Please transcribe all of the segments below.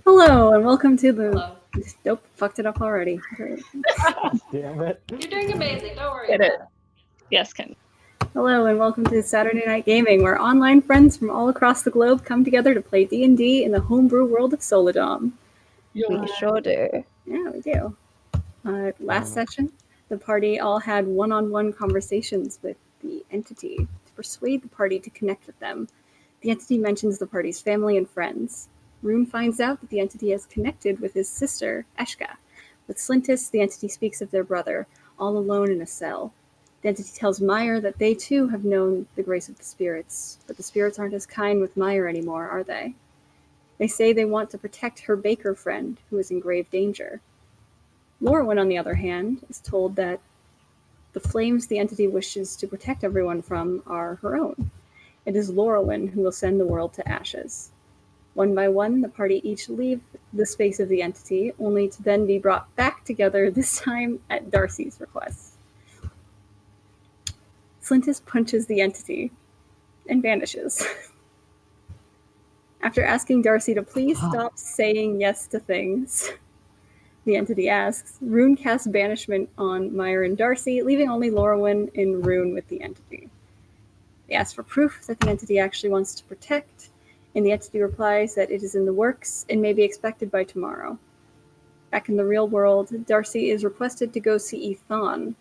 Hello, and welcome to the... Hello. Nope, fucked it up already. Damn it. You're doing amazing. Don't worry Get about it. Yes, Ken. Hello, and welcome to Saturday Night Gaming, where online friends from all across the globe come together to play D&D in the homebrew world of Solidom. We sure do. Yeah, we do. Last session, the party all had one-on-one conversations with the entity to persuade the party to connect with them. The entity mentions the party's family and friends. Rune finds out that the entity has connected with his sister, Eshka. With Slintis, the entity speaks of their brother, all alone in a cell. The entity tells Maiyr that they too have known the grace of the spirits, but the spirits aren't as kind with Maiyr anymore, are they? They say they want to protect her baker friend, who is in grave danger. Lorwyn, on the other hand, is told that the flames the entity wishes to protect everyone from are her own. It is Lorwyn who will send the world to ashes. One by one, the party each leave the space of the entity, only to then be brought back together, this time at Darcy's request. Slintis punches the entity and vanishes. After asking Darcy to please stop saying yes to things, the entity asks, Rune casts banishment on Maiyr and Darcy, leaving only Lorwyn and Rune with the entity. They ask for proof that the entity actually wants to protect, and the entity replies that it is in the works and may be expected by tomorrow. Back in the real world, Darcy is requested to go see Ethan.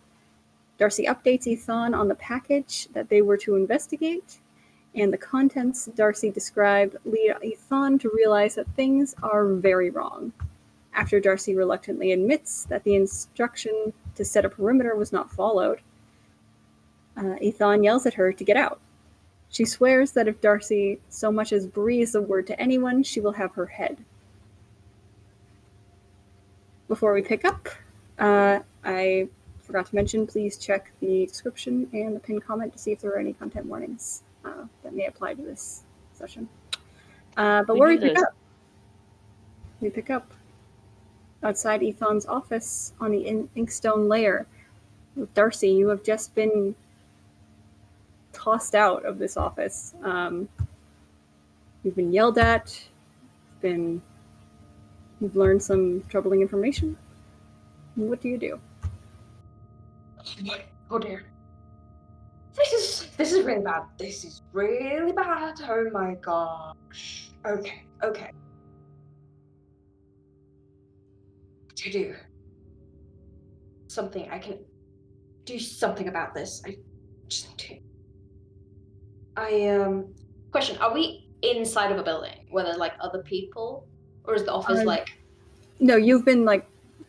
Darcy updates Ethan on the package that they were to investigate, and the contents Darcy described lead Ethan to realize that things are very wrong. After Darcy reluctantly admits that the instruction to set a perimeter was not followed, Ethan yells at her to get out. She swears that if Darcy so much as breathes a word to anyone, she will have her head. Before we pick up, I forgot to mention, please check the description and the pinned comment to see if there are any content warnings that may apply to this session. But where we pick up outside Ethan's office on the Inkstone Lair. With Darcy, you have just been tossed out of this office. You've been yelled at, you've learned some troubling information. What do you do? Oh dear. This is really bad. This is really bad. Oh my gosh. Okay. What do you do? Something. I can do something about this. I just need to. Question, are we inside of a building where there's like other people? Or is the office like... No, you've been like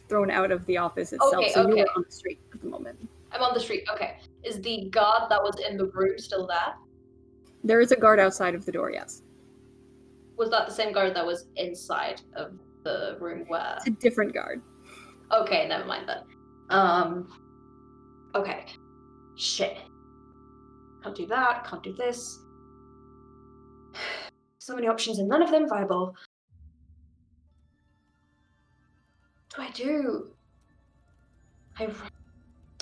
thrown out of the office itself, so you are on the street at the moment. I'm on the street, okay. Is the guard that was in the room still there? There is a guard outside of the door, yes. Was that the same guard that was inside of the room where... It's a different guard. Okay, never mind then. Okay. Shit. Can't do that, can't do this. So many options and none of them viable. What do? I'm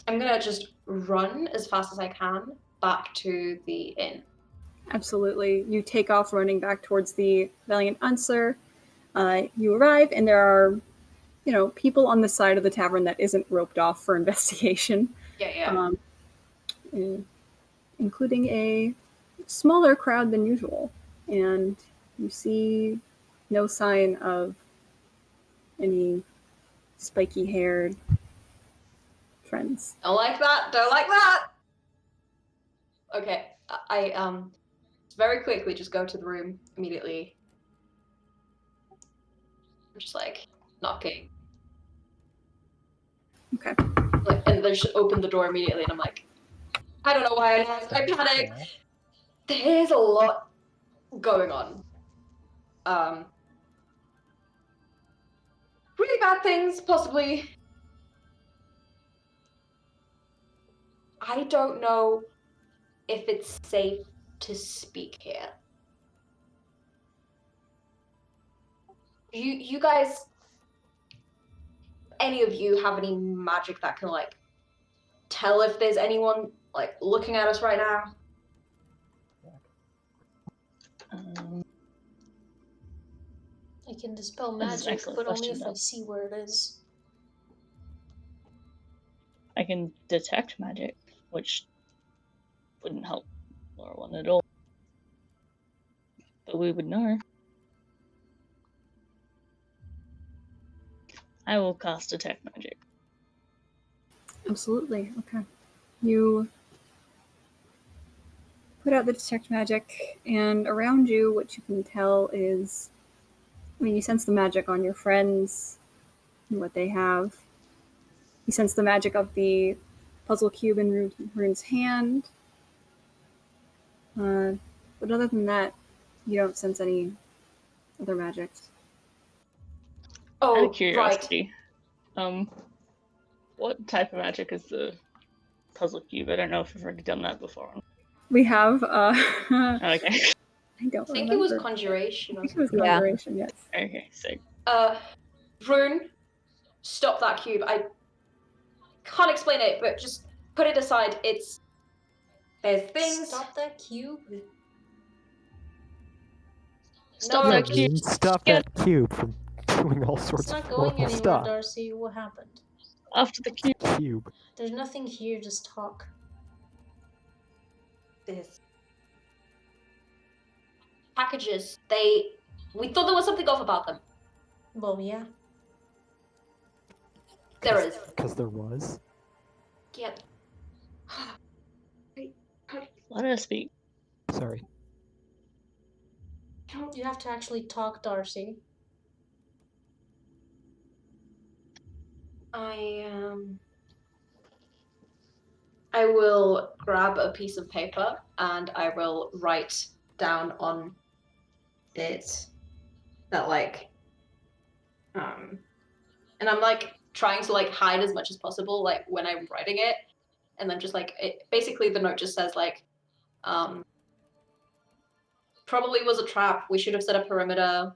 gonna just run as fast as I can back to the inn. Absolutely. You take off running back towards the Valiant Unser. You arrive, and there are, people on the side of the tavern that isn't roped off for investigation. Yeah. Including a smaller crowd than usual. And you see no sign of any spiky-haired friends. Don't like that! Okay, I very quickly just go to the room immediately. I'm just like knocking. Okay. And they just open the door immediately, and I'm like, I don't know why I panicked. There's a lot going on. Really bad things, possibly. I don't know if it's safe to speak here. You guys, any of you have any magic that can like tell if there's anyone like looking at us right now? I can dispel This is an magic, excellent but only question, if I though. see where it is. I can detect magic, which wouldn't help Laura one at all. But we would know. I will cast detect magic. Absolutely. Okay. You put out the detect magic, and around you, what you can tell is, I mean, you sense the magic on your friends and what they have. You sense the magic of the puzzle cube in Rune's hand. But other than that, you don't sense any other magics. Out Oh, of curiosity, what type of magic is the puzzle cube? I don't know if I've already done that before. We have, Okay. I don't I think remember. it was conjuration I or think it was something. Yeah. conjuration, yes. Okay, so Rune, stop that cube. I can't explain it, but just put it aside. There's things. Stop that cube. stop No, that just- cube. Stop Get that cube from doing all It's sorts not of going horrible anywhere, stuff. Darcy. What happened? after the cube. Cube. There's nothing here, just talk. There's packages. We thought there was something off about them. Well, yeah. There is. Because there was. Yeah. Let her speak. Sorry. You have to actually talk, Darcy. I will grab a piece of paper and I will write down on it that and I'm trying to hide as much as possible when I'm writing it, and then just basically the note just says probably was a trap. We should have set a perimeter.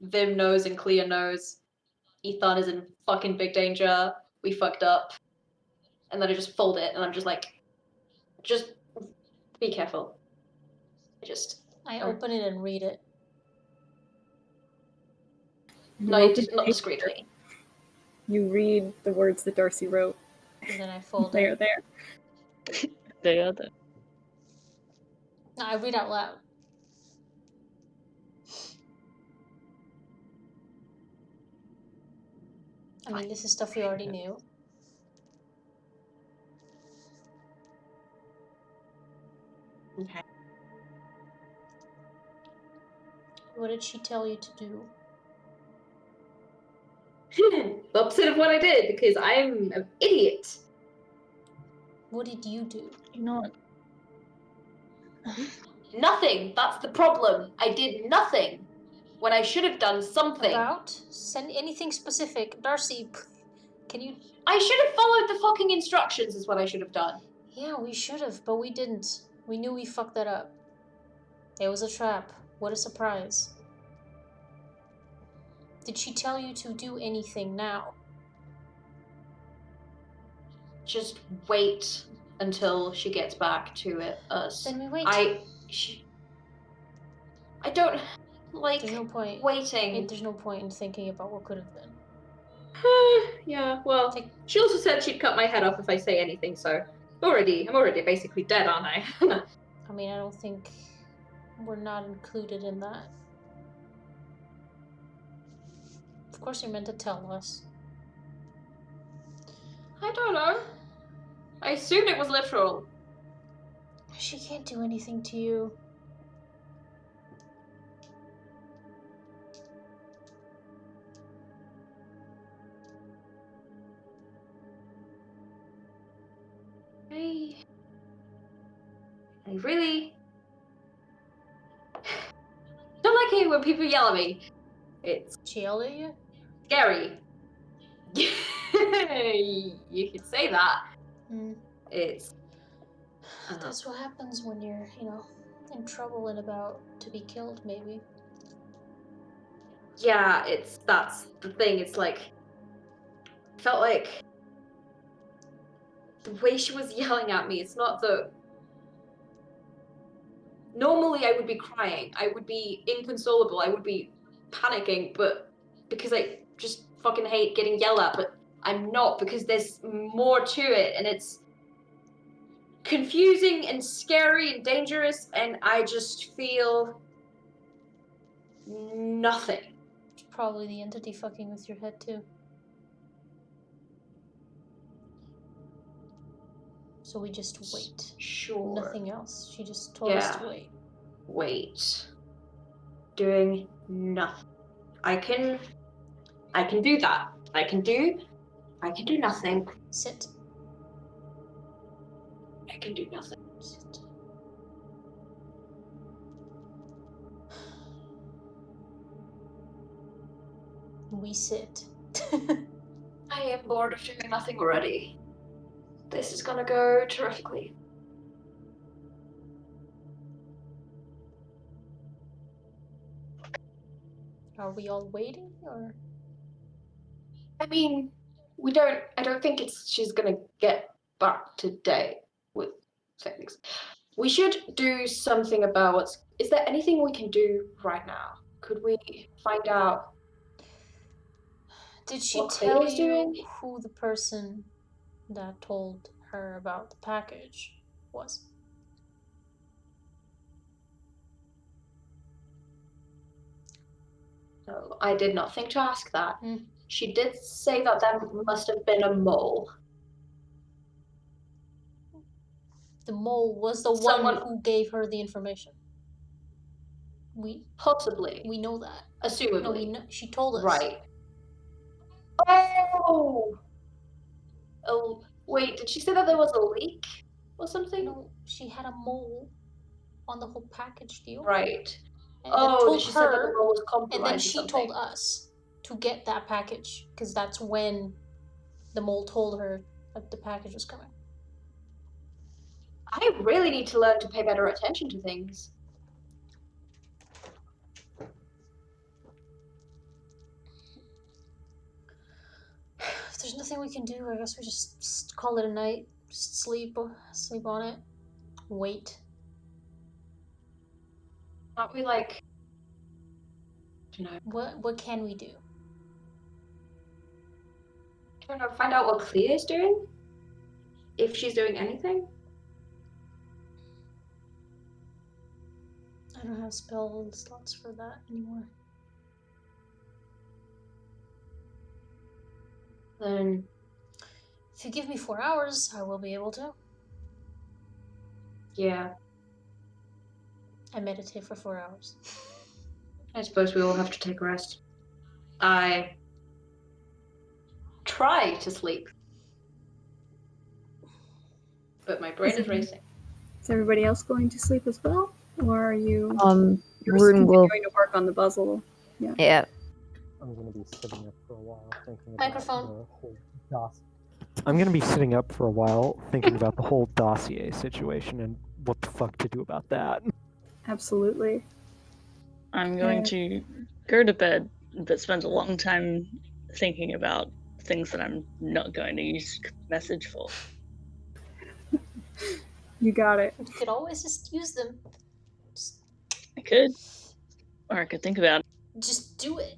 Vim knows and Clea knows. Ethan is in fucking big danger. We fucked up. And then I just fold it, and I'm just just be careful. I open it and read it. Not discreetly. You read the words that Darcy wrote. And then I fold They it. are there. They are the. No, I read out loud. I mean, this is stuff we already knew. Okay. What did she tell you to do? The opposite of what I did, because I'm an idiot. What did you do? You're not. Nothing. That's the problem. I did nothing when I should have done something. About? Send anything specific. Darcy, can you... I should have followed the fucking instructions is what I should have done. Yeah, we should have, but we didn't. We knew we fucked that up. It was a trap. What a surprise. Did she tell you to do anything now? Just wait until she gets back to us. Then we wait. I don't There's no point. waiting. There's no point in thinking about what could have been. Yeah, well, she also said she'd cut my head off if I say anything, so I'm already basically dead, aren't I? I mean, I don't think we're not included in that. Of course you're meant to tell us. I don't know. I assumed it was literal. She can't do anything to you. I really don't like it when people yell at me. It's She yelled at you? scary. You could say that. It's That's what happens when you're, in trouble and about to be killed, maybe. yeah, that's the thing. It's felt like the way she was yelling at me. It's not normally I would be crying, I would be inconsolable, I would be panicking, but because I just fucking hate getting yelled at, but I'm not, because there's more to it, and it's confusing and scary and dangerous, and I just feel nothing. It's probably the entity fucking with your head too. So we just wait. Sure. Nothing else. She just told us to Yeah. wait. Wait. Doing nothing. I can do that. I can do nothing. Sit. I can do nothing. Sit. We sit. I am bored of doing nothing already. This is gonna go terrifically. Are we all waiting, or? I mean, I don't think she's gonna get back today with things. We should do something about is there anything we can do right now? Could we find out Did she what tell Clay is you doing? who the person that told her about the package was? No, I did not think to ask that. Hmm. She did say that there must have been a mole. The mole was the Someone- one who gave her the information. We Possibly. know that. Assumably. No, we know. She told us. Right. Oh! Oh, wait, did she say that there was a leak or something? No, she had a mole on the whole package deal. Right. And then Oh, told she said that the her, mole was and compromised then or she something. told us to get that package, because that's when the mole told her that the package was coming. I really need to learn to pay better attention to things. If there's nothing we can do, I guess we just call it a night. Just sleep on it. Wait. Aren't we like... I don't know. What can we do? I don't know, find out what Clea is doing? If she's doing anything? I don't have spell slots for that anymore. Then... If you give me 4 hours, I will be able to. yeah. I meditate for 4 hours. I suppose we all have to take a rest. I... try to sleep. But my brain is racing. Is everybody else going to sleep as well? Or are you you're Rune will. continuing to work on the puzzle? Yeah. I'm gonna be sitting up for a while thinking Microphone. about the whole dossier. I'm gonna be sitting up for a while thinking about the whole dossier situation and what the fuck to do about that. Absolutely. I'm going Yeah. to go to bed, but spend a long time thinking about things that I'm not going to use message for. You got it. You could always just use them. I could. Or I could think about it, Just do it.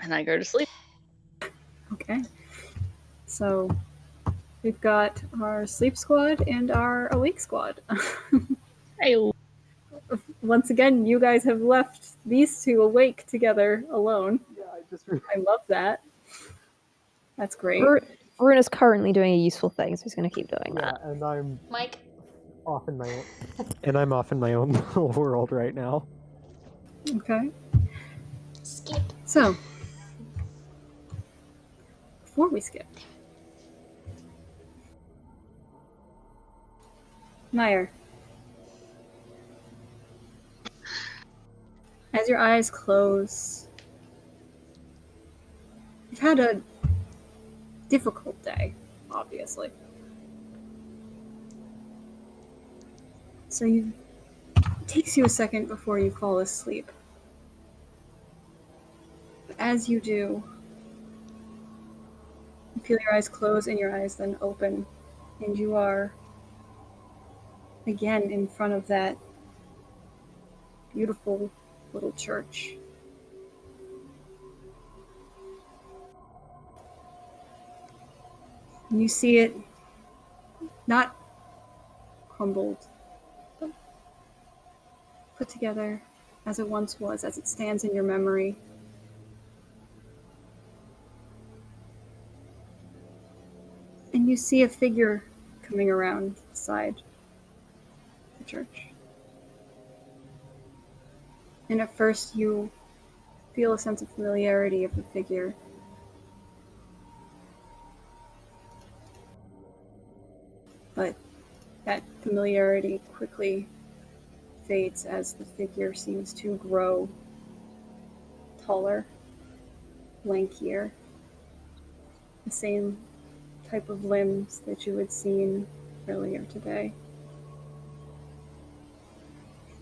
and I go to sleep. Okay. So we've got our sleep squad and our awake squad. Hey, Once again, you guys have left these two awake together alone. Yeah, I love that. That's great. Rune is currently doing a useful thing, so he's going to keep doing yeah, that. and I'm Mike, off in my own little world right now. Okay. skip. So, before we skip, Maiyr, as your eyes close, you've had a difficult day, obviously. So it takes you a second before you fall asleep. But as you do, you feel your eyes close and your eyes then open, and you are again in front of that beautiful little church. And you see it not crumbled, but put together as it once was, as it stands in your memory. And you see a figure coming around the side of the church. And at first you feel a sense of familiarity of the figure. But that familiarity quickly fades as the figure seems to grow taller, lankier, the same type of limbs that you had seen earlier today.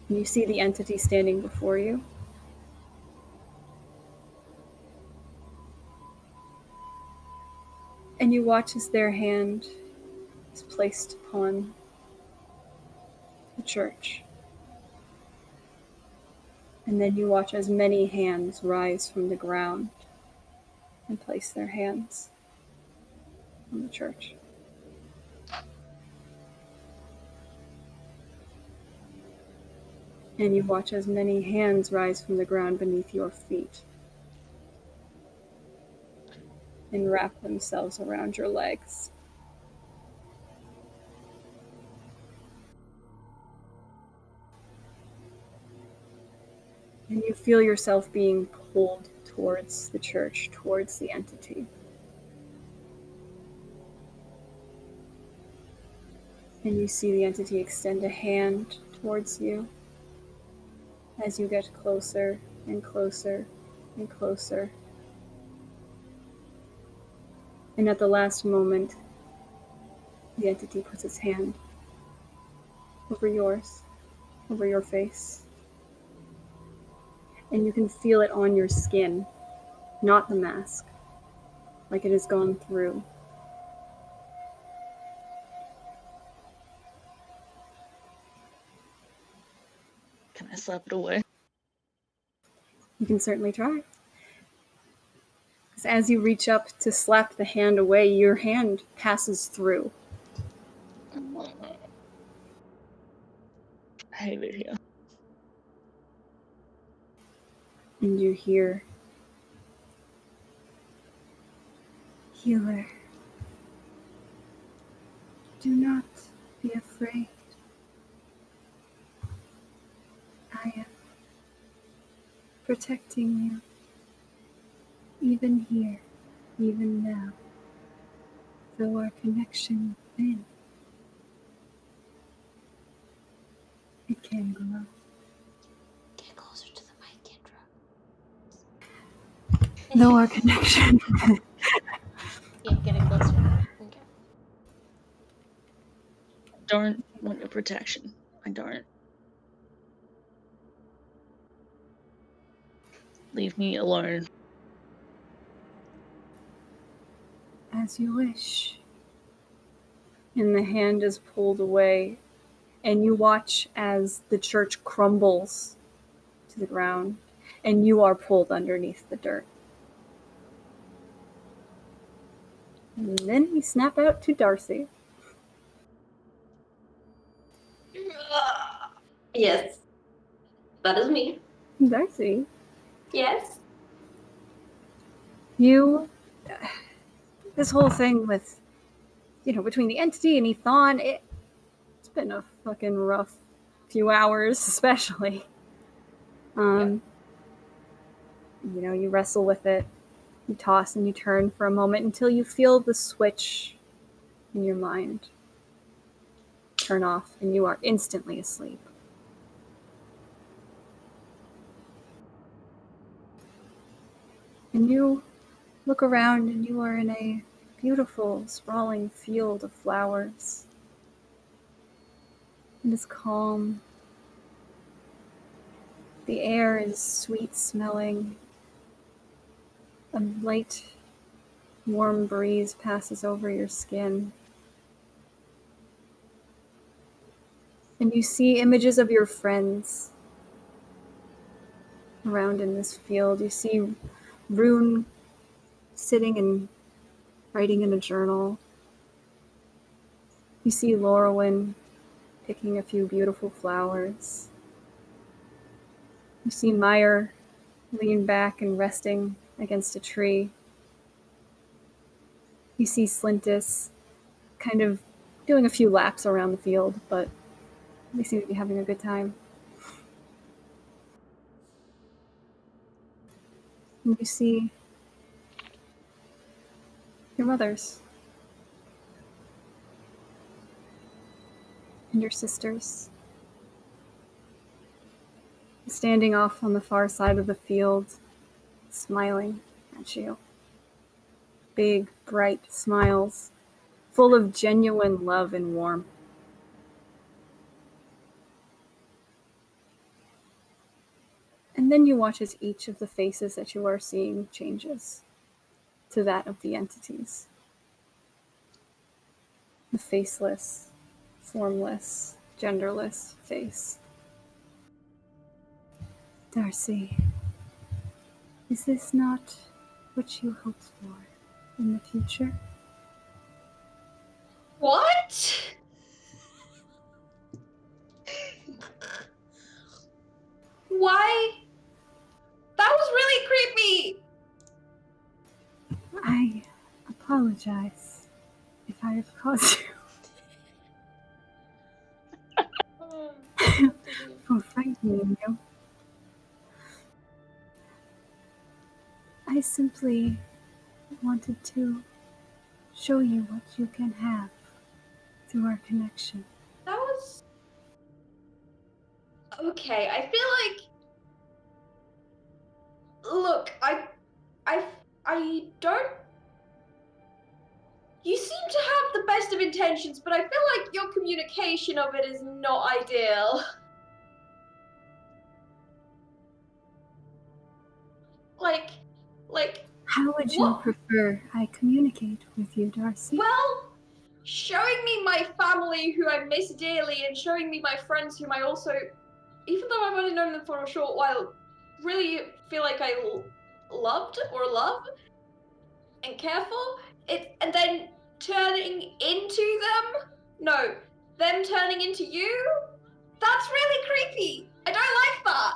And you see the entity standing before you. And you watch as their hand is placed upon the church. And then you watch as many hands rise from the ground and place their hands on the church. And you watch as many hands rise from the ground beneath your feet and wrap themselves around your legs. And you feel yourself being pulled towards the church, towards the entity. And you see the entity extend a hand towards you as you get closer and closer and closer. And at the last moment, the entity puts its hand over yours, over your face. And you can feel it on your skin, not the mask, like it has gone through. Can I slap it away? You can certainly try. Because as you reach up to slap the hand away, your hand passes through. I hate it here. And you hear, "Healer, do not be afraid. I am protecting you, even here, even now, though our connection within, it can grow." Get closer to the mic, Kendra. Though our connection Yeah, get it closer. Okay. I don't want your protection. I don't. Leave me alone. as you wish. And the hand is pulled away, and you watch as the church crumbles to the ground, and you are pulled underneath the dirt. And then we snap out to Darcy. Yes, that is me. Darcy, Yes. this whole thing with, between the entity and Ethan, it's been a fucking rough few hours, especially. You wrestle with it, you toss and you turn for a moment until you feel the switch in your mind turn off, and you are instantly asleep. And you look around, and you are in a beautiful, sprawling field of flowers. It is calm. The air is sweet smelling. A light, warm breeze passes over your skin. And you see images of your friends around in this field. You see Rune sitting and writing in a journal. You see Laurelwyn picking a few beautiful flowers. You see Maiyr lean back and resting against a tree. You see Slintus kind of doing a few laps around the field, but they seem to be having a good time. And you see your mothers and your sisters standing off on the far side of the field, smiling at you. Big, bright smiles, full of genuine love and warmth. And then you watch as each of the faces that you are seeing changes to that of the entities. The faceless, formless, genderless face. Darcy, is this not what you hoped for in the future? What? Why? That was really creepy! I apologize if I have caused you for frightening you. I simply wanted to show you what you can have through our connection. That was... Okay, I feel like... Look, I don't... You seem to have the best of intentions, but I feel like your communication of it is not ideal. Like... How would you What? prefer I communicate with you, Darcy? Well, showing me my family who I miss dearly and showing me my friends whom I also, even though I've only known them for a short while, really feel like I loved or love and care for it, and then turning into them? No, them turning into you? That's really creepy. I don't like that.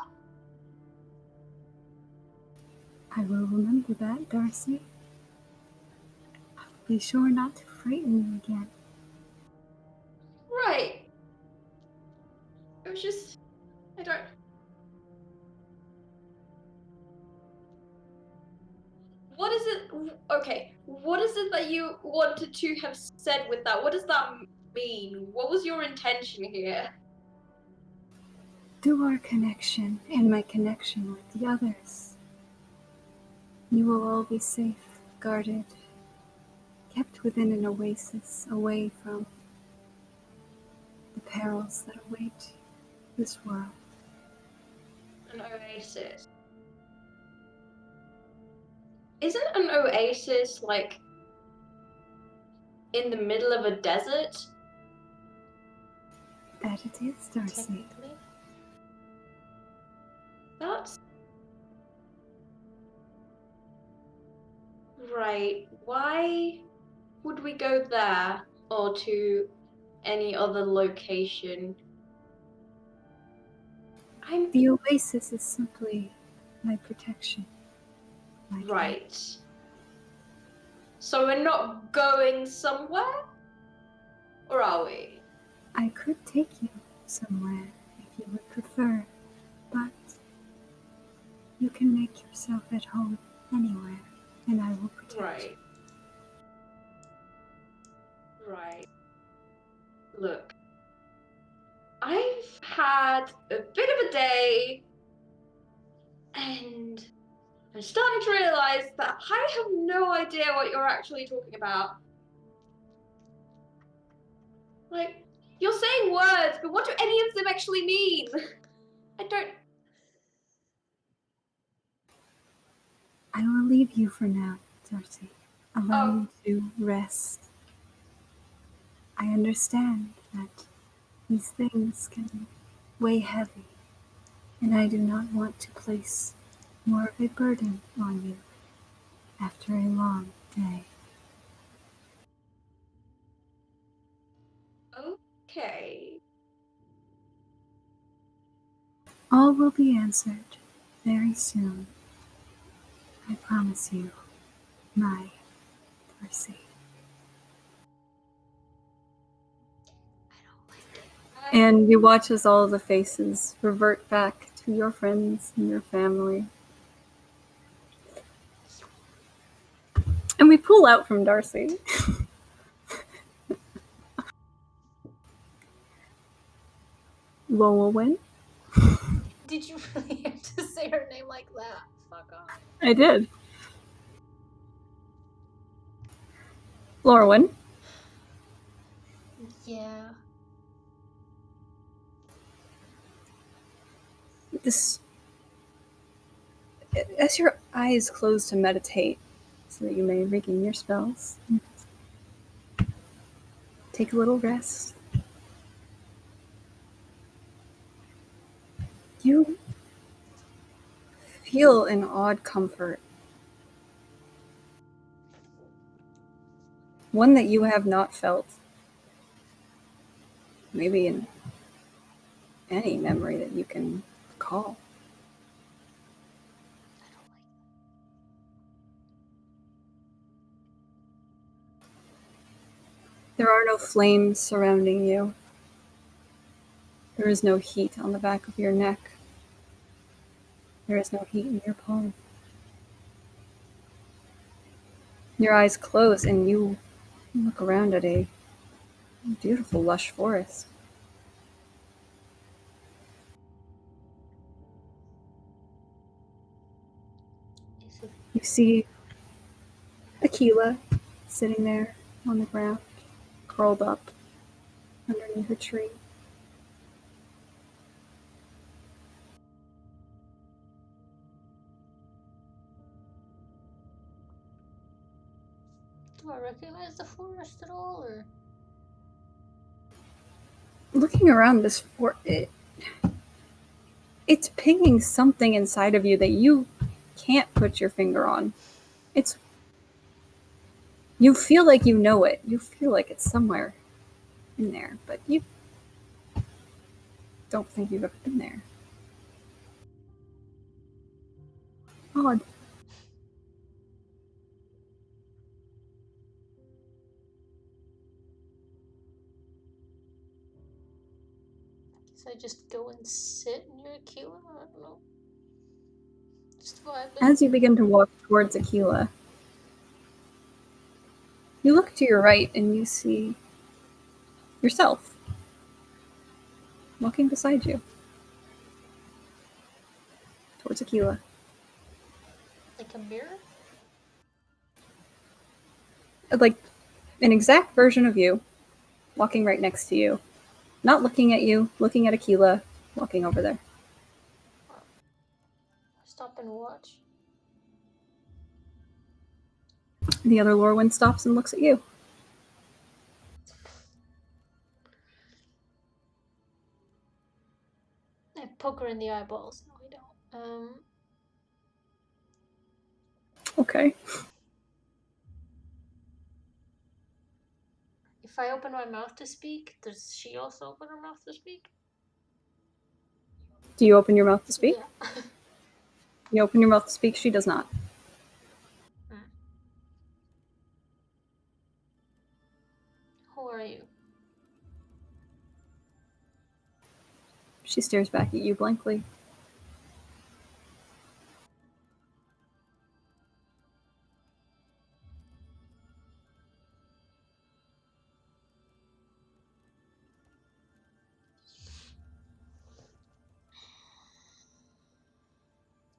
I will remember that, Darcy. I'll be sure not to frighten you again. Right. It was just, I don't... What is it? Okay, what is it that you wanted to have said with that? What does that mean? What was your intention here? Through our connection and my connection with the others, you will all be safe, guarded, kept within an oasis away from the perils that await this world. An oasis. Isn't an oasis like in the middle of a desert? That it is, Darcy. Technically. That's right. Why would we go there or to any other location? The oasis is simply my protection. My care. Right. So we're not going somewhere? Or are we? I could take you somewhere if you would prefer, but you can make yourself at home anywhere, and I will protect you. Right. Right. Look, I've had a bit of a day, and I'm starting to realize that I have no idea what you're actually talking about. Like, you're saying words, but what do any of them actually mean? I don't... I will leave you for now, Darcy. Allow you to rest. I understand that These things can weigh heavy, and I do not want to place more of a burden on you after a long day. Okay. All will be answered very soon. I promise you, my Darcy. And you watch as all the faces revert back to your friends and your family. And we pull out from Darcy. Lowell. Did you really have to say her name like that? Fuck off. I did. Lorwyn. Yeah. This, as your eyes close to meditate, so that you may regain your spells, take a little rest. You feel an odd comfort. One that you have not felt. Maybe in any memory that you can recall. There are no flames surrounding you. There is no heat on the back of your neck. There is no heat in your palm. Your eyes close and you look around at a beautiful, lush forest. You see Aquila sitting there on the ground, curled up underneath a tree. Do I recognize the forest at all, or? Looking around this it's pinging something inside of you that you can't put your finger on. You feel like you know it. You feel like it's somewhere in there, but you don't think you've ever been there. Odd. Guess I just go and sit near Aquila? I don't know. Just vibing. As you begin to walk towards Aquila, you look to your right and you see yourself walking beside you towards Aquila. Like a mirror? Like an exact version of you walking right next to you. Not looking at you, looking at Aquila, walking over there. Stop and watch. The other Lorwyn stops and looks at you. I poke her in the eyeballs. No, I don't. Okay. If I open my mouth to speak, does she also open her mouth to speak? Do you open your mouth to speak? Yeah. You open your mouth to speak, she does not. Who are you? She stares back at you blankly.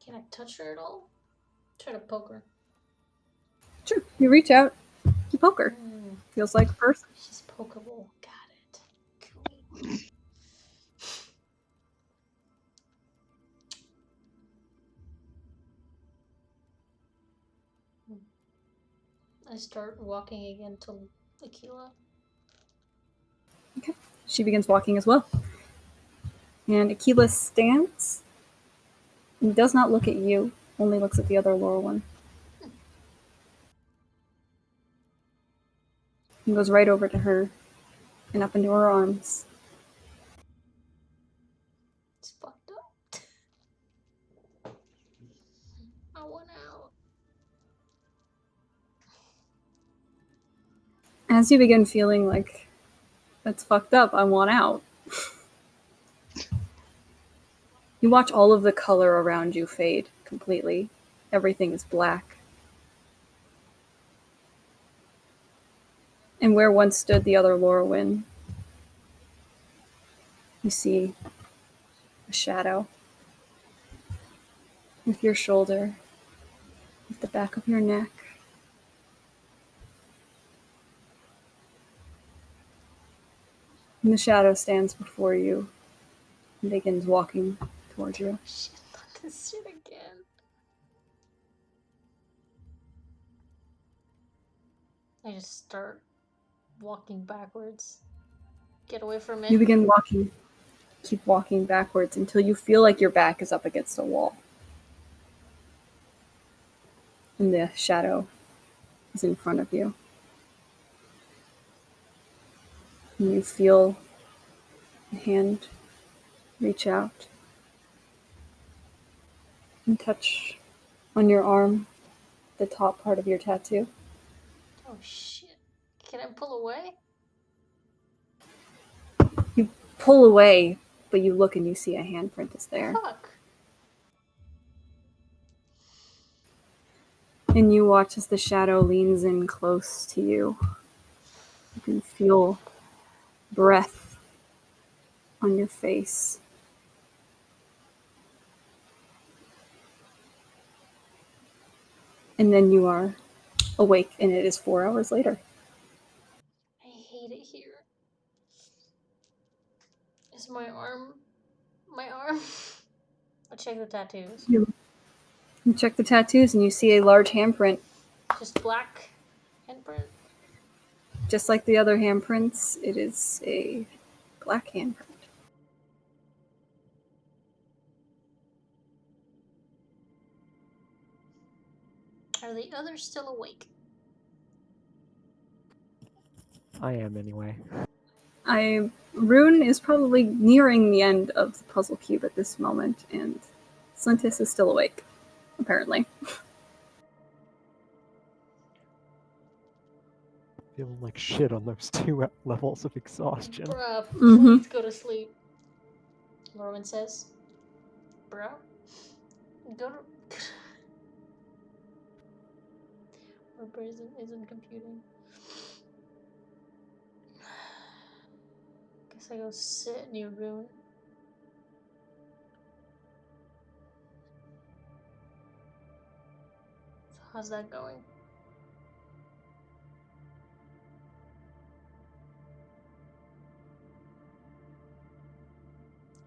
Can I touch her at all? Try to poke her. Sure. You reach out, you poke her. Feels like a person. She's pokeable. Got it. Cool. I start walking again to Aquila. Okay. She begins walking as well. And Aquila stands and does not look at you, only looks at the other lower one. And goes right over to her and up into her arms. It's fucked up. I want out. As you begin feeling like, that's fucked up, I want out, you watch all of the color around you fade completely. Everything is black. And where once stood the other Lorwyn, you see a shadow with your shoulder, with the back of your neck. And the shadow stands before you and begins walking towards you. Shit, not this shit again. I just start walking backwards. Get away from it. You begin walking, keep walking backwards until you feel like your back is up against a wall. And the shadow is in front of you. And you feel a hand reach out and touch on your arm, the top part of your tattoo. Oh shit. Can I pull away? You pull away, but you look and you see a handprint is there. Fuck. And you watch as the shadow leans in close to you. You can feel breath on your face. And then you are awake, and it is 4 hours later. I hate it here. Is my arm... My arm? I'll check the tattoos. You check the tattoos, and you see a large handprint. Just black handprint. Just like the other handprints, it is a black handprint. Are the others still awake? I am anyway. Rune is probably nearing the end of the puzzle cube at this moment, and Slintus is still awake, apparently. Feeling like shit on those 2 levels of exhaustion. Bruh, Mhm. please go to sleep. Norman says. Bruh, go to... My brain isn't computing. Guess I go sit near Rune. So how's that going?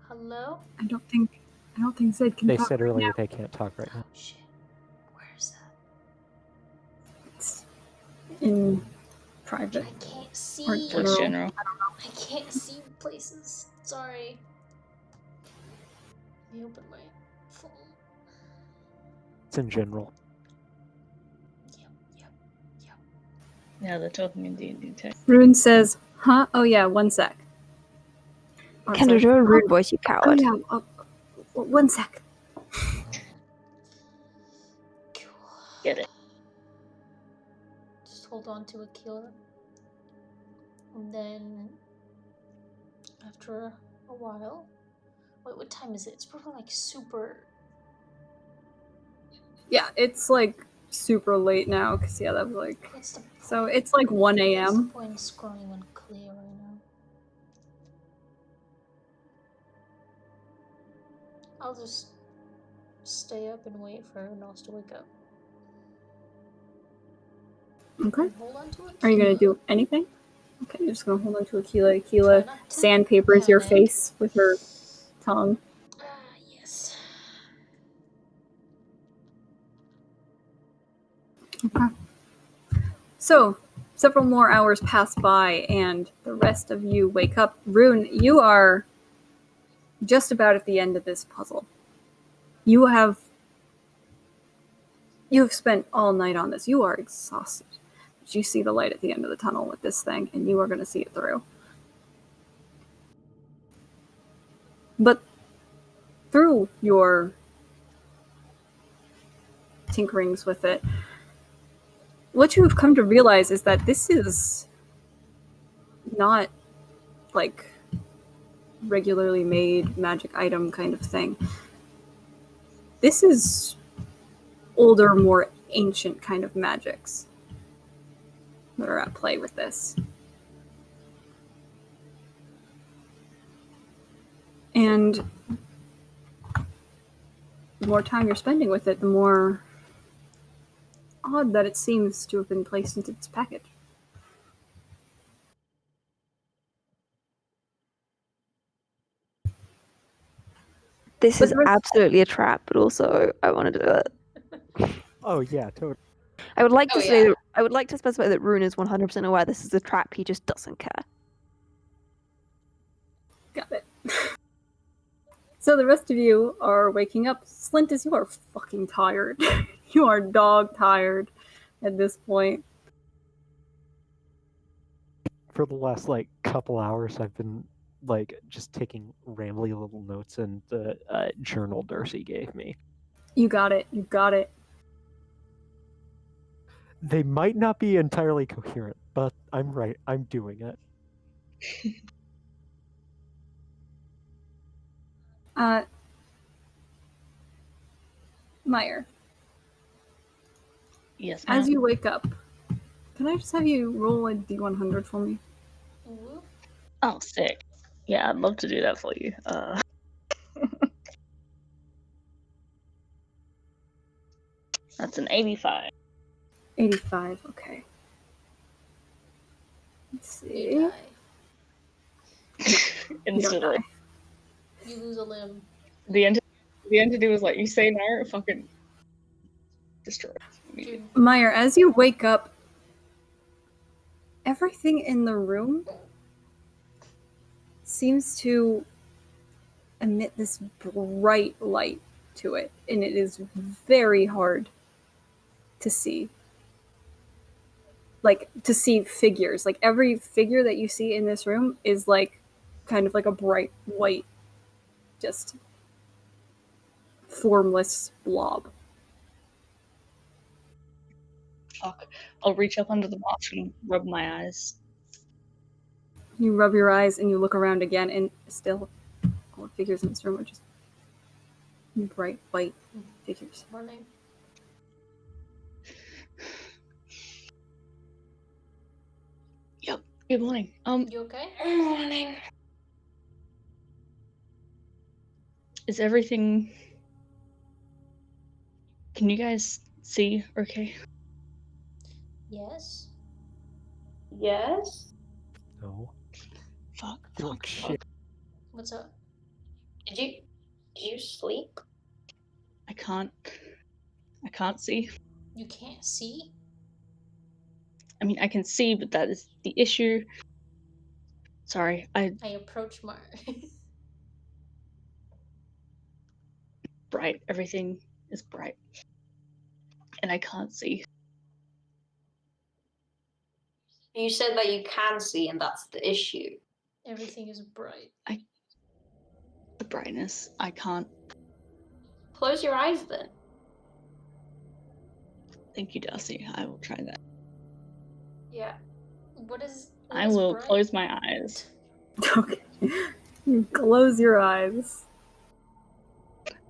Hello? I don't think Zed can They talk said right earlier now. they can't talk right Oh now. shit. Where is that? It's in private. I can't Or see. Just general. general. I can't see places. Sorry. Let me open my phone. It's in general. Yep. Yeah, they're talking in D&D text. Rune says, huh? Oh yeah, 1 sec. Or Kendra, sorry. do a rude voice, you Oh coward. yeah, 1 sec. Get it. Just hold on to Aquila. And then after a while. Wait, what time is it? It's probably like super. Yeah, it's like super late now, because yeah, that was like... What's the So it's like 1 What's the a.m. point of scrolling on clear right now? I'll just stay up and wait for everyone else to wake up. Okay. And hold on to it. Are you going to do anything? Okay, you're just going to hold on to Aquila. Try Aquila not to sandpapers your panic. face with her tongue. Yes. Okay. So, Several more hours pass by, and the rest of you wake up. Rune, you are just about at the end of this puzzle. You have spent all night on this. You are exhausted. But you see the light at the end of the tunnel with this thing, and you are going to see it through. But through your tinkerings with it, what you have come to realize is that this is not like regularly made magic item kind of thing. This is older, more ancient kind of magics that are at play with this. And the more time you're spending with it, the more odd that it seems to have been placed into this package. This But is the rest- absolutely a trap, but also I want to do it. Oh yeah, totally. I would like to Oh, say yeah. that, I would like to specify that Rune is 100% aware this is a trap. He just doesn't care. Got it. So the rest of you are waking up. Slintus, you are fucking tired. You are dog tired at this point. For the last like couple hours, I've been like just taking rambly little notes in the journal Darcy gave me. You got it. You got it. They might not be entirely coherent, but I'm right. I'm doing it. Maiyr, Yes, ma'am. as you wake up, can I just have you roll a D100 for me? Ooh. Oh, sick. Yeah, I'd love to do that for you. That's an 85. 85, okay. Let's You see. die. You don't Instantly. die. You lose a limb. The entity was like, you say no, fucking destroy. Dude, Maiyr, as you wake up, everything in the room seems to emit this bright light to it, and it is very hard to see. Like, to see figures. Like, every figure that you see in this room is like kind of like a bright white, just formless blob. Fuck. I'll reach up under the mask and rub my eyes. You rub your eyes and you look around again, and still all the figures in this room are just bright white figures. morning. Yep. Good morning. You okay? Morning. Is everything? Can you guys see? Okay. Yes. Yes. No. Fuck. Feel Fuck. like shit. What's up? Did you sleep? I can't see. You can't see? I mean, I can see, but that is the issue. Sorry. I approach Maiyr. Bright. Everything is bright, and I can't see. You said that you can see, and that's the issue. Everything is bright. The brightness. I can't. Close your eyes then. Thank you, Darcy. I will try that. Yeah. What is I will bright? close my eyes. Okay. You close your eyes.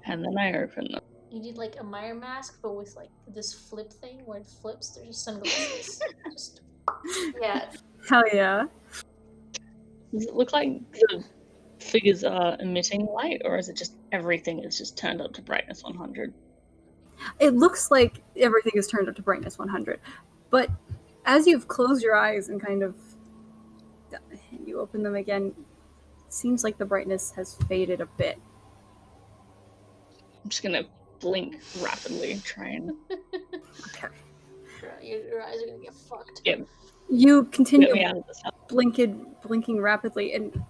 And then I open them. You need like a Maiyr mask, but with like this flip thing where it flips. There's just sunglasses. Just Yes. Hell yeah. Does it look like the figures are emitting light, or is it just everything is just turned up to brightness 100? It looks like everything is turned up to brightness 100, but as you've closed your eyes and kind of and you open them again, it seems like the brightness has faded a bit. I'm just gonna blink rapidly, try and Okay. your eyes are gonna get fucked. Yeah. You continue Get me out of this house. blinking rapidly, and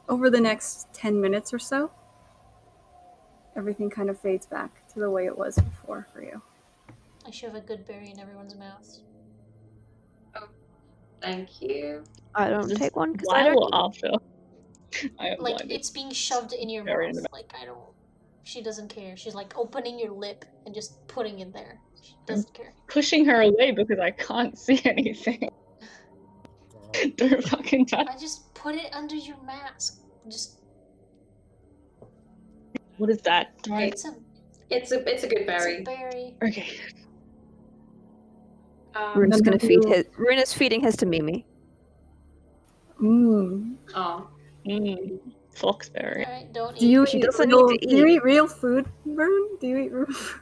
over the next 10 minutes or so, everything kind of fades back to the way it was before for you. I shove a good berry in everyone's mouth. Thank you. I Is don't this take one because I while don't or eat. after? I am Like, blinded. it's being shoved in your Berry in mouth. the Like, I don't... She doesn't care. She's like opening your lip and just putting it there. She doesn't care. Pushing her away because I can't see anything. Don't fucking touch. I just put it under your mask. Just... What is that? Hey, It's a it's a good It's a berry. berry. Okay. Rune's None gonna of feed you- his. Rune is feeding his to Mimi. Oh, Foxberry. Alright, don't Do eat. you She eat doesn't real? need to Do you eat. eat real food, Rune? Do you eat real food?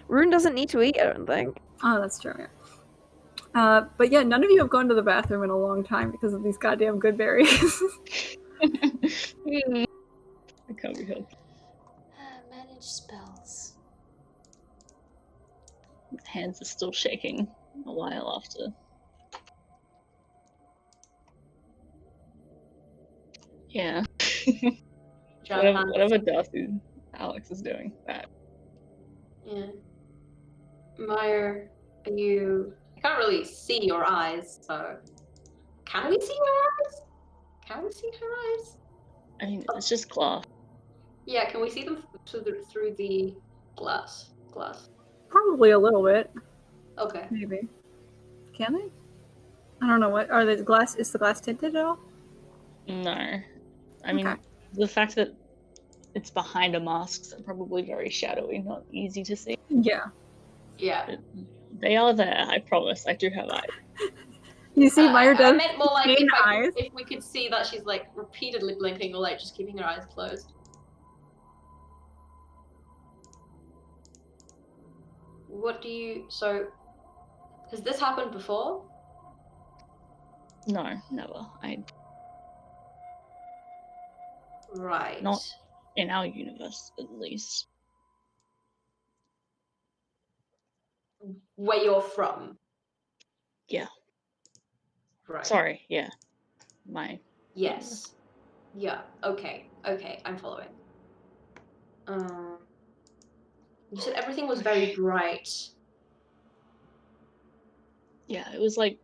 Rune doesn't need to eat, I don't think. Oh, that's true. Yeah. But yeah, none of you have gone to the bathroom in a long time because of these goddamn good berries. I can't be helped. Manage spells. His hands are still shaking a while after. Yeah. Whatever Darcy Alex is doing, that. yeah. Maiyr, are you... I can't really see your eyes, so... Can we see your eyes? Can we see her eyes? I mean, it's just glass. Yeah, can we see them through the glass? Probably a little bit, Okay. maybe. Can they? I don't know what are the glass. Is the glass tinted at all? No. I mean, Okay. the fact that it's behind a mask is probably very shadowy, not easy to see. Yeah. Yeah. They are there, I promise. I do have eyes. You see, Maiyr I does meant more like gain eyes. if we could see that she's like repeatedly blinking or like just keeping her eyes closed. What do you... So, has this happened before? No, never. Right. Not in our universe, at least. Where you're from? Yeah. Right. Sorry, yeah. Yes. Yeah. Okay. I'm following. You said everything was very bright. Yeah, it was like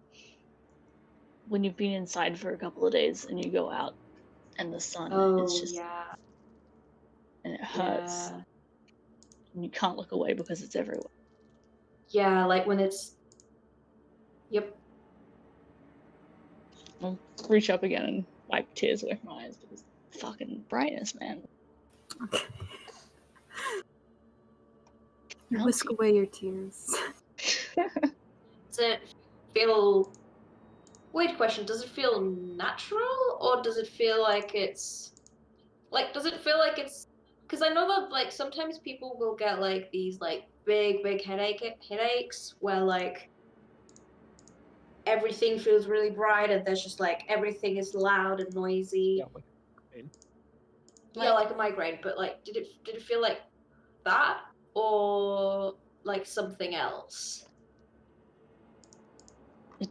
when you've been inside for a couple of days and you go out and the sun is just... Yeah. And it hurts. Yeah. And you can't look away because it's everywhere. Yeah, like when it's... Yep. I'll reach up again and wipe tears away from my eyes because fucking brightness, man. You whisk away your tears. Does it feel... Wait, question. Does it feel natural? Or does it feel like it's... Like, does it feel like it's... Because I know that, like, sometimes people will get, like, these, like, big headaches where, like, everything feels really bright and there's just, like, everything is loud and noisy. Yeah, like pain. Yeah, like a migraine. But, like, did it feel like that? Or, like, something else? It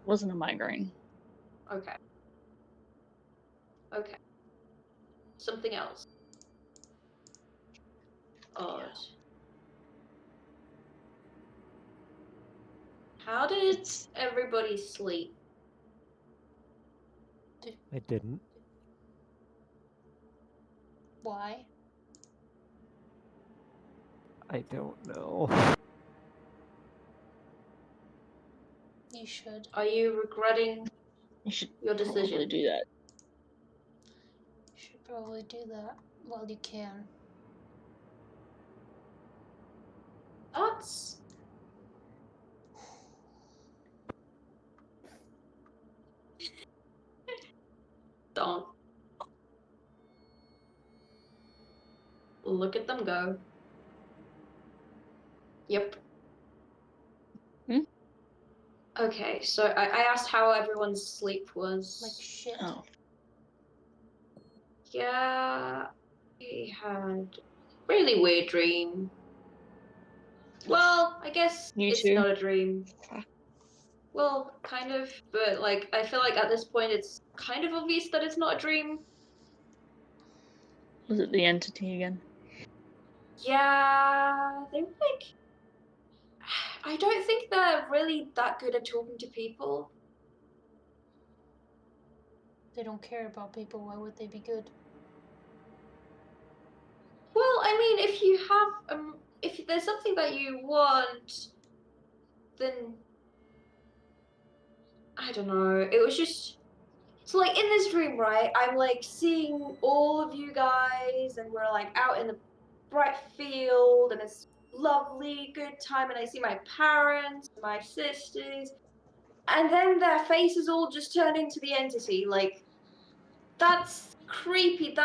wasn't a migraine. Okay. Okay. Something else. Odd. Yeah. How did It's... everybody sleep? I didn't. Why? I don't know. You should. Are you regretting You should your probably decision? do that. You should probably do that while you can. That's... Don't. Look at them go. Yep. Hmm? Okay, so I asked how everyone's sleep was. Like shit. Oh. Yeah, I had a really weird dream. Well, I guess You it's too? not a dream. Well, kind of, but like I feel like at this point it's kind of obvious that it's not a dream. Was it the entity again? Yeah, they were like. I don't think they're really that good at talking to people. They don't care about people. Why would they be good? Well, I mean, if you have if there's something that you want, then I don't know. It was just so like in this dream, right? I'm like seeing all of you guys, and we're like out in the bright field, and it's lovely, good time, and I see my parents, my sisters, and then their faces all just turn into the entity. Like that's creepy.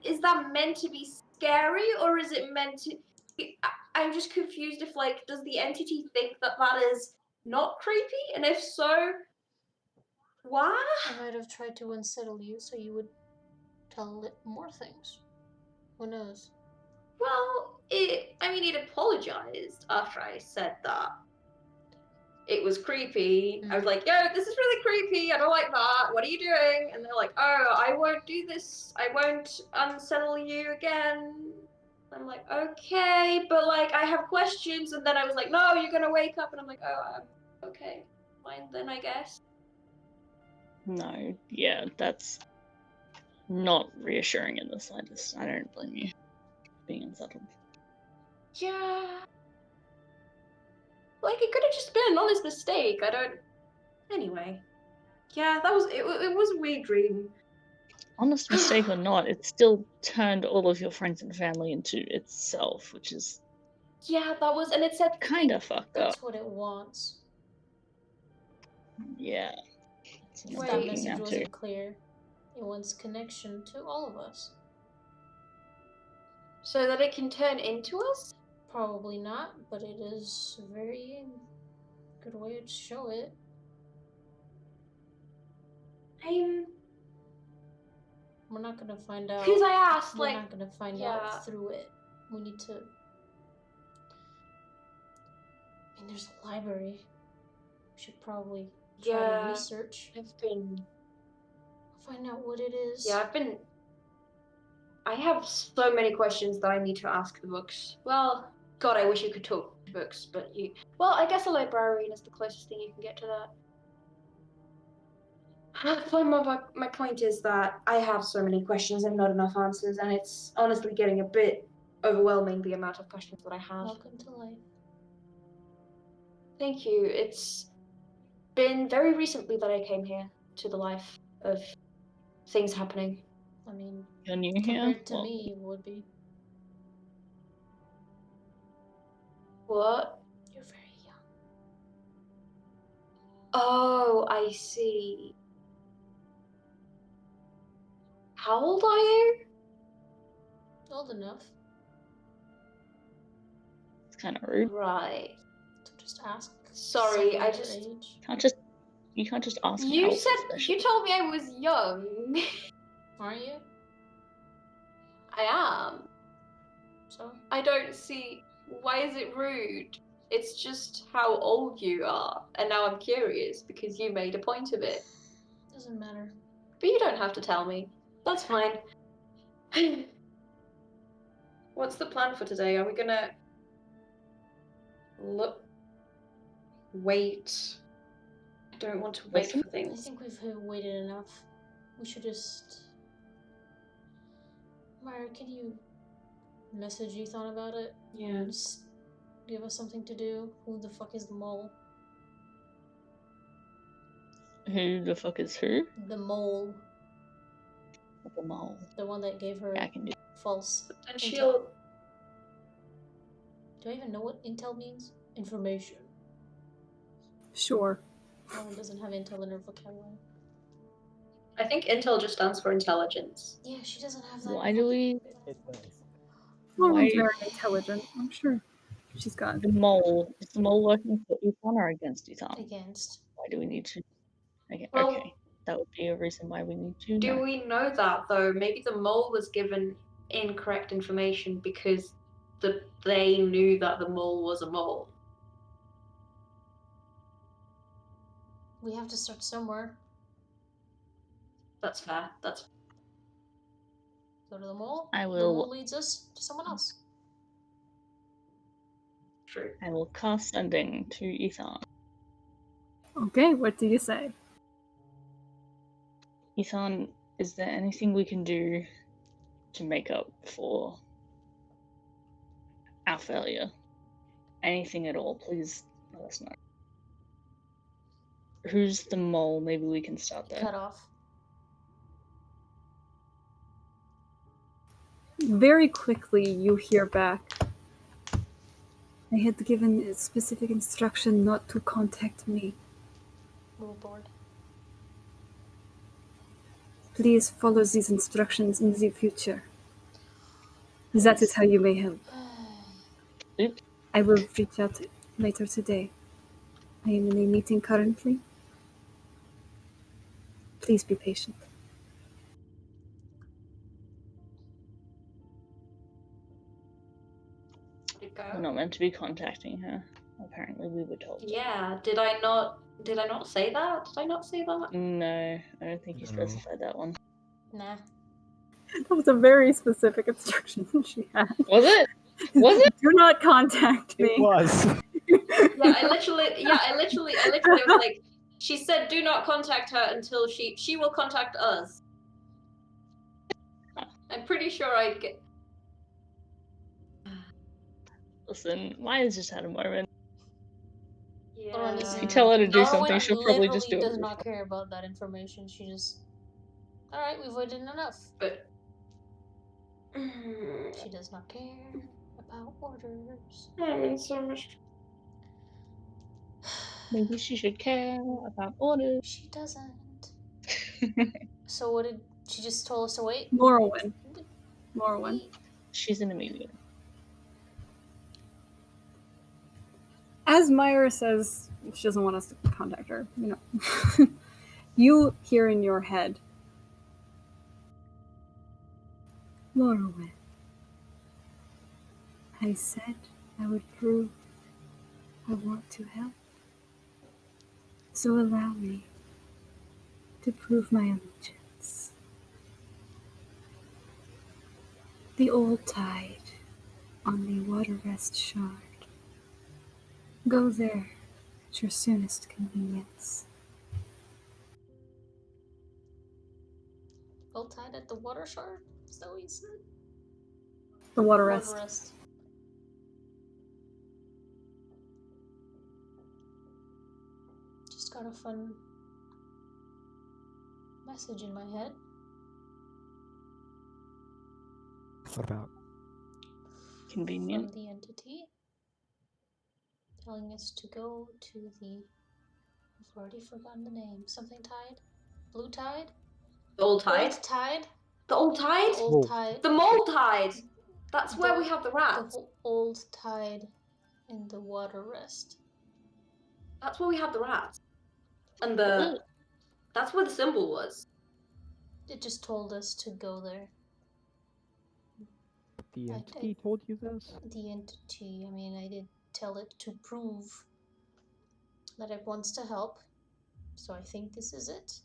Is that meant to be scary, or is it meant to? I'm just confused. If like, does the entity think that that is not creepy, and if so, why? I might have tried to unsettle you so you would tell it more things. Who knows? Well, it apologized after I said that. It was creepy. I was like, yo, this is really creepy. I don't like that. What are you doing? And they're like, oh, I won't do this. I won't unsettle you again. I'm like, okay, but like, I have questions. And then I was like, no, you're going to wake up. And I'm like, oh, okay, fine then, I guess. No, yeah, that's not reassuring in the slightest. I don't blame you for being unsettled. Yeah. Like, it could have just been an honest mistake. I don't. Anyway. Yeah, that was it. It was a weird dream. Honest mistake or not, it still turned all of your friends and family into itself, which is Yeah, that was, and it said kind of fucked up. That's what it wants. Yeah. That's what If I'm that thinking message now too. wasn't clear, it wants connection to all of us. so that it can turn into us. Probably not, but it is a very good way to show it. We're not gonna find out. Because I asked, We're like, not gonna find yeah. out through it. We need to. I mean, there's a library. We should probably try to research. I've been. Find out what it is. Yeah, I have so many questions that I need to ask the books. Well, God, I wish you could talk to books, but you. Well, I guess a librarian is the closest thing you can get to that. My point is that I have so many questions and not enough answers, and it's honestly getting a bit overwhelming, the amount of questions that I have. Welcome to life. Thank you. It's been very recently that I came here to the life of things happening. I mean, You're new here? compared to Well, me, it would be. What? You're very young. Oh, I see. How old are you? Old enough it's kind of rude. Right. to just ask. Sorry, someone I their just. age. You can't just ask an You elf, said especially. you told me I was young. Aren't you? I am. So I don't see why is it rude. It's just how old you are, and now I'm curious because you made a point of it. doesn't matter. But you don't have to tell me. That's fine. What's the plan for today? Are we gonna look? Wait. I don't want to wait Listen? for I things. think we've waited enough. We should just. Maiyr, can you message Ethan about it? Yeah. Just give us something to do. Who the fuck is the mole? Who the fuck is who? The mole. The mole. The one that gave her Yeah, I can do. false And intel. she'll. Do I even know what intel means? Information. Sure. Lauren doesn't have intel in her vocabulary. I think intel just stands for intelligence. Yeah, she doesn't have that. Why in her do we? It does. Lauren's Why very intelligent. I'm sure she's got. the mole? Is the mole working for Ethan or against Ethan? Against. Why do we need to? Okay, Well, okay. That would be a reason why we need to. Do know. we know that though? Maybe the mole was given incorrect information because they knew that the mole was a mole. We have to start somewhere. That's fair. That's Go to the mall. I The will- mall leads us to someone else. true. I will cast sending to Ethan. Okay, what do you say? Ethan, is there anything we can do to make up for our failure? Anything at all, please let us know. Who's the mole? Maybe we can start there. Cut off. Very quickly, you hear back. I had given specific instruction not to contact me. Rule board. Please follow these instructions in the future. That is how you may help. Oops. I will reach out later today. I am in a meeting currently. Please be patient. Did it go? We're not meant to be contacting her. Apparently, we were told. Yeah. Did I not say that? Did I not say that? No, I don't think you No. specified that one. Nah. That was a very specific instruction she had. Was it? Was it? Do not contact me. It was. Yeah, I literally was like, she said, "Do not contact her until she will contact us." I'm pretty sure I get. Listen, Maya's just had a moment. Lauren is Yeah. If you tell her to do Lauren something, she'll probably just do literally it. does not care about that information. She just, all right, we've waited enough. But She does not care about orders. I'm in so much. Maybe she should care about orders. She doesn't. So what did she just told us to wait? Morrowind. Morrowind. She's in a meeting. As Maiyr says, she doesn't want us to contact her, you know. You hear in your head, Morrowind. I said I would prove I want to help. So allow me to prove my allegiance. The old tide on the water rest shard. Go there at your soonest convenience. All tied at the water shard? Is that what you said? The water rest. Water rest. Just got a fun message in my head. What about? Convenient. From the entity telling us to go to the, I've already forgotten the name, something tide? Blue tide? The old tide. Old tide? The old tide. The old tide. The mole tide. That's where The- we have the The rats. old tide in the water rest. That's where we have the rats. And the. That's where the symbol was. It just told us to go there. The I- entity told you this? The entity, I mean, I did tell it to prove that it wants to help. So I think this is it.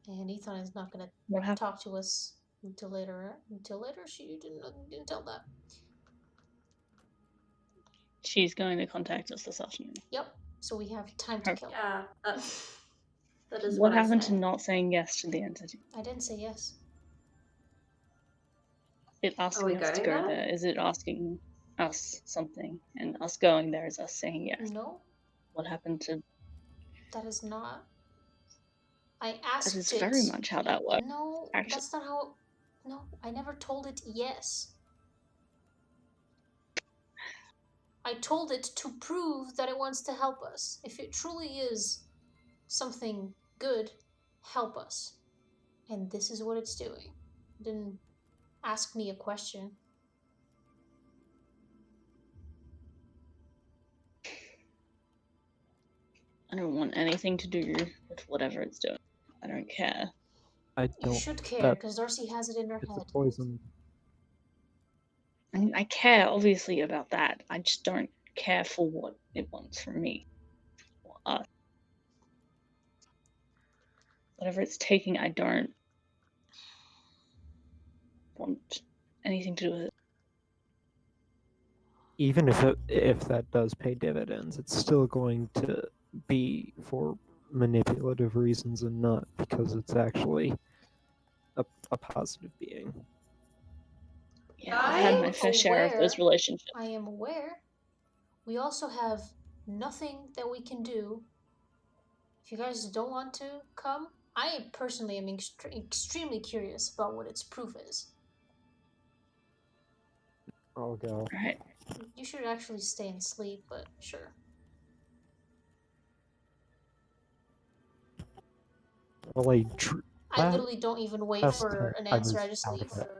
And Ethan is not gonna What happened? talk to us until later. Until later, she didn't tell that. She's going to contact us this afternoon. Yep. So we have time to Okay. kill. Yeah, that is What I happened to said. not saying yes to the entity? I didn't say yes. It we asking us to going go there? there. Is it asking us something? And us going there is us saying yes. No, What happened to... that is not. I asked That is it. very much how that works. No, actually. that's not how. No, I never told it yes. I told it to prove that it wants to help us. If it truly is something good, help us. And this is what it's doing. It didn't ask me a question. I don't want anything to do with whatever it's doing. I don't care. I You don't. should care, that- because Darcy has it in her It's a head. poison. I mean, I care obviously about that. I just don't care for what it wants from me or us. whatever it's taking, I don't want anything to do with it. Even if that does pay dividends, it's still going to be for manipulative reasons and not because it's actually a positive being. Yeah, I've had my fair share of those relationships. I am aware. We also have nothing that we can do. If you guys don't want to come, I personally am extremely curious about what its proof is. I'll go. Right. You should actually stay and sleep, but sure. Well, I literally don't even wait Last for time an I answer. was I just out leave. of it.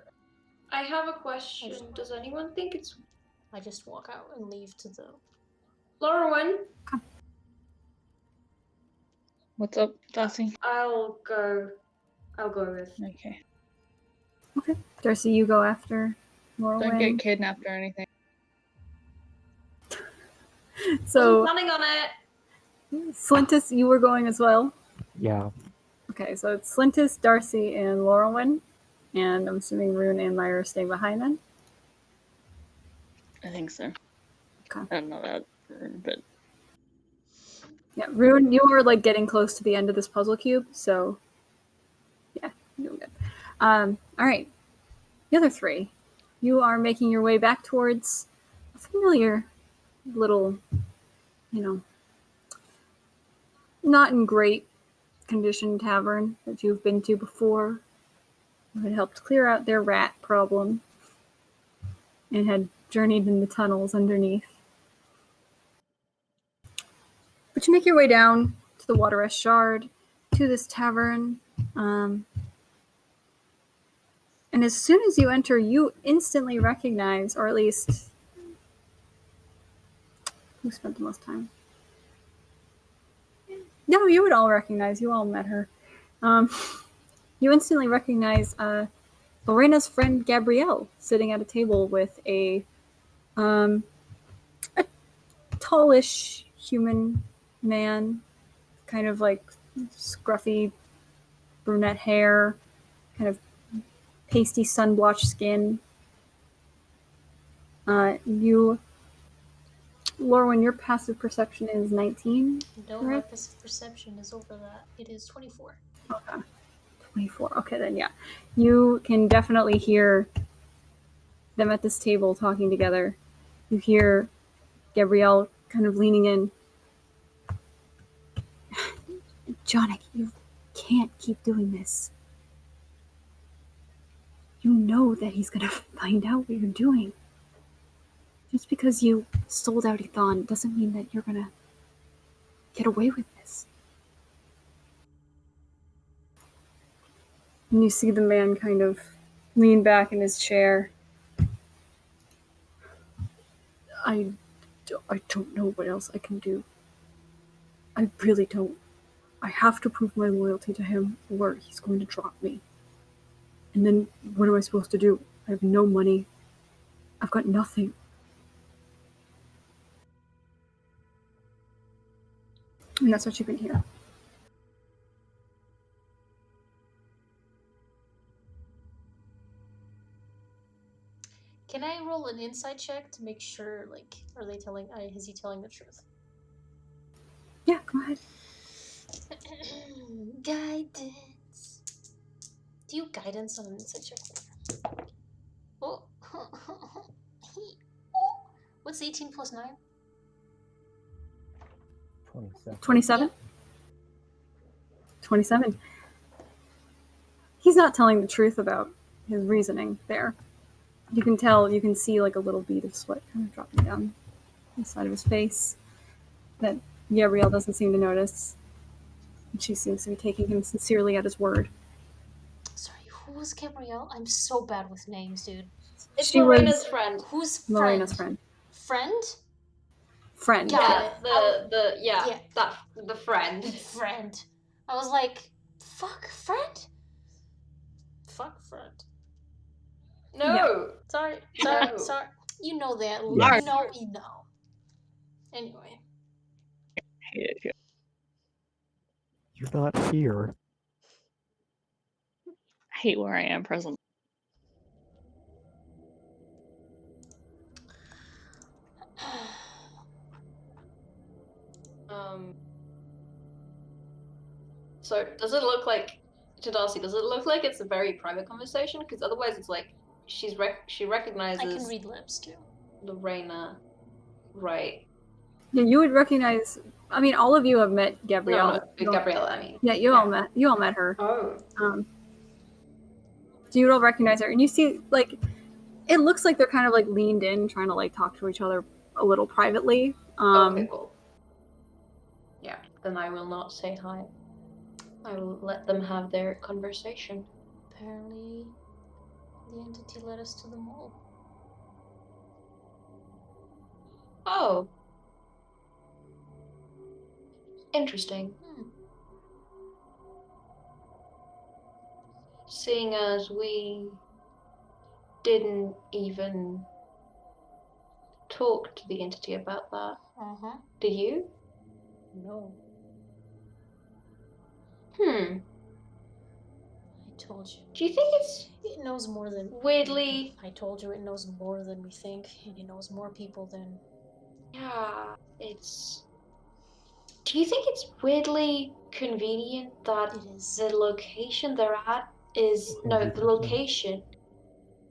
I have a question. Does anyone think it's I just walk out and leave to the. Lauren? What's up, Darcy? I'll go with. Okay. Okay. Darcy, you go after Don't Morrowind. get kidnapped or anything. So, Wasn't planning on it. Slintus, you were going as well? Yeah. Okay, so it's Slintus, Darcy, and Laurelwyn. And I'm assuming Rune and Maiyr are staying behind then? I think so. Okay. I don't know that, but Yeah, Rune, you were like getting close to the end of this puzzle cube, so yeah, you're doing good. All right, the other three, you are making your way back towards a familiar little, not in great condition tavern that you've been to before. You had helped clear out their rat problem and had journeyed in the tunnels underneath. But you make your way down to the Wateress Shard, to this tavern. And as soon as you enter, you instantly recognize, or at least, who spent the most time? No, you would all recognize. You all met her. You instantly recognize Lorena's friend Gabrielle sitting at a table with a tallish human man, kind of like scruffy brunette hair, kind of pasty sun-blotched skin. Lorwyn, your passive perception is 19. No, my passive perception is over that. It is 24. Okay. 24. Okay, then yeah. You can definitely hear them at this table talking together. You hear Gabrielle kind of leaning in. Jonik, you can't keep doing this. You know that he's gonna find out what you're doing. Just because you sold out Ethan doesn't mean that you're gonna get away with this. And you see the man kind of lean back in his chair. I don't know what else I can do. I really don't. I have to prove my loyalty to him, or he's going to drop me. And then what am I supposed to do? I have no money. I've got nothing. And that's what you can hear. Can I roll an insight check to make sure, like, is he telling the truth? Yeah, go ahead. Guidance. Do you guidance on an insight check? Oh. What's 18 plus 9? 27. 27? Yeah. 27. He's not telling the truth about his reasoning there. You can tell, you can see like a little bead of sweat kind of dropping down the side of his face that Gabrielle doesn't seem to notice. And she seems to be taking him sincerely at his word. Sorry, who was Gabrielle? I'm so bad with names, dude. It's She Lorena's was friend. Who's friend? Lorena's friend. Friend? Friend. Got Yeah, it. the friend. Friend. I was like, fuck, friend? Fuck, friend. No. Sorry. No. Sorry. You know that. Yes. You know. Anyway. You're not here. hate where I am presently. So does it look like, to Darcy, does it look like it's a very private conversation? Because otherwise it's like she recognizes I can read lips too. Lorena, right? Yeah, you would recognize. I mean, all of you have met Gabrielle. No, Gabriella, I mean. Yeah, you all met her. Oh. So you would all recognize her, and you see like it looks like they're kind of like leaned in, trying to like talk to each other a little privately. Okay, cool. Yeah, then I will not say hi. I will let them have their conversation. Apparently, the entity led us to the mall. Oh. Interesting. Seeing as we didn't even talk to the entity about that. Did you? No. I told you. Do you think it's It knows more than weirdly? I told you it knows more than we think, and it knows more people than. Yeah, it's. Do you think it's weirdly convenient that It is. the location they're at is no, the 100%. location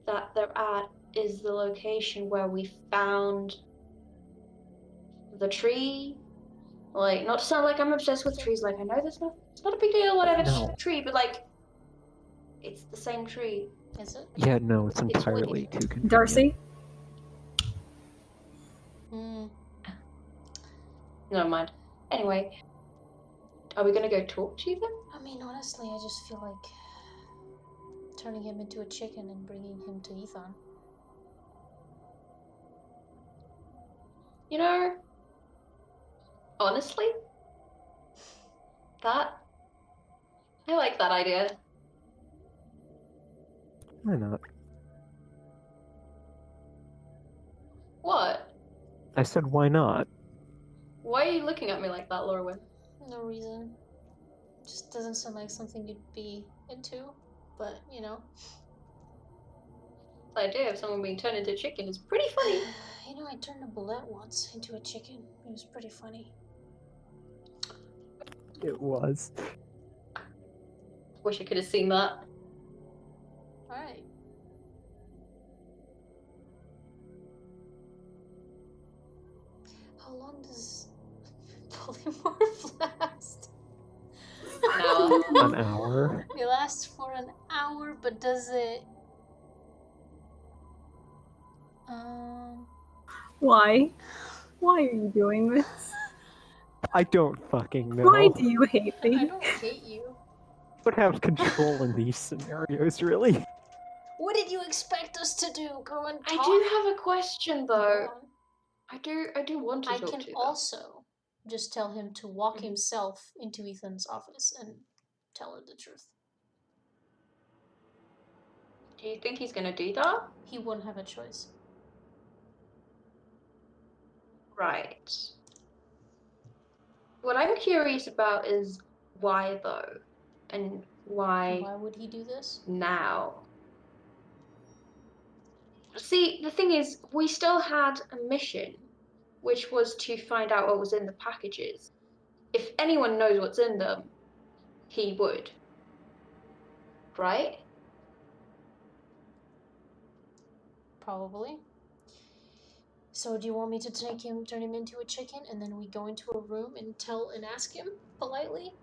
that they're at is the location where we found the tree? Like, not to sound like I'm obsessed with trees, like I know it's not a big deal, whatever, it's just No. a tree, but like it's the same tree. Is it? Yeah, no, it's It's entirely weird. too convenient. Darcy. Never mind. Anyway, are we gonna go talk to them? I mean, honestly, I just feel like turning him into a chicken and bringing him to Ethan. You know, honestly, I like that idea. Why not? What? I said, why not? Why are you looking at me like that, Lorwyn? No reason. Just doesn't sound like something you'd be into, but you know. The idea of someone being turned into a chicken is pretty funny. You know, I turned a bullet once into a chicken. It was pretty funny. It was. Wish I could have seen that. Alright. How long does polymorph last? An hour. It lasts for an hour, but does it... Why? Why are you doing this? I don't fucking know. Why do you hate I me? don't hate you. Would have control in these scenarios, really. What did you expect us to do? Go and talk? I do have a question though. Go on. I do want to I talk can to them. also just tell him to walk himself into Ethan's office and tell her the truth. Do you think he's gonna do that? He wouldn't have a choice. Right. What I'm curious about is why though, and why would he do this? now? See, the thing is, we still had a mission, which was to find out what was in the packages. If anyone knows what's in them, he would. Right? Probably. So do you want me to turn him into a chicken, and then we go into a room and ask him politely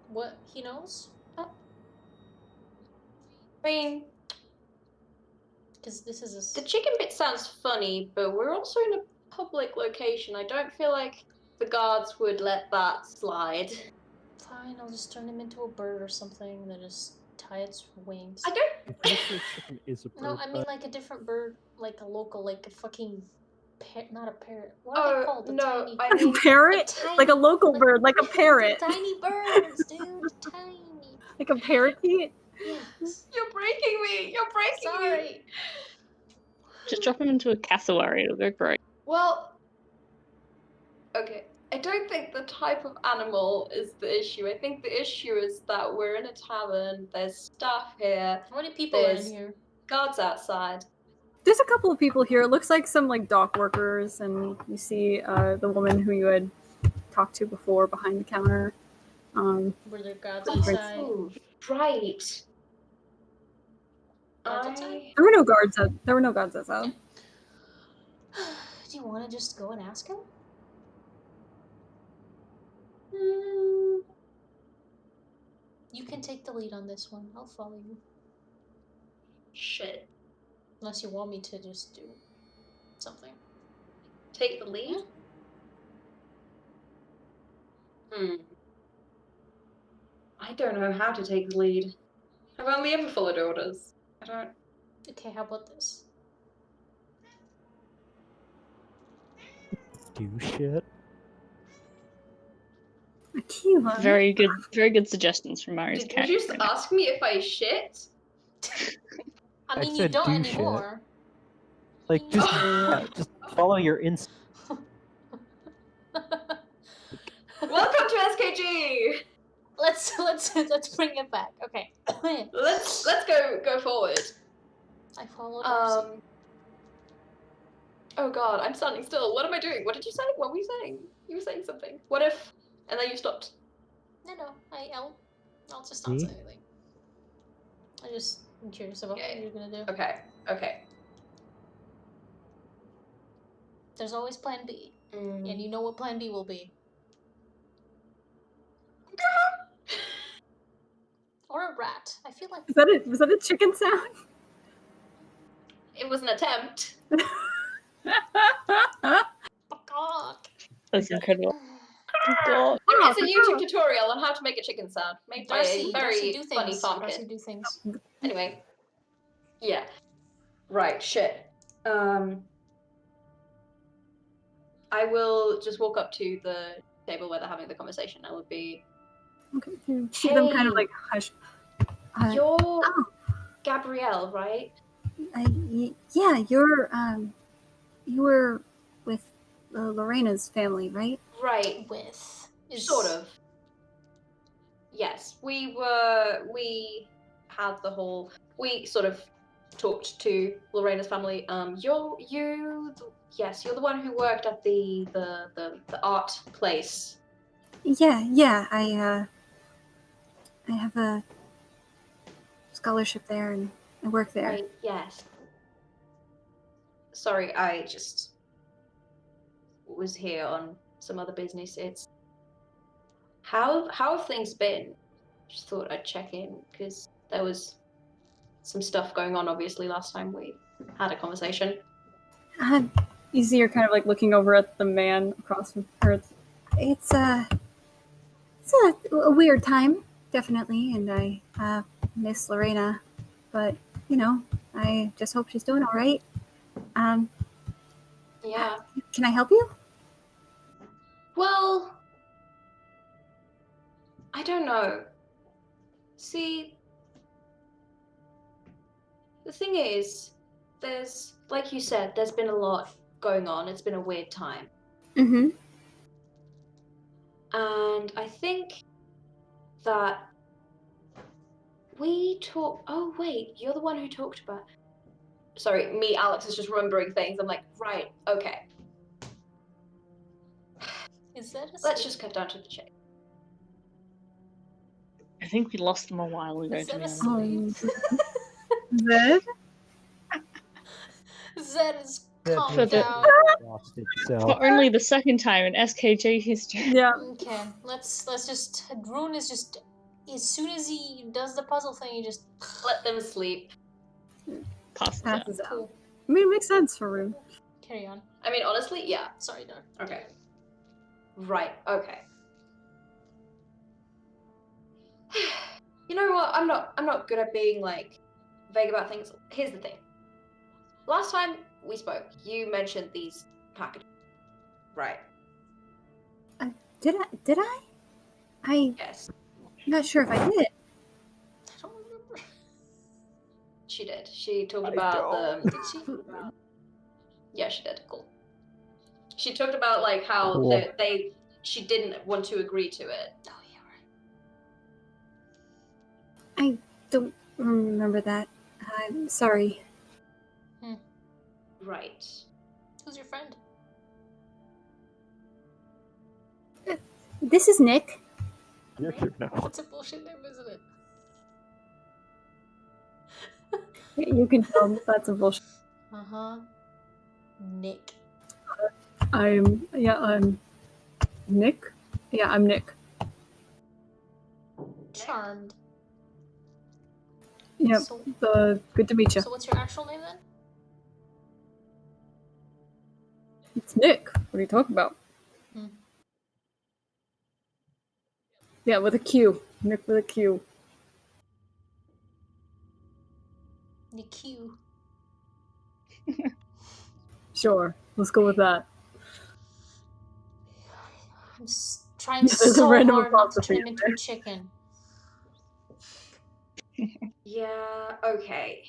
what he knows? I mean, because this is the chicken bit sounds funny, but we're also in a public location. I don't feel like the guards would let that slide. Fine, I'll just turn him into a bird or something, then just tie its wings. I don't. I'm pretty sure chicken is a bird. No, I mean like a different bird, like a local, like a fucking not a parrot. What are they called? No, Tiny... I mean, A parrot? tiny, Like a local bird, like a parrot. Tiny birds, dude, tiny. Like a parakeet? Yes. You're breaking me. You're breaking me. Sorry. Just drop him into a cassowary, it'll go great. Well, okay. I don't think the type of animal is the issue. I think the issue is that we're in a tavern, there's staff here, How many people are in there's here? guards outside. There's a couple of people here. It looks like some like dock workers, and you see the woman who you had talked to before behind the counter. Were there guards Drinks. outside? Oh, right. Guards outside? There were no guards. There were no guards outside. Do you want to just go and ask him? You can take the lead on this one. I'll follow you. Shit. Unless you want me to just do something. Take the lead? I don't know how to take the lead. I've only ever followed orders. I don't... Okay, how about this? Do shit. Akiva. Very good suggestions from Mary's Did you character. just ask me if I shit? I I mean, you said don't do shit. anymore. Like, just just follow your instinct. Welcome to SKG! Let's bring it back. Okay. Let's go forward. I followed Darcy. Oh god, I'm standing still. What am I doing? What did you say? What were you saying? You were saying something. What if... And then you stopped. No, I'll just not say anything. I'm curious about what you're gonna do. Okay. There's always plan B. And you know what plan B will be. Or a rat. I feel like... Was that a chicken sound? It was an attempt. Fuck off. That's incredible. God. It's a YouTube tutorial on how to make a chicken sound made by a very do funny things. farm Darcy kid. do things. Anyway. Yeah. Right, shit. I will just walk up to the table where they're having the conversation. I will be... Okay. See them kind of like hush. You're Gabrielle, right? Yeah, you were with Lorena's family, right? Right. Sort of. Yes, we had the whole... We sort of talked to Lorena's family. You're the one who worked at the art place. Yeah. I have a scholarship there, and I work there. Right, yes. Sorry, I just was here on some other business. It's... How have things been? Just thought I'd check in, because there was some stuff going on, obviously, last time we had a conversation. You see her kind of like looking over at the man across from her. It's a weird time, definitely, and I miss Lorena, but I just hope she's doing all right. Yeah. Can I help you? Well, I don't know. See, the thing is, there's, like you said, there's been a lot going on. It's been a weird time. Mm-hmm. And I think that we talk... Oh, wait, you're the one who talked about... Sorry, me, Alex, is just remembering things. I'm like, right, okay. Is that a Let's just cut down to the chase. I think we lost them a while ago, Is to that be a honest. Zed? Zed is That calmed For the- down. Lost itself. For only the second time in SKJ history. Yeah. Okay, let's just... Rune is just... As soon as he does the puzzle thing, he just... Let them sleep. Passes out. Passes out. Cool. I mean, it makes sense for Rune. Carry on. I mean, honestly, yeah. Sorry, Dar. Okay. Right, okay. You know what? I'm not good at being like vague about things. Here's the thing. Last time we spoke, you mentioned these packages. Right. Did I? I'm Yes, not sure if I did. I don't remember. she did. She talked I about don't. the... Did she? Yeah, she did. Cool. She talked about like how Cool. they she didn't want to agree to it. Oh yeah, right. I don't remember that. I'm sorry. Right. Who's your friend? This is Nick. You're here now. That's a bullshit name, isn't it? You can tell that's a bullshit. Nick. I'm Nick. Yeah, I'm Nick. Charmed. Yep. So, Good to meet you. so what's your actual name then? It's Nick. What are you talking about? Yeah, with a Q. Nick with a Q. Nick. Sure. Let's go with that. I'm trying There's a so random hard not to apostrophe turn in him into there. a chicken. Yeah, okay.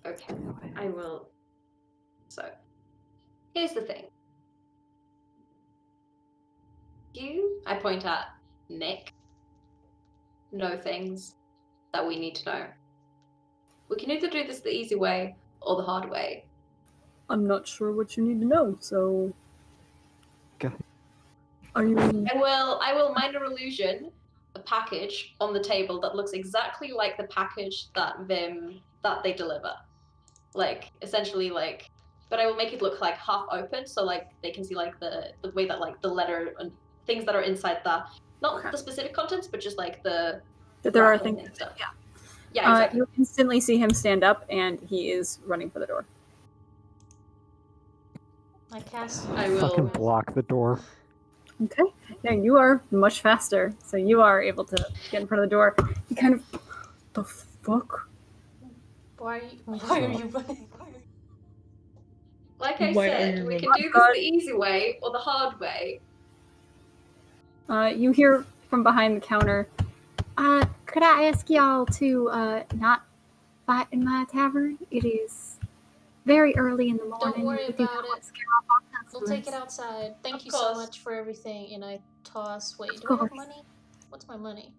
Okay, I will. So, here's the thing. I point at Nick, know things that we need to know. We can either do this the easy way or the hard way. I'm not sure what you need to know, so Okay. are you I will minor illusion a package on the table that looks exactly like the package that they deliver. Like, essentially, like, but I will make it look like half open, so like they can see like the way that like the letter and things that are inside that, not Okay. the specific contents, but just like the that there are wrapping things and stuff. yeah. Yeah, exactly. You instantly see him stand up and he is running for the door. I cast. I will. Fucking block the door. Okay. Yeah, you are much faster, so you are able to get in front of the door. He kind of the fuck? Why are you running? Like I Why are said, you we can running? do this the easy way or the hard way. You hear from behind the counter. Could I ask y'all to not fight in my tavern? It is very early in the morning. Don't worry We do about not want it. to scare off our We'll customers. take it outside. Thank Of you so course. much for everything. And I toss. Wait, Of do I have course. money? What's my money?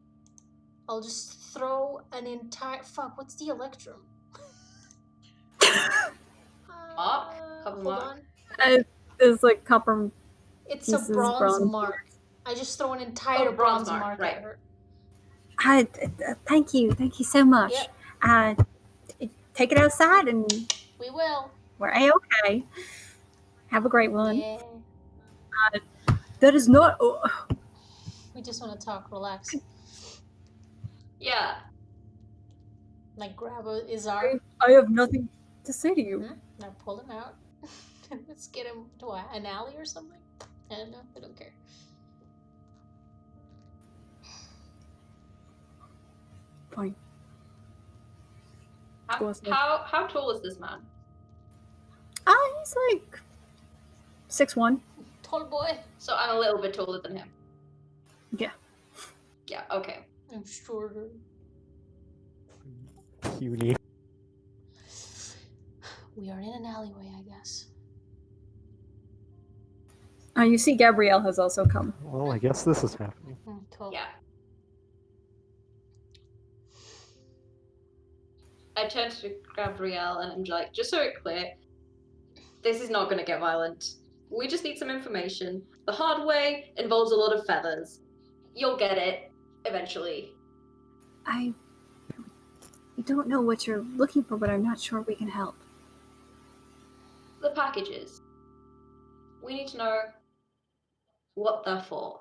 I'll just throw an entire. Fuck, what's the electrum? Mark? Copper Hold mark? on. It's like copper It's pieces, a bronze bronze mark. I just throw an entire Oh, bronze bronze mark, mark right. at her. Thank you so much. Yep. Take it outside and We will. we're A-okay. Have a great one. Yeah. That is not. We just want to talk. Relax. Yeah. Like grab a Izar. I have nothing to say to you. Now pull him out. Let's get him to an alley or something. I don't know. I don't care. Fine. How tall is this man? He's like 6'1". Tall boy. So I'm a little bit taller than him. Yeah. Yeah, okay. I'm shorter. Puny. We are in an alleyway, I guess. You see Gabrielle has also come. Well, I guess this is happening. Cool. Yeah. I turn to Gabrielle and I'm like, just so it's clear, this is not going to get violent. We just need some information. The hard way involves a lot of feathers. You'll get it eventually. I don't know what you're looking for, but I'm not sure we can help. The packages. We need to know what they're for.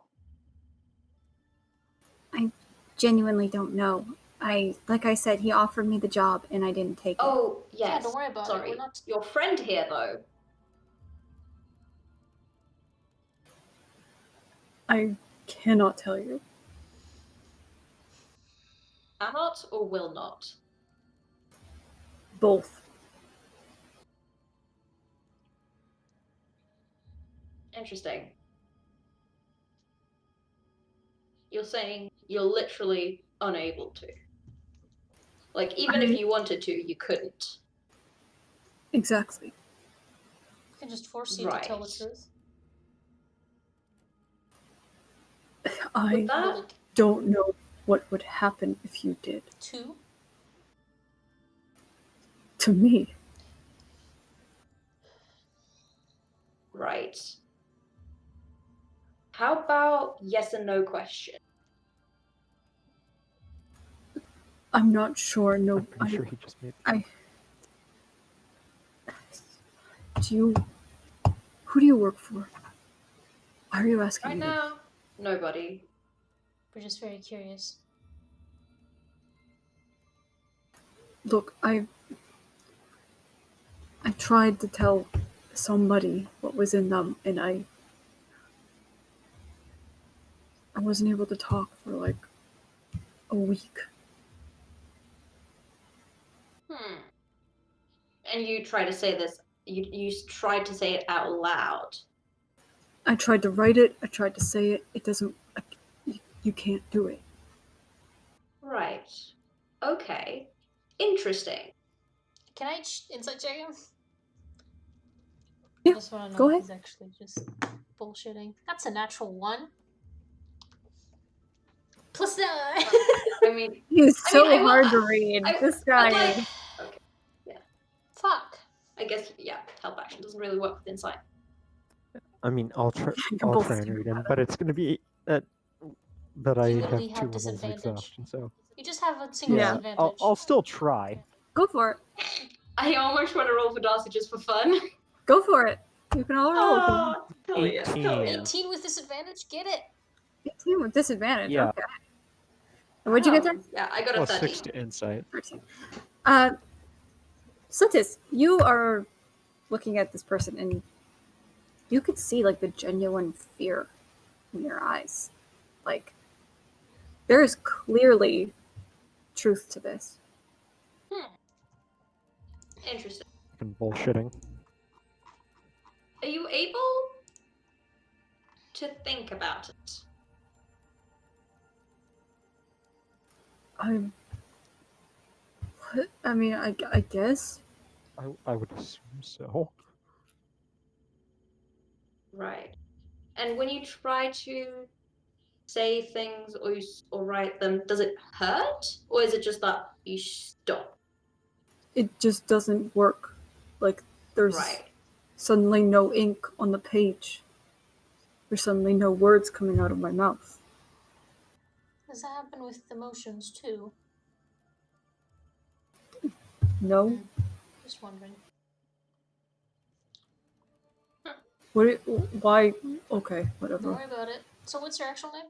I genuinely don't know. Like I said, he offered me the job and I didn't take it. Oh, yes. Yeah, don't worry about it. Sorry. We're not. Your friend here, though. I cannot tell you. Cannot or will not? Both. Interesting. You're saying you're literally unable to. Like, even if you wanted to, you couldn't. Exactly. I can just force you to tell the Right. truth. I that? don't know what would happen if you did. 2? To me. Right. How about yes and no question? I'm not sure. No, I'm pretty sure he just made. Who do you work for? Why are you asking Right me now, nobody. We're just very curious. this? Look, I tried to tell somebody what was in them, and I wasn't able to talk for like a week. And you try to say this, you tried to say it out loud. I tried to write it, I tried to say it, it doesn't, you can't do it. Right. Okay. Interesting. Can I insight check him? Yeah, I just want to know go if ahead. he's actually just bullshitting. That's a natural 1. +9! I mean, He's I mean, so I will- hard to read. This guy like, is. okay, yeah. Fuck. I guess, yeah, help action doesn't really work with insight. I mean, I'll try. You're I'll both try and stupid. read him, but it's going to be that. But I You have literally 2 have levels of disadvantage. exhaustion, so You just have a single Yeah. disadvantage. I'll still try. Go for it. I almost want to roll for Darcy just for fun. Go for it. You can all roll. Oh, hell yeah, hell 18. yeah. 18 with disadvantage? Get it! 18 with disadvantage. Yeah. Okay. And what'd you get there? Yeah, I got a Plus 13. 6 to insight. 13. Sutis, you are looking at this person, and you could see like the genuine fear in their eyes. Like, there is clearly truth to this. Interesting. Fucking bullshitting. Are you able to think about it? I mean, I guess. I would assume so. Right. And when you try to say things or write them, does it hurt? Or is it just that you stop? It just doesn't work. Like, there's Right. suddenly no ink on the page. There's suddenly no words coming out of my mouth. Does that happen with emotions too? No? Just wondering. Why? Okay, Don't whatever. worry about it. So what's your actual name?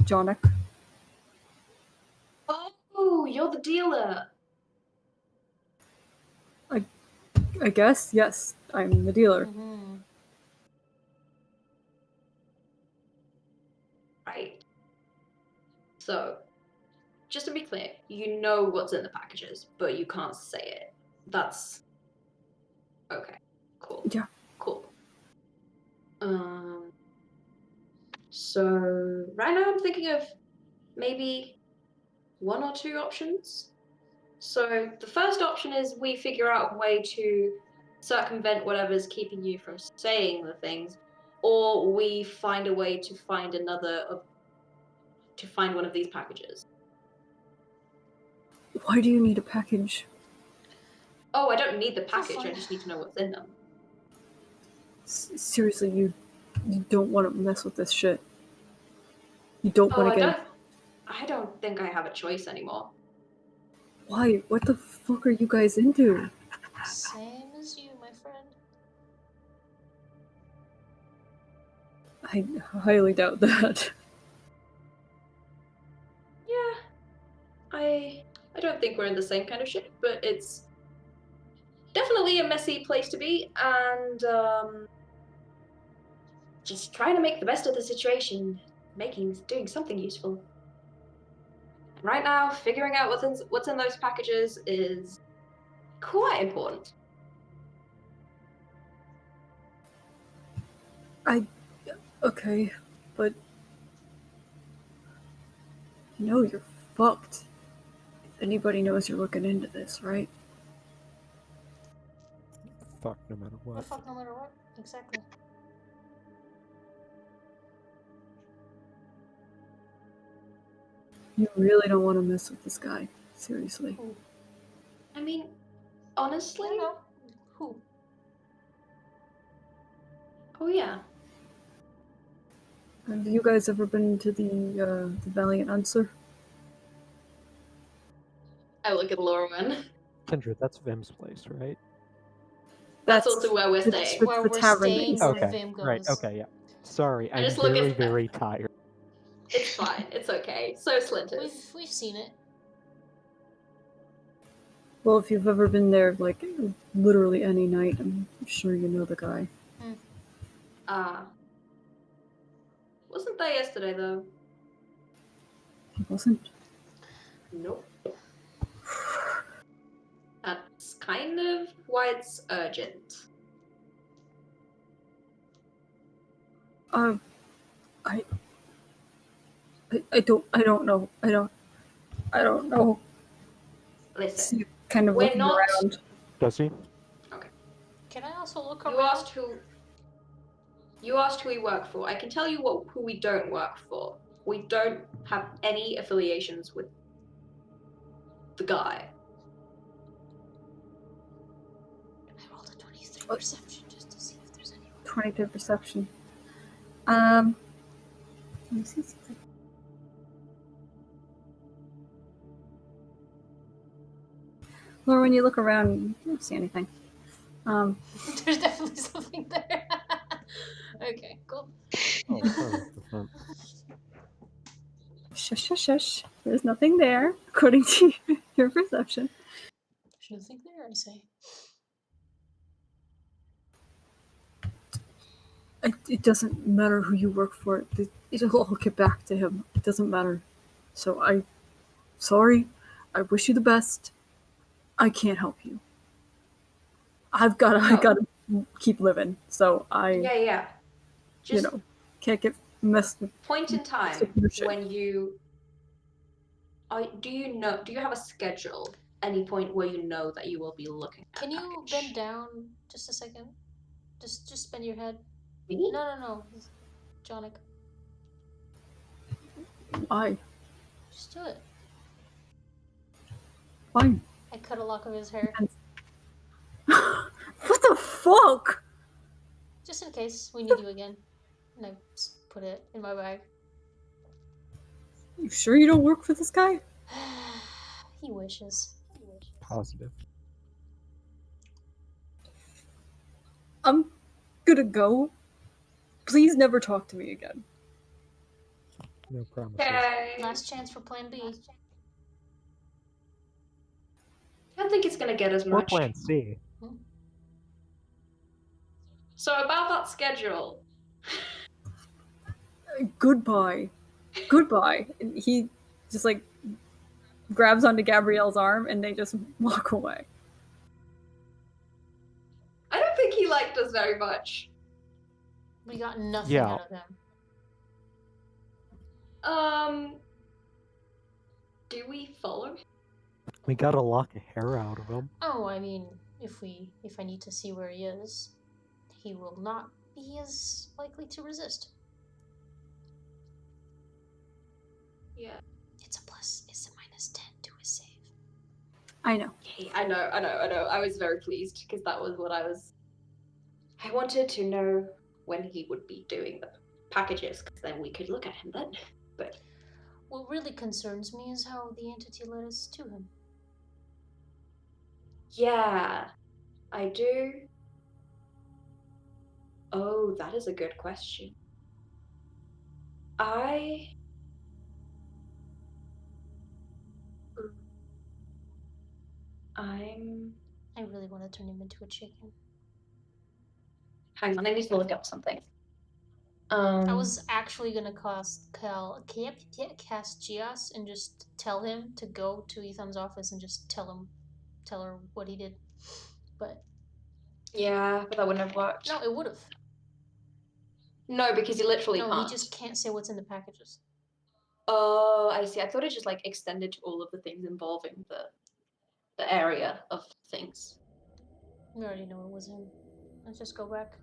Jonic. Oh, you're the dealer. I guess, yes, I'm the dealer. Mm-hmm. Right. So, just to be clear, you know what's in the packages, but you can't say it. That's okay. Cool. Yeah. Cool. So right now I'm thinking of maybe 1 or 2 options. So the first option is we figure out a way to circumvent whatever's keeping you from saying the things, or we find a way to find one of these packages. Why do you need a package? Oh, I don't need the For package. fun. I just need to know what's in them. Seriously, you don't want to mess with this shit. You don't Oh, want to get. I don't think I have a choice anymore. Why? What the fuck are you guys into? Same as you, my friend. I highly doubt that. Yeah, I don't think we're in the same kind of shit, but it's definitely a messy place to be, and just trying to make the best of the situation, doing something useful. Right now, figuring out what's in those packages is quite important. Okay, but you know you're fucked. If anybody knows you're looking into this, right? Fuck, no matter What what. the fuck, no matter what? Exactly. You really don't want to mess with this guy. Seriously. Who? I mean, I honestly. don't know. Who? Oh yeah. Have you guys ever been to the Valiant Answer? I look at Lauren. Kendra, that's Vim's place, right? That's also where we're it's staying. Where the we're tavern that staying, you where stay. Vim goes. Right, okay, yeah. Sorry, I I'm just look very, at- very tired. It's fine. It's okay. So Slinters. We've seen it. Well, if you've ever been there, like, literally any night, I'm sure you know the guy. Wasn't there yesterday though? He wasn't? Nope. That's kind of why it's urgent. I don't know. I don't know. Listen, He's kind of we're looking not- around. Does he? Can I also look you around? asked who we work for. I can tell you who we don't work for. We don't have any affiliations with the guy. I rolled a 23 perception just to see if there's any. 22 perception. Let me see something. Or when you look around, you don't see anything. There's definitely something there. Okay, cool. Oh, 100%. Shush, shush, shush. There's nothing there, according to your perception. There's nothing there, I say. It doesn't matter who you work for. It'll all get back to him. It doesn't matter. So sorry. I wish you the best. I can't help you. I gotta keep living. So Yeah. Just can't get messed with. point in time your shit. when you do you have a schedule? Any point where you know that you will be looking at Can you package? bend down just a second? Just bend your head. Me? No. Jonic. Why? Just do it. Fine. I cut a lock of his hair. What the fuck? Just in case we need you again. And I put it in my bag. You sure you don't work for this guy? He wishes. Positive. I'm gonna go. Please never talk to me again. No promises. Okay. Last chance for plan B. I don't think it's gonna get as Or much. plan C. So about that schedule. Goodbye. And he just like grabs onto Gabrielle's arm and they just walk away. I don't think he liked us very much. We got nothing Yeah. out of him. Do we follow him? We got a lock of hair out of him. Oh, I mean, if I need to see where he is, he will not be as likely to resist. Yeah. It's a plus. It's a -10 to his save. I know. Okay, I know. I was very pleased because that was what I wanted to know when he would be doing the packages, because then we could look at him then. But What really concerns me is how the entity led us to him. yeah, I do. Oh, that is a good question. I really want to turn him into a chicken. Hang on, I need to look up something. I was actually gonna cast Gias and just tell him to go to Ethan's office and just tell her what he did. But yeah, but that wouldn't have worked. no, it would have. No, because you literally No, can't. he just can't say what's in the packages. Oh, I see. I thought it just like extended to all of the things involving the area of things. We already know it was him. Let's just go back.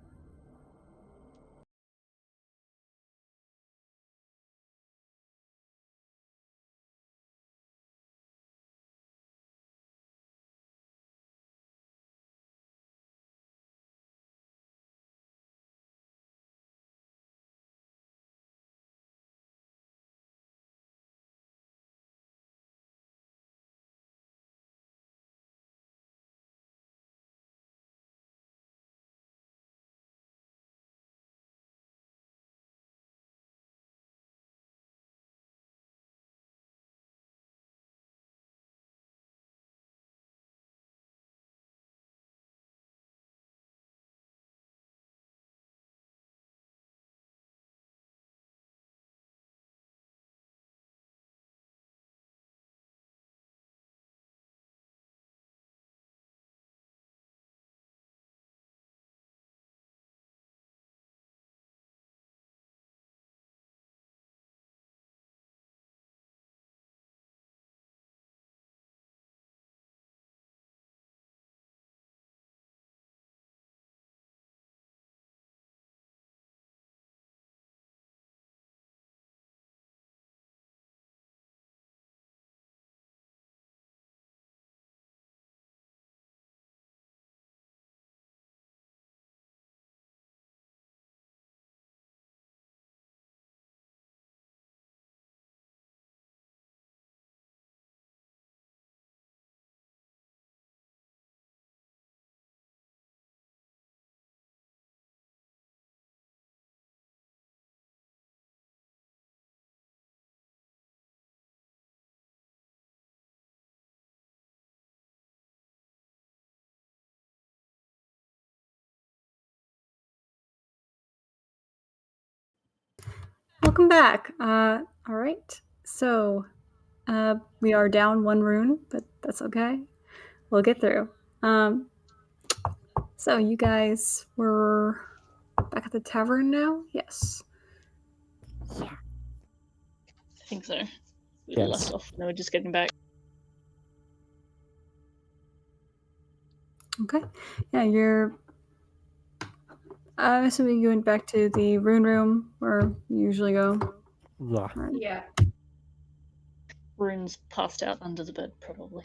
Welcome back. All right. So, we are down 1 rune, but that's okay. We'll get through. So you guys were back at the tavern now? Yes. Yeah. I think so. We Yes. left off. Now we're just getting back. Okay. Yeah, you're. I'm assuming you went back to the rune room where you usually go. Blah. Right. Yeah. Rune's passed out under the bed, probably.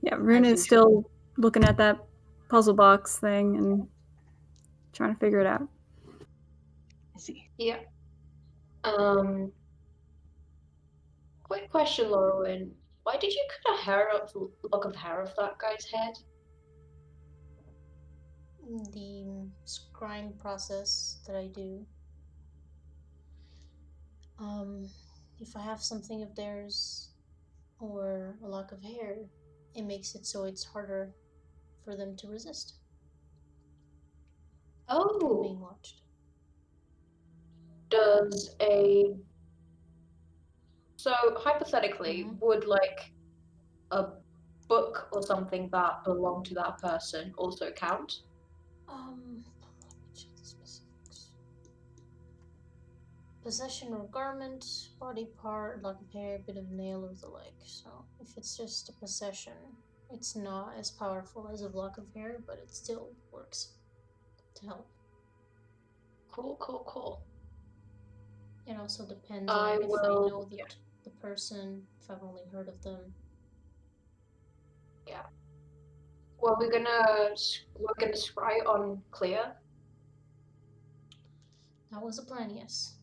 Yeah, Rune As is usual. still looking at that puzzle box thing and trying to figure it out. Is he? Yeah. Quick question, Lauren. Why did you cut a lock of hair off that guy's head? The scrying process that I do. If I have something of theirs or a lock of hair, it makes it so it's harder for them to resist from being Oh, watched. does a so hypothetically Mhm. would like a book or something that belonged to that person also count? Let me check the specifics. Possession or garment, body part, lock of hair, bit of nail, or the like. So if it's just a possession, it's not as powerful as a lock of hair, but it still works to help. Cool. It also depends I on if I will. know the person, if I've only heard of them. Yeah. Well, we're gonna scry on Clea. That was a plan, yes.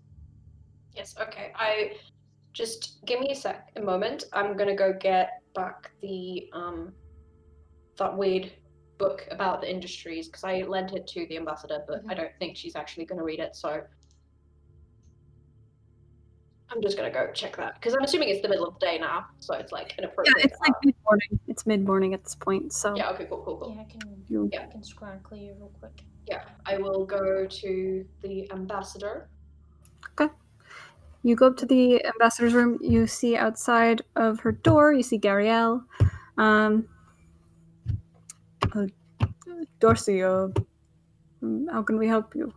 Yes. Okay. I just give me a moment. I'm gonna go get back the that weird book about the industries because I lent it to the ambassador, but I don't think she's actually gonna read it. So I'm just gonna go check that because I'm assuming it's the middle of the day now, so it's like Yeah, inappropriate. it's like mid-morning. It's mid-morning at this point, so Yeah. Okay. Cool. Yeah, I can you- I can scry Clea real quick. Yeah. I will go to the ambassador. you go up to the ambassador's room. You see outside of her door, you see Garielle. Dorsey, how can we help you?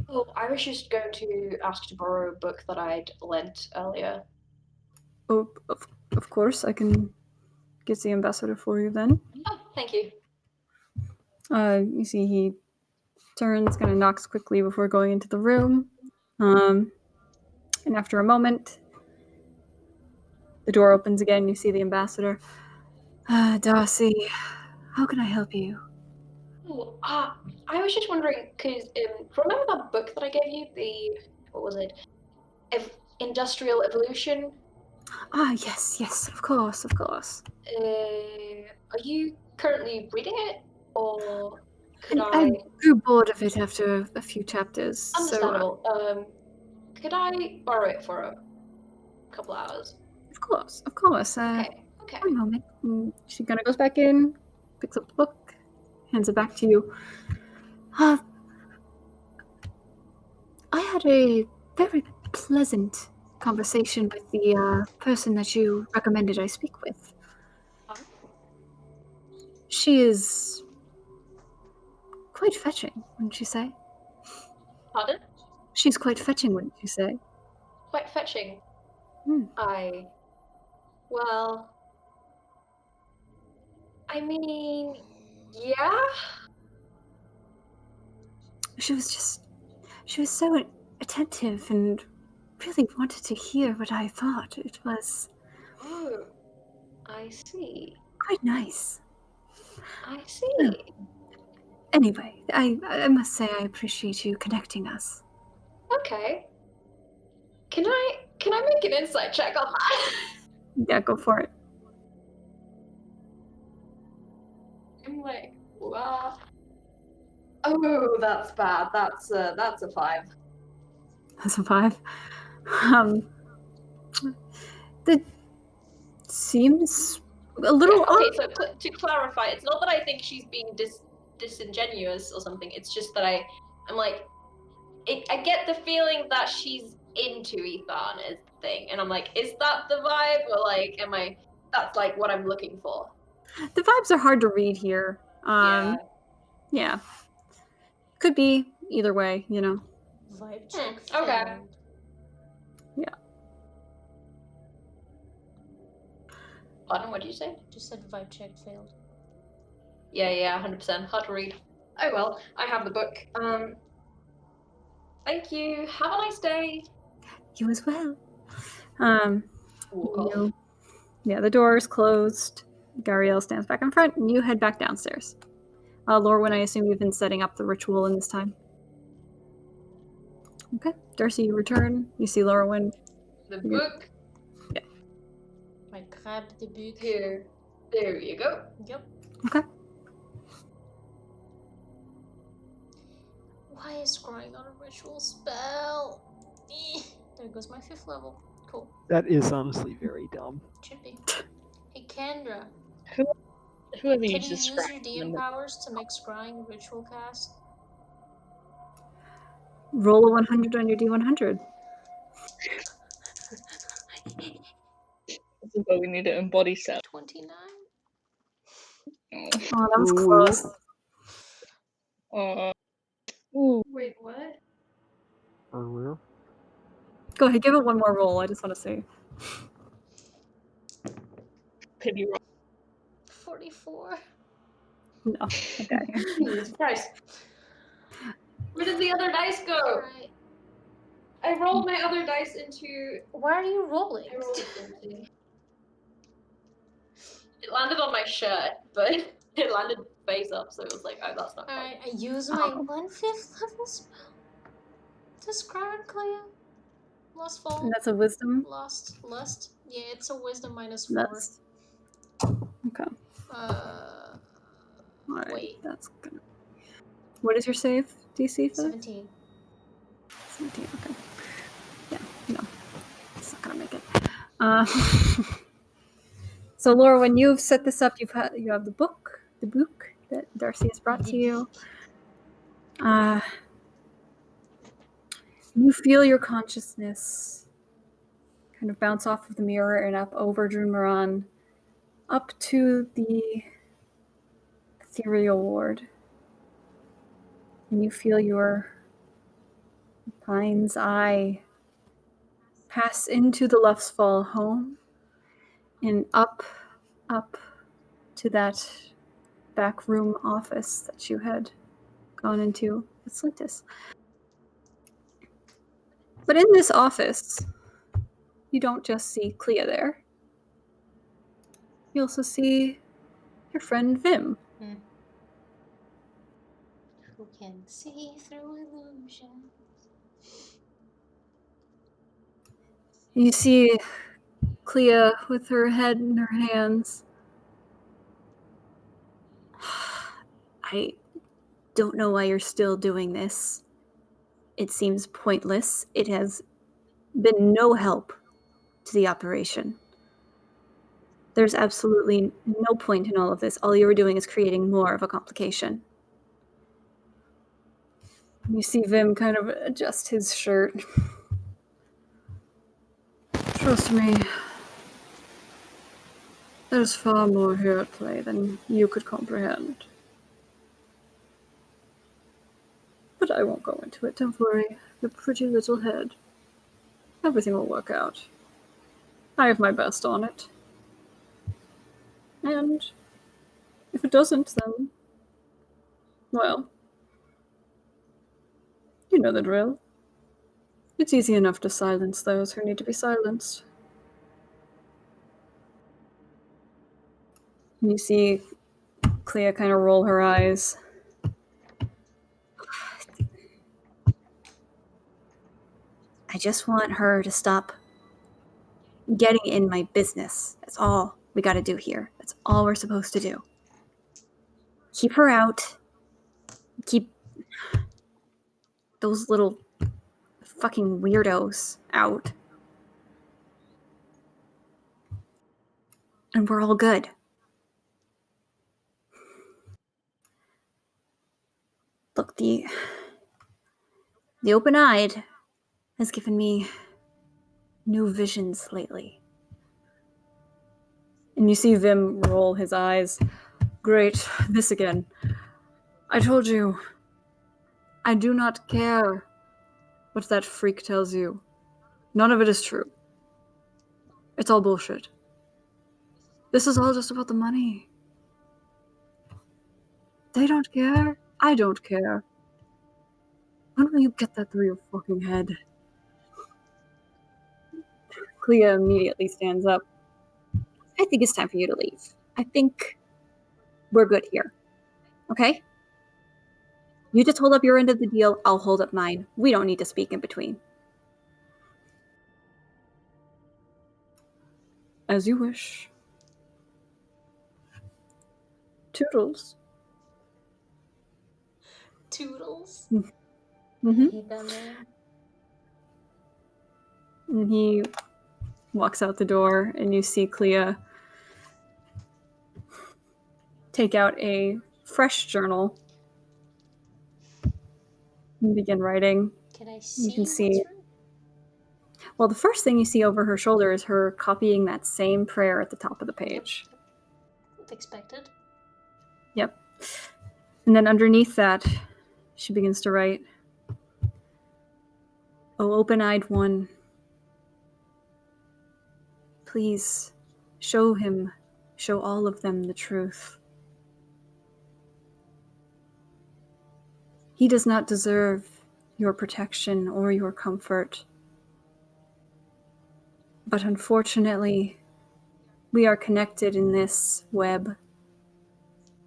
Oh, I was just going to ask to borrow a book that I'd lent earlier. Oh, of course, I can get the ambassador for you then. Oh, thank you. You see he turns, kind of knocks quickly before going into the room. And after a moment, the door opens again. You see the ambassador. Darcy, how can I help you? Oh, I was just wondering because remember that book that I gave you? What was it? Industrial Evolution. Yes, of course. Are you currently reading it, or could I grew bored of it after a few chapters. Understandable. Could I borrow it for a couple hours? So, of course. Okay. One moment. She kind of goes back in, picks up the book, hands it back to you. I had a very pleasant conversation with the person that you recommended I speak with. She is quite fetching, wouldn't you say? Pardon? She's quite fetching, wouldn't you say? Quite fetching. Hmm. Well, I mean, yeah. She was so attentive and really wanted to hear what I thought. It was Oh, I see. quite nice. I see. Anyway, I must say I appreciate you connecting us. Okay. Can I make an insight check on that? Yeah, go for it. I'm like, what? Oh, that's bad. That's a 5. That's a 5. That seems a little Okay, odd. so to clarify, it's not that I think she's being disingenuous or something. It's just that I'm like, I get the feeling that she's into Ethan is the thing. And I'm like, is that the vibe? Or like, that's like what I'm looking for. The vibes are hard to read here. Yeah. Could be either way, you know. Vibe check okay. failed. Yeah. Pardon, what did you say? Just said vibe check failed. Yeah, 100%. Hard to read. Oh well, I have the book. Thank you. Have a nice day. You as well. Walk off. Yeah, the door is closed. Gariel stands back in front, and you head back downstairs. Lorwyn, I assume you've been setting up the ritual in this time. Okay. Darcy, you return. You see Lorwyn. The book. I grabbed the book. Here. There you go. Yep. Okay. Why is scrying on a ritual spell? There goes my 5th level. Cool. That is honestly very dumb. Should be. Hey Kendra, Whoever can you uses use scrying your on DM powers to make scrying a ritual cast? Roll a 100 on your D100. This is what we need to embody self. 29. Oh, that was Ooh. close. Ooh. Wait, what? Earlier. Go ahead, give it one more roll. I just want to see. Could be wrong. 44. No. Okay. Jesus Christ. Where did the other dice go? Alright. I rolled my other dice into... Why are you rolling? I rolled a 30. It landed on my shirt, but it landed face up, so it was like, oh, that's not Alright, I use my Oh. 1/5 level spell to scry on Cleo. Lost fall. And that's a wisdom. Lost lust. Yeah, it's a wisdom -4. That's okay. Alright, Wait. that's gonna. What is your save DC for this? 17. 17. Okay. Yeah. No, it's not gonna make it. So Laura, when you've set this up, you have the book that Darcy has brought to you. You feel your consciousness kind of bounce off of the mirror and up over Rune Moran, up to the ethereal ward. And you feel your mind's eye pass into the Luftfall home and up to that back room office that you had gone into with Slintus. But in this office, you don't just see Clea there. You also see your friend Vim. Who can see through illusion? You see Clea with her head in her hands. I don't know why you're still doing this. It seems pointless. It has been no help to the operation. There's absolutely no point in all of this. All you were doing is creating more of a complication. You see Vim kind of adjust his shirt. Trust me, there's far more here at play than you could comprehend. But I won't go into it, don't worry. Your pretty little head. Everything will work out. I have my best on it. And if it doesn't, then, well, you know the drill. It's easy enough to silence those who need to be silenced. And you see Clea kind of roll her eyes. I just want her to stop getting in my business. That's all we gotta do here. That's all we're supposed to do. Keep her out. Keep those little fucking weirdos out. And we're all good. Look, the open-eyed has given me new visions lately. And you see Vim roll his eyes. Great, this again. I told you, I do not care what that freak tells you. None of it is true. It's all bullshit. This is all just about the money. They don't care. I don't care. When will you get that through your fucking head? Clea immediately stands up. I think it's time for you to leave. I think we're good here. Okay? You just hold up your end of the deal, I'll hold up mine. We don't need to speak in between. As you wish. Toodles. Toodles. Mm-hmm. I hate that man. And he walks out the door, and you see Clea take out a fresh journal and begin writing. Can I see can what's see- written? Well, the first thing you see over her shoulder is her copying that same prayer at the top of the page. Yep. Expected. Yep. And then underneath that, she begins to write, "Oh, open-eyed one, please show all of them the truth. He does not deserve your protection or your comfort. But unfortunately, we are connected in this web,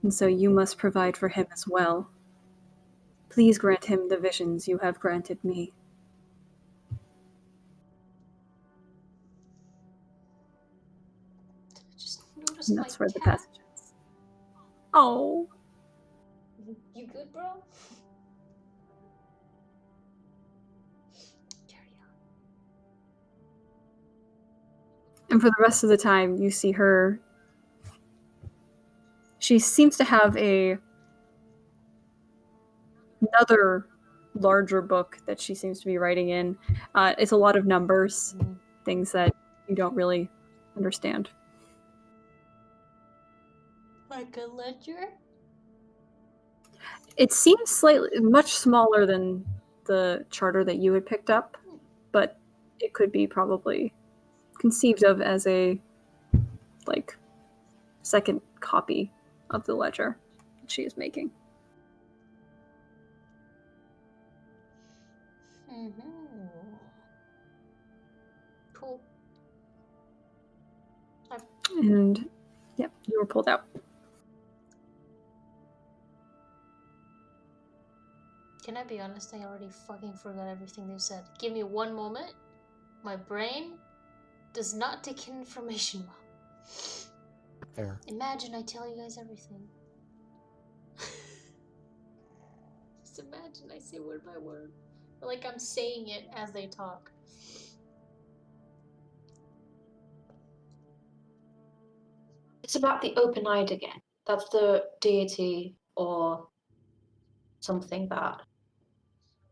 and so you must provide for him as well. Please grant him the visions you have granted me." I just noticed And my that's where the cat. passage is. Oh. You good, bro? Carry on. And for the rest of the time, you see her. She seems to have another larger book that she seems to be writing in. It's a lot of numbers, things that you don't really understand. Like a ledger? It seems much smaller than the charter that you had picked up, but it could be probably conceived of as a second copy of the ledger that she is making. Cool. And yeah, you were pulled out. Can I be honest? I already fucking forgot everything they said. Give me one moment. My brain does not take in information well. Fair. Imagine I tell you guys everything. Just imagine I say word by word. Or like I'm saying it as they talk. It's about the open-eyed again. That's the deity or something bad.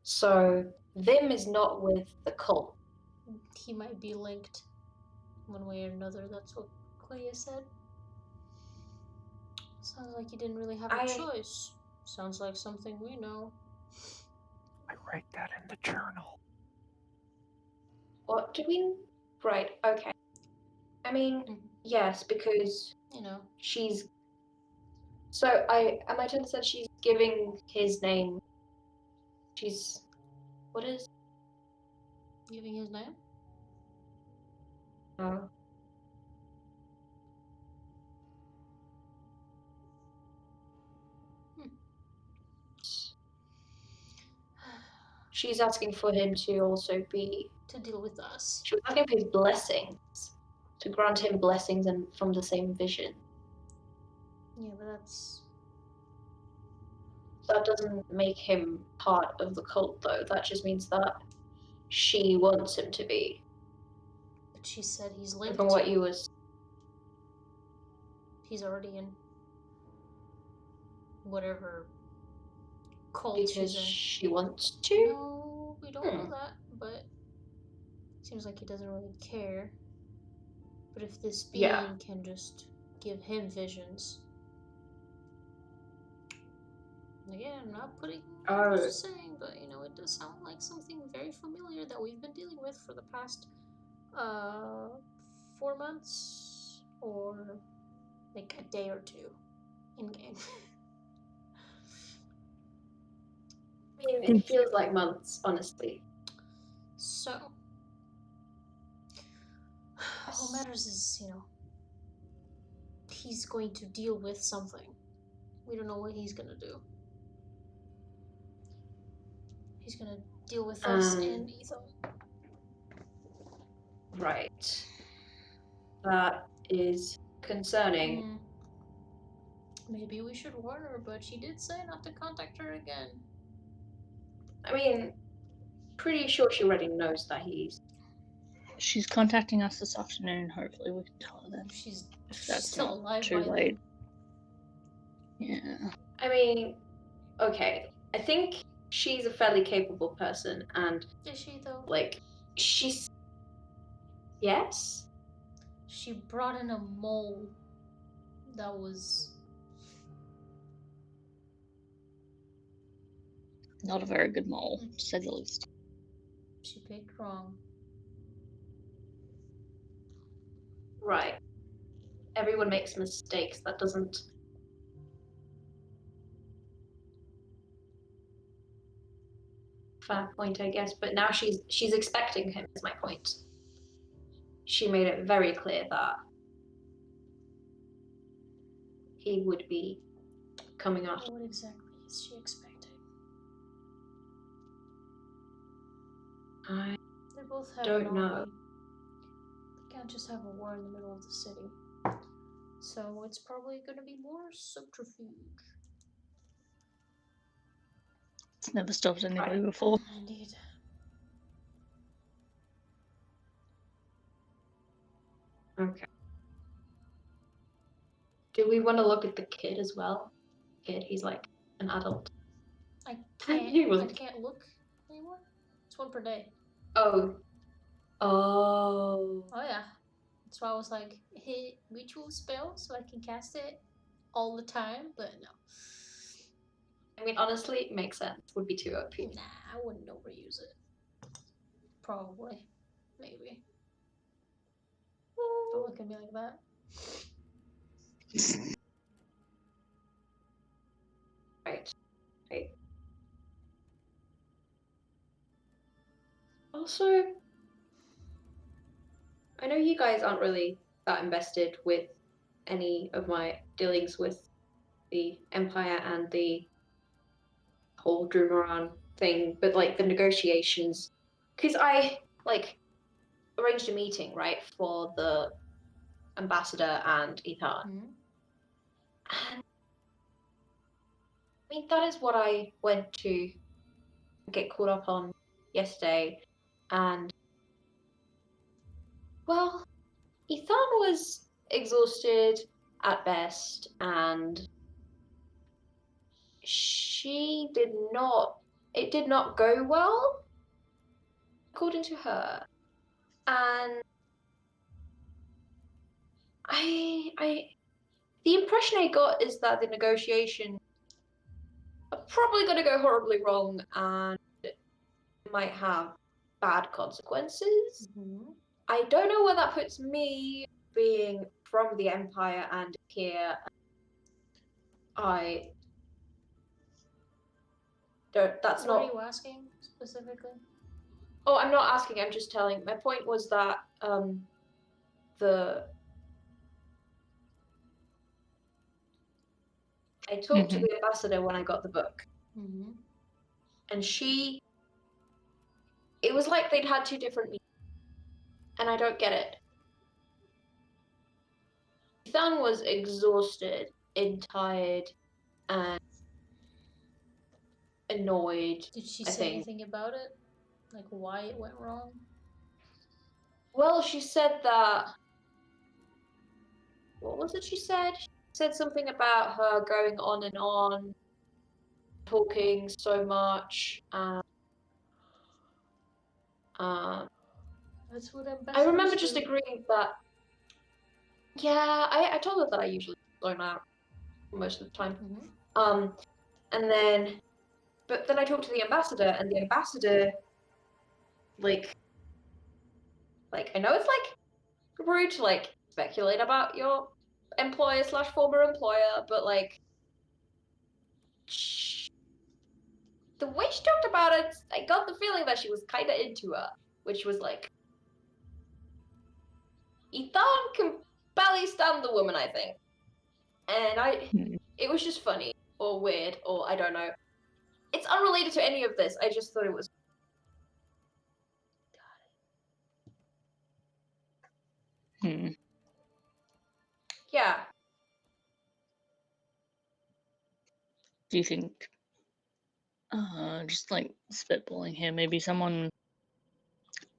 So Vim is not with the cult. He might be linked one way or another. That's what Clea said. Sounds like you didn't really have a choice. Sounds like something we know. I write that in the journal. What do we? Right. Okay. I mean, yes, because she's. So am I to understand she's giving his name? She's. What is? Giving his name? No. She's asking for him to also be. To deal with us. She was asking for his blessings. To grant him blessings and from the same vision. Yeah, but that's. That doesn't make him part of the cult, though. That just means that she wants him to be. But she said he's linked. From what you was. He's already in. Whatever cult Because she's in. she wants to? No, we don't know that, but Seems like he doesn't really care. But if this being Yeah. can just give him visions. Again, I'm not putting I'm just saying, but you know, it does sound like something very familiar that we've been dealing with for the past 4 months or like a day or two in game. I mean, it feels like months, honestly. So all matters is, you know, he's going to deal with something. We don't know what he's gonna do. He's gonna deal with us and Ethan. Right. That is concerning. Maybe we should warn her, but she did say not to contact her again. I mean, pretty sure she already knows that he's... She's contacting us this afternoon. Hopefully we can tell her then. She's If that's still not alive too by late. Yeah. I mean, okay. I think she's a fairly capable person, and Is she though? like, she's... Yes? She brought in a mole that was Not a very good mole, to say the least. she picked wrong. Right. Everyone makes mistakes. That doesn't... Fair point, I guess. But now she's expecting him, is my point. She made it very clear that he would be coming after. What exactly is she expecting? I They both have don't an know. army. They can't just have a war in the middle of the city. So it's probably going to be more subterfuge. It's never stopped anybody Right. before. Indeed. Okay. Do we want to look at the kid as well? Kid, he's like an adult. I He was- can't look anymore. It's one per day. Oh. Oh yeah. That's why I was like, hit ritual spell so I can cast it all the time, but no. I mean, honestly, it makes sense. Would be too OP. Nah, I wouldn't overuse it. Probably. Maybe. Don't look at me like that. Right. Right. Also, I know you guys aren't really that invested with any of my dealings with the Empire and the whole Drumaran thing, but like the negotiations, because I like arranged a meeting, right, for the ambassador and Ethan. Mm-hmm. And I mean, that is what I went to get caught up on yesterday. And, well, Ethan was exhausted at best, and it did not go well, according to her. And the impression I got is that the negotiation are probably going to go horribly wrong and might have bad consequences. Mm-hmm. I don't know where that puts me, being from the Empire and here. I don't. That's What not. are you asking specifically? Oh, I'm not asking. I'm just telling. My point was that I talked to the ambassador when I got the book, Mm-hmm. and it was like they'd had two different meetings, and I don't get it. Ethan was exhausted and tired and annoyed. Did she I say think. anything about it? Like why it went wrong? Well, she said that. What was it she said? She said something about her going on and on, talking so much, and I That's what I ambassadors remember just do. agreeing that. Yeah, I told her that I usually zone out most of the time. Mhm. And then, but then I talked to the ambassador, and the ambassador, like I know it's like rude to like speculate about your employer slash former employer, but like the way she talked about it, I got the feeling that she was kind of into her, which was like, Ethan can barely stand the woman, I think, and it was just funny or weird or I don't know. It's unrelated to any of this. I just thought it was. Hmm. Yeah. Do you think, just like spitballing here, maybe someone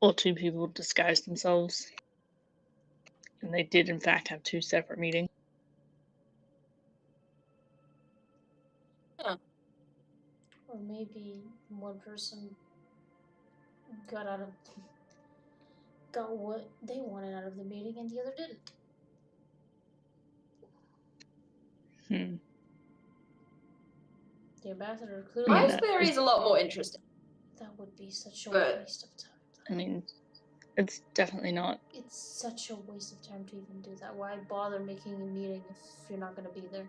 or two people disguised themselves and they did in fact have two separate meetings? Or maybe one person got out of got what they wanted out of the meeting and the other didn't. Hmm. The ambassador I clearly mean, My that theory is, is a lot more interesting. that would be such a But- waste of time. I mean, it's definitely not. It's such a waste of time to even do that. Why bother making a meeting if you're not going to be there?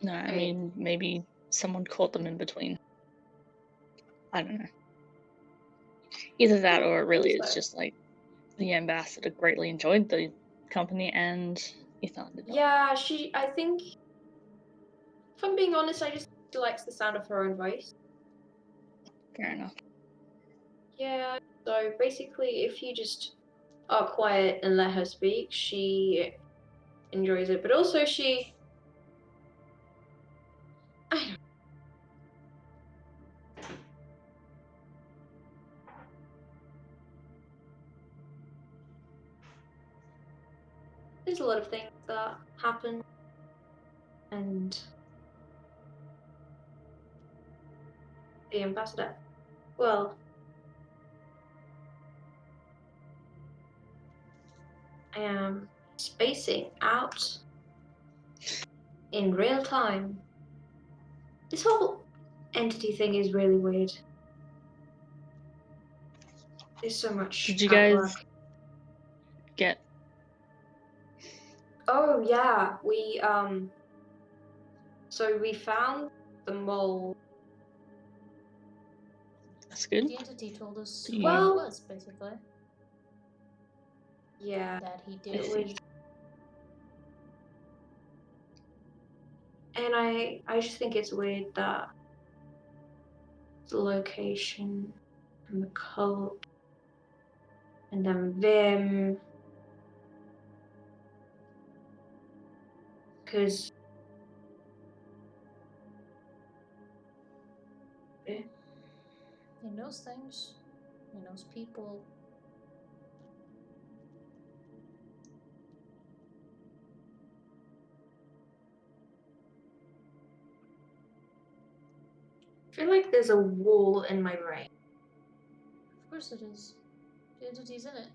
No, I Right. mean, maybe someone caught them in between. I don't know. Either that or really it's just like the ambassador greatly enjoyed the company and Ethan did not. Yeah, I think, if I'm being honest, I just she likes the sound of her own voice. Fair enough. Yeah, so basically, if you just are quiet and let her speak, she enjoys it. But also, I don't know. There's a lot of things that happen, and the ambassador, well, I am spacing out in real time. This whole entity thing is really weird. There's so much. Did you at guys work. get Oh yeah, so we found the mole. that's good? The entity told us Do you- what Well- it was, basically. Yeah, That he I did. see. and I just think it's weird that the location and the cult and then Vim, because He knows things. He knows people. I feel like there's a wall in my brain. Of course it is. The entity's in it.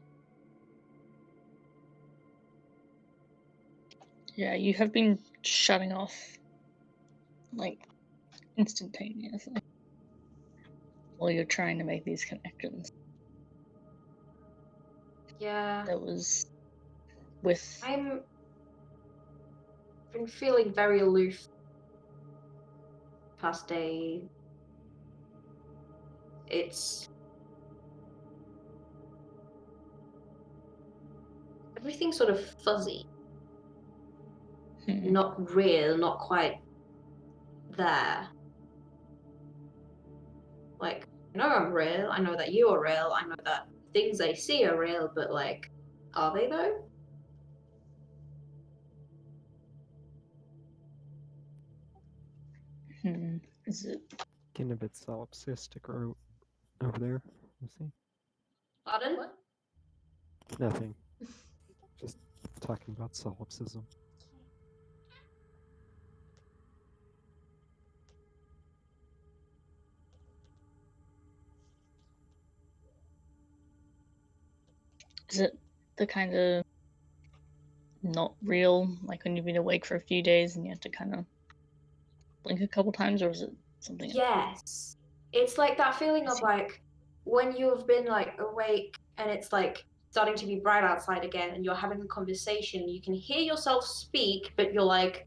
Yeah, you have been shutting off like instantaneously while you're trying to make these connections. Yeah, That was with been feeling very aloof past day. It's everything's sort of fuzzy, not real, not quite there. Like, I know I'm real, I know that you are real, I know that things I see are real, but like, are they though? Is it Getting a bit solipsistic over there. You see? Pardon? What? Nothing. Just talking about solipsism. Is it the kind of not real, like when you've been awake for a few days and you have to kind of blink a couple times, or is it something else? Yes. It's like that feeling of like when you've been like awake and it's like starting to be bright outside again and you're having a conversation, you can hear yourself speak, but you're like,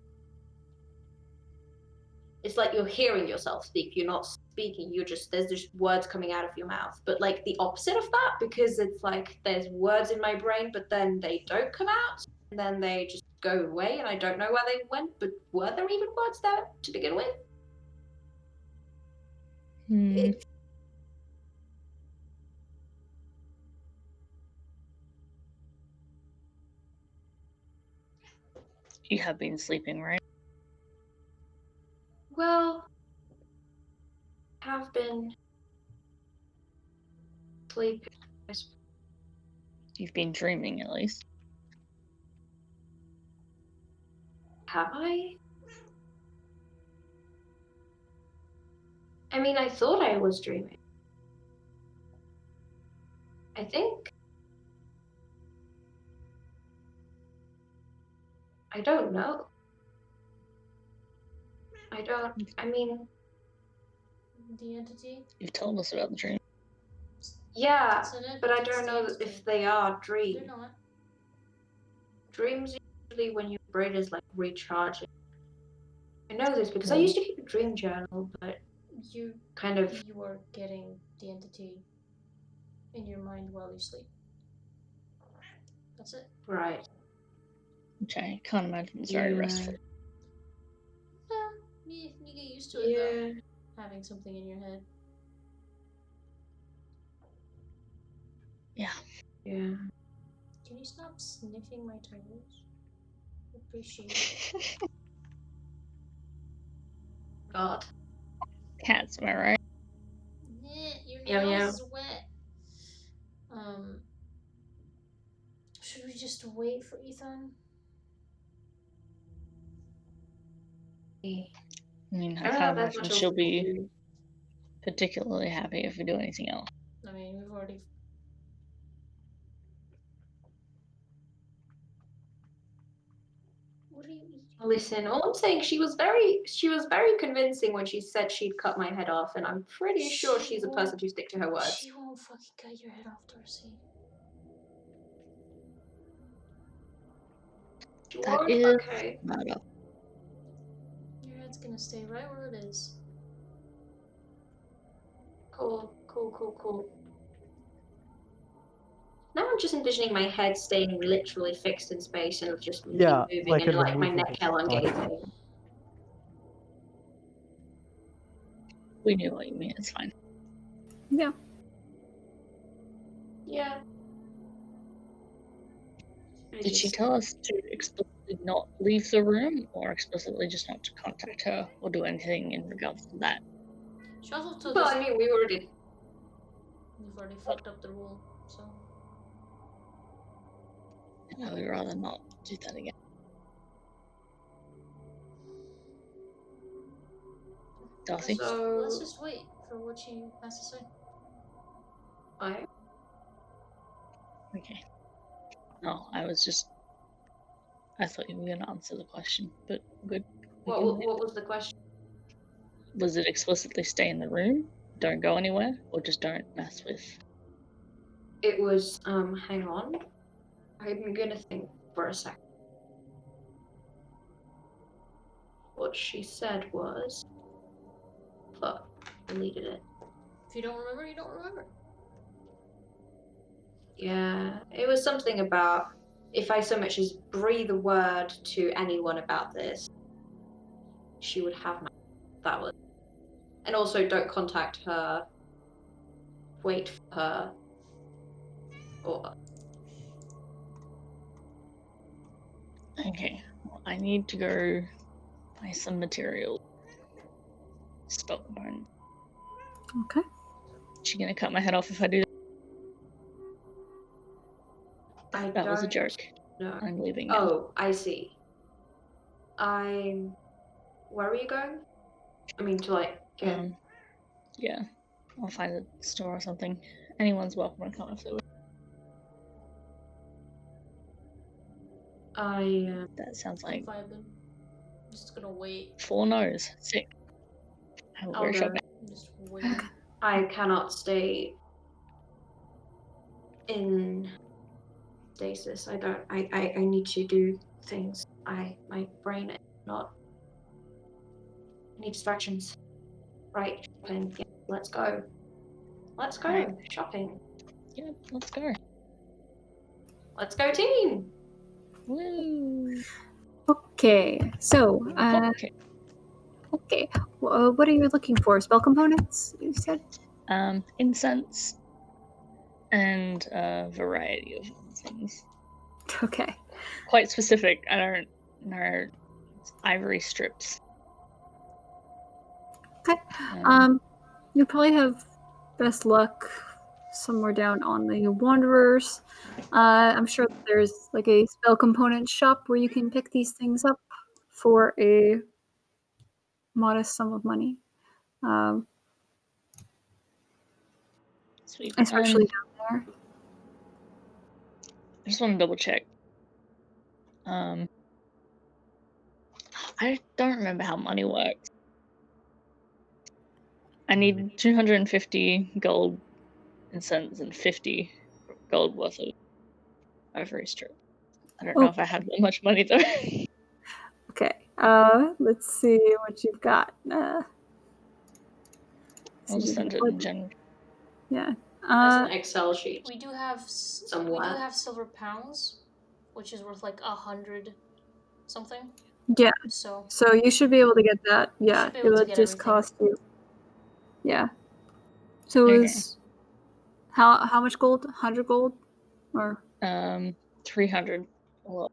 it's like you're hearing yourself speak. You're not speaking. There's just words coming out of your mouth. But like the opposite of that, because it's like there's words in my brain, but then they don't come out, and then they just go away, and I don't know where they went. But were there even words there to begin with? It, You have been sleeping, right? well, have been sleeping. You've been dreaming, at least. Have I? I mean, I thought I was dreaming. I think. I don't know. I mean, The entity? You've told us about the dream. yeah, It's an but I it's don't the know entity. if they are They're dreams. not. Dreams usually when your brain is like recharging. I know this because I Well, used to keep a dream journal, but You kind of you are getting the entity in your mind while you sleep. That's it. right. which I can't imagine it's very Yeah. restful. You get used to it though, Yeah. having something in your head. Yeah. Yeah. Can you stop sniffing my toes? Appreciate it. God. Cats, am I right? Your Yeah, nose yeah. is wet. Should we just wait for Ethan? I mean, I I don't can't have as imagine much she'll else to be do. particularly happy if we do anything else. I mean, we've already. What are you eating? Listen, all I'm saying, she was very convincing when she said she'd cut my head off, and I'm pretty sure she's a person to stick to her words. She won't fucking cut your head off, Darcy. She That won't? is Okay. not up. Your head's gonna stay right where it is. Cool. Now I'm just envisioning my head staying literally fixed in space and just me Yeah, moving like and an like my immovable neck spot. elongating. We knew what you mean, it's fine. Yeah. Yeah. Did she tell us to explicitly not leave the room, or explicitly just not to contact her, or do anything in regards to that? She also told Well, us I mean, we already. you've already fucked up the rule, so. I would rather not do that again. Darcy? So. Let's just wait for what she has to say. I. Okay. No, I thought you were going to answer the question, but good. What was the question? Was it explicitly stay in the room, don't go anywhere, or just don't mess with? It was. Hang on. I'm gonna think for a second. What she said was. Fuck. Deleted it. If you don't remember, you don't remember. Yeah. It was something about if I so much as breathe a word to anyone about this, she would have my. That was. And also, don't contact her. Wait for her. Or. Okay, well, I need to go buy some material. Spellbone. Okay. She gonna cut my head off if I do that? That was a joke. No. I'm leaving now. Oh, I see. Where are you going? I mean, to like get. Yeah, I'll find a store or something. Anyone's welcome to come if they would. That sounds like vibing. I'm just gonna wait. 4 no's. Sick. I will go shopping. I'm just waiting. I cannot stay in stasis. I need to do things. My brain is not. I need distractions. Right, shopping. Yeah, let's go. Let's go Right. shopping. Yeah, let's go. Let's go, team. Woo. Okay, so Okay. okay, what are you looking for? Spell components? You said. Incense and a variety of things. Okay. Quite specific. I don't know. It's ivory strips. Okay. You probably have best luck somewhere down on the Wanderers. I'm sure that there's like a spell component shop where you can pick these things up for a modest sum of money. Sweet. Especially down there. I just want to double check. I don't remember how money works. I need 250 gold incense and 50 gold worth of ivory strip. I don't know if I have that much money though. Okay. Let's see what you've got. I'll just send it in general. Yeah. As an Excel sheet. We do have silver pounds, which is worth like 100 something. Yeah. So you should be able to get that. Yeah. It will just cost you. Yeah. So it was how much gold? 100 gold? Or 300. Well,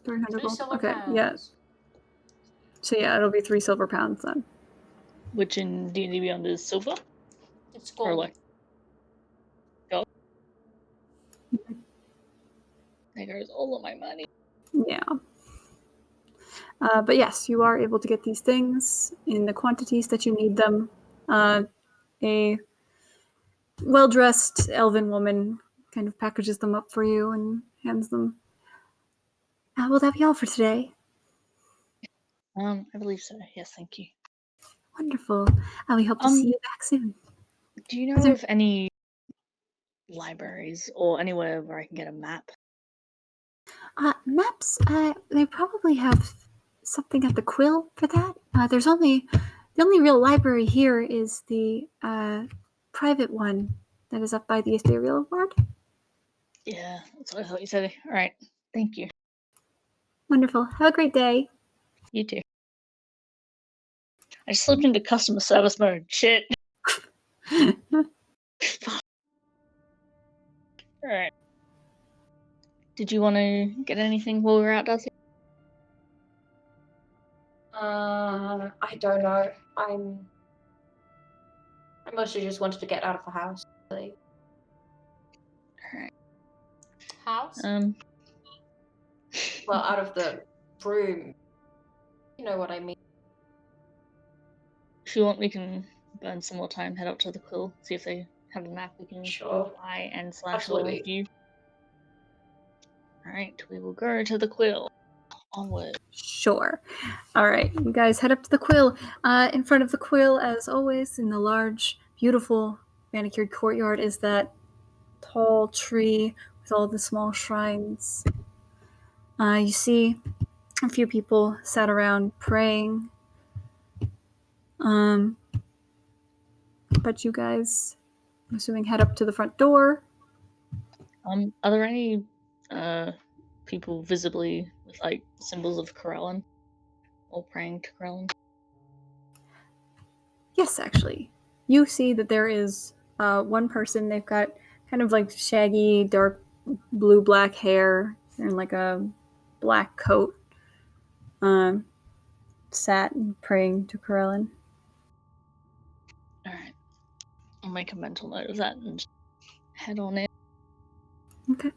300 gold. silver Okay. pounds. Yeah. So yeah, it'll be 3 silver pounds then. Which in D&D Beyond is silver? It's gold. Or like gold? There goes all of my money. Yeah. But yes, you are able to get these things in the quantities that you need them. A well-dressed elven woman kind of packages them up for you and hands them. Will that be all for today? I believe so. Yes, thank you. Wonderful. We hope to see you back soon. Do you know of any libraries or anywhere where I can get a map? Maps, they probably have something at the Quill for that. The only real library here is the private one that is up by the Ethereal Ward. Yeah, that's what I thought you said. All right, thank you. Wonderful. Have a great day. You too. I just slipped into customer service mode. Shit. Fuck. All right. Did you want to get anything while we're out, Darcy? I don't know. I mostly just wanted to get out of the house. Really. Alright. House? Well, out of the room. You know what I mean. If you want, we can burn some more time, head up to the Quill, see if they have a map we can fly and /or view. Alright, we will go to the Quill. Onward. Sure. All right, you guys head up to the Quill. In front of the Quill, as always, in the large, beautiful, manicured courtyard, is that tall tree with all the small shrines. You see a few people sat around praying. But you guys, I'm assuming, head up to the front door. Are there any people visibly with like symbols of Corellin or praying to Corellin? Yes, actually. You see that there is one person. They've got kind of like shaggy, dark blue-black hair and like a black coat. Sat and praying to Corellin. Alright. I'll make a mental note of that and head on in. Okay.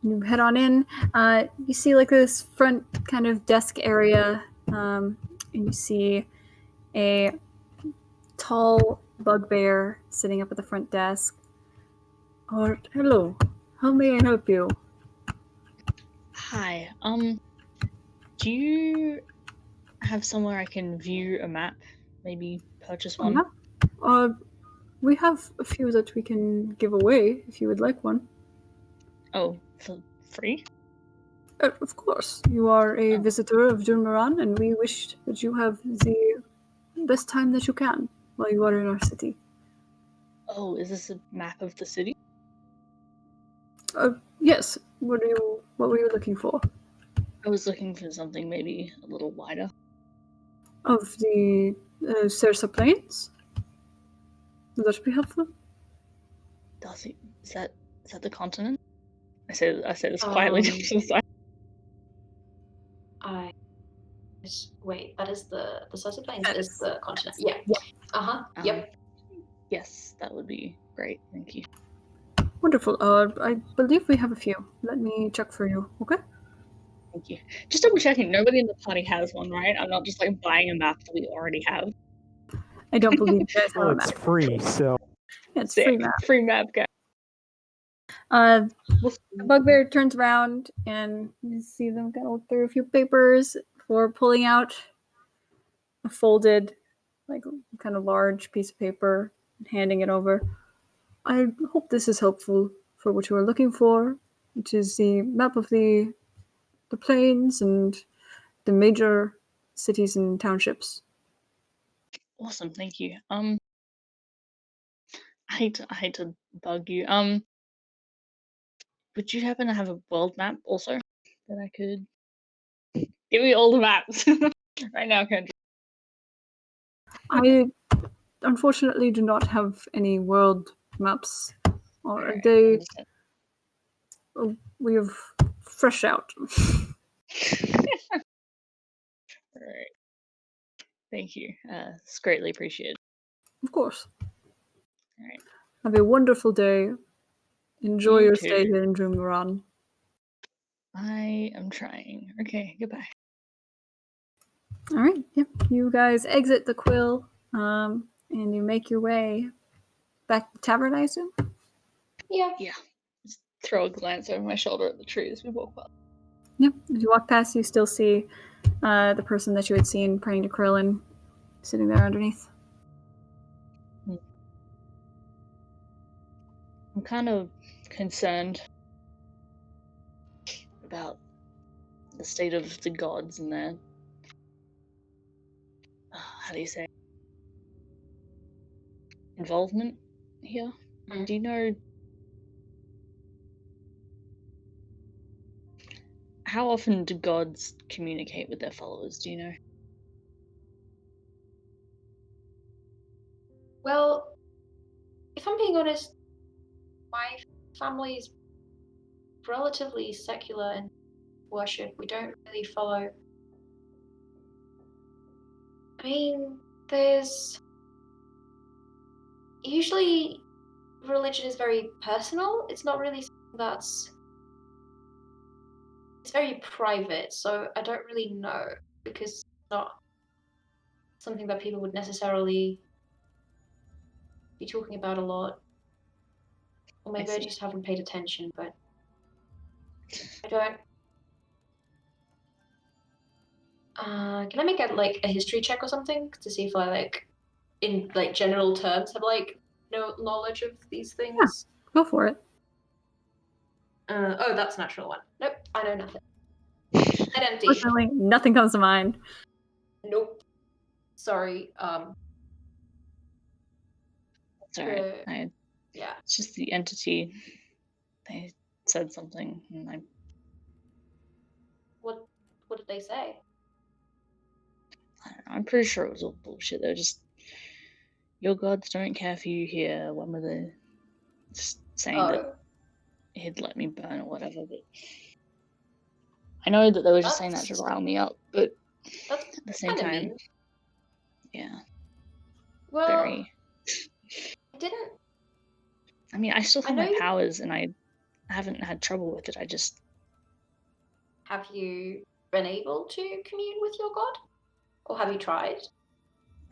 You head on in. You see like this front kind of desk area, and you see a tall bugbear sitting up at the front desk. Hello. How may I help you? Hi. Do you have somewhere I can view a map? Maybe purchase one? Yeah. We have a few that we can give away if you would like one. Oh, for free? Of course. You are a Oh. visitor of Dunmaran, and we wish that you have the best time that you can while you are in our city. Oh, is this a map of the city? Yes. What were you looking for? I was looking for something maybe a little wider. Of the Sersa Plains? Would that be helpful? Darcy, is that the continent? I say this quietly to the side. Wait, that is the Sersa Plains That is is- the continent. Yeah. Yeah. Yep. Yes, that would be great. Thank you. Wonderful. I believe we have a few. Let me check for you, okay? Thank you. Just double checking. Nobody in the party has one, right? I'm not just like buying a map that we already have. I don't believe you guys have Well, a it's map. free, so Yeah, it's Sick. free map. Free map, guy. The bugbear turns around and you see them go through a few papers before pulling out a folded, like kind of large piece of paper and handing it over. I hope this is helpful for what you are looking for, which is the map of the plains and the major cities and townships. Awesome, thank you. I hate to bug you. Would you happen to have a world map also that I could give me all the maps right now, Kendra? I unfortunately do not have any world maps. Or Alright, they understand. we have fresh out. Alright. Thank you. It's greatly appreciated. Of course. Alright. Have a wonderful day. Enjoy You your too. stay here in Dunmaran. I am trying. Okay, goodbye. All right, yeah. You guys exit the quill, and you make your way back to the tavern, I assume? Yeah. Yeah. Just throw a glance over my shoulder at the tree as we walk by. Yeah. As you walk past, you still see the person that you had seen praying to Krillin sitting there underneath. I'm kind of concerned about the state of the gods and their how do you say involvement here. Do you know how often do gods communicate with their followers? Do you know? Well, if I'm being honest, my family's relatively secular in worship. We don't really follow. I mean, there's usually religion is very personal. It's not really something that's. It's very private, so I don't really know because it's not something that people would necessarily be talking about a lot. Or maybe I just haven't paid attention, but I don't. Can I make a history check or something to see if I in general terms have no knowledge of these things? Go for it. Oh, that's natural one. Nope, I know nothing. Head empty. Fortunately, nothing comes to mind. Nope. Sorry. It's alright. Yeah. It's just the entity. They said something, and What did they say? I don't know, I'm pretty sure it was all bullshit. They were just your gods don't care for you here. When were they just saying that he'd let me burn or whatever? But I know that they were just saying that to rile me up, but that's at the same time, mean. yeah. Well, Very. I didn't. I mean, I still have my you... powers, and I haven't had trouble with it. I just. Have you been able to commune with your god, or have you tried?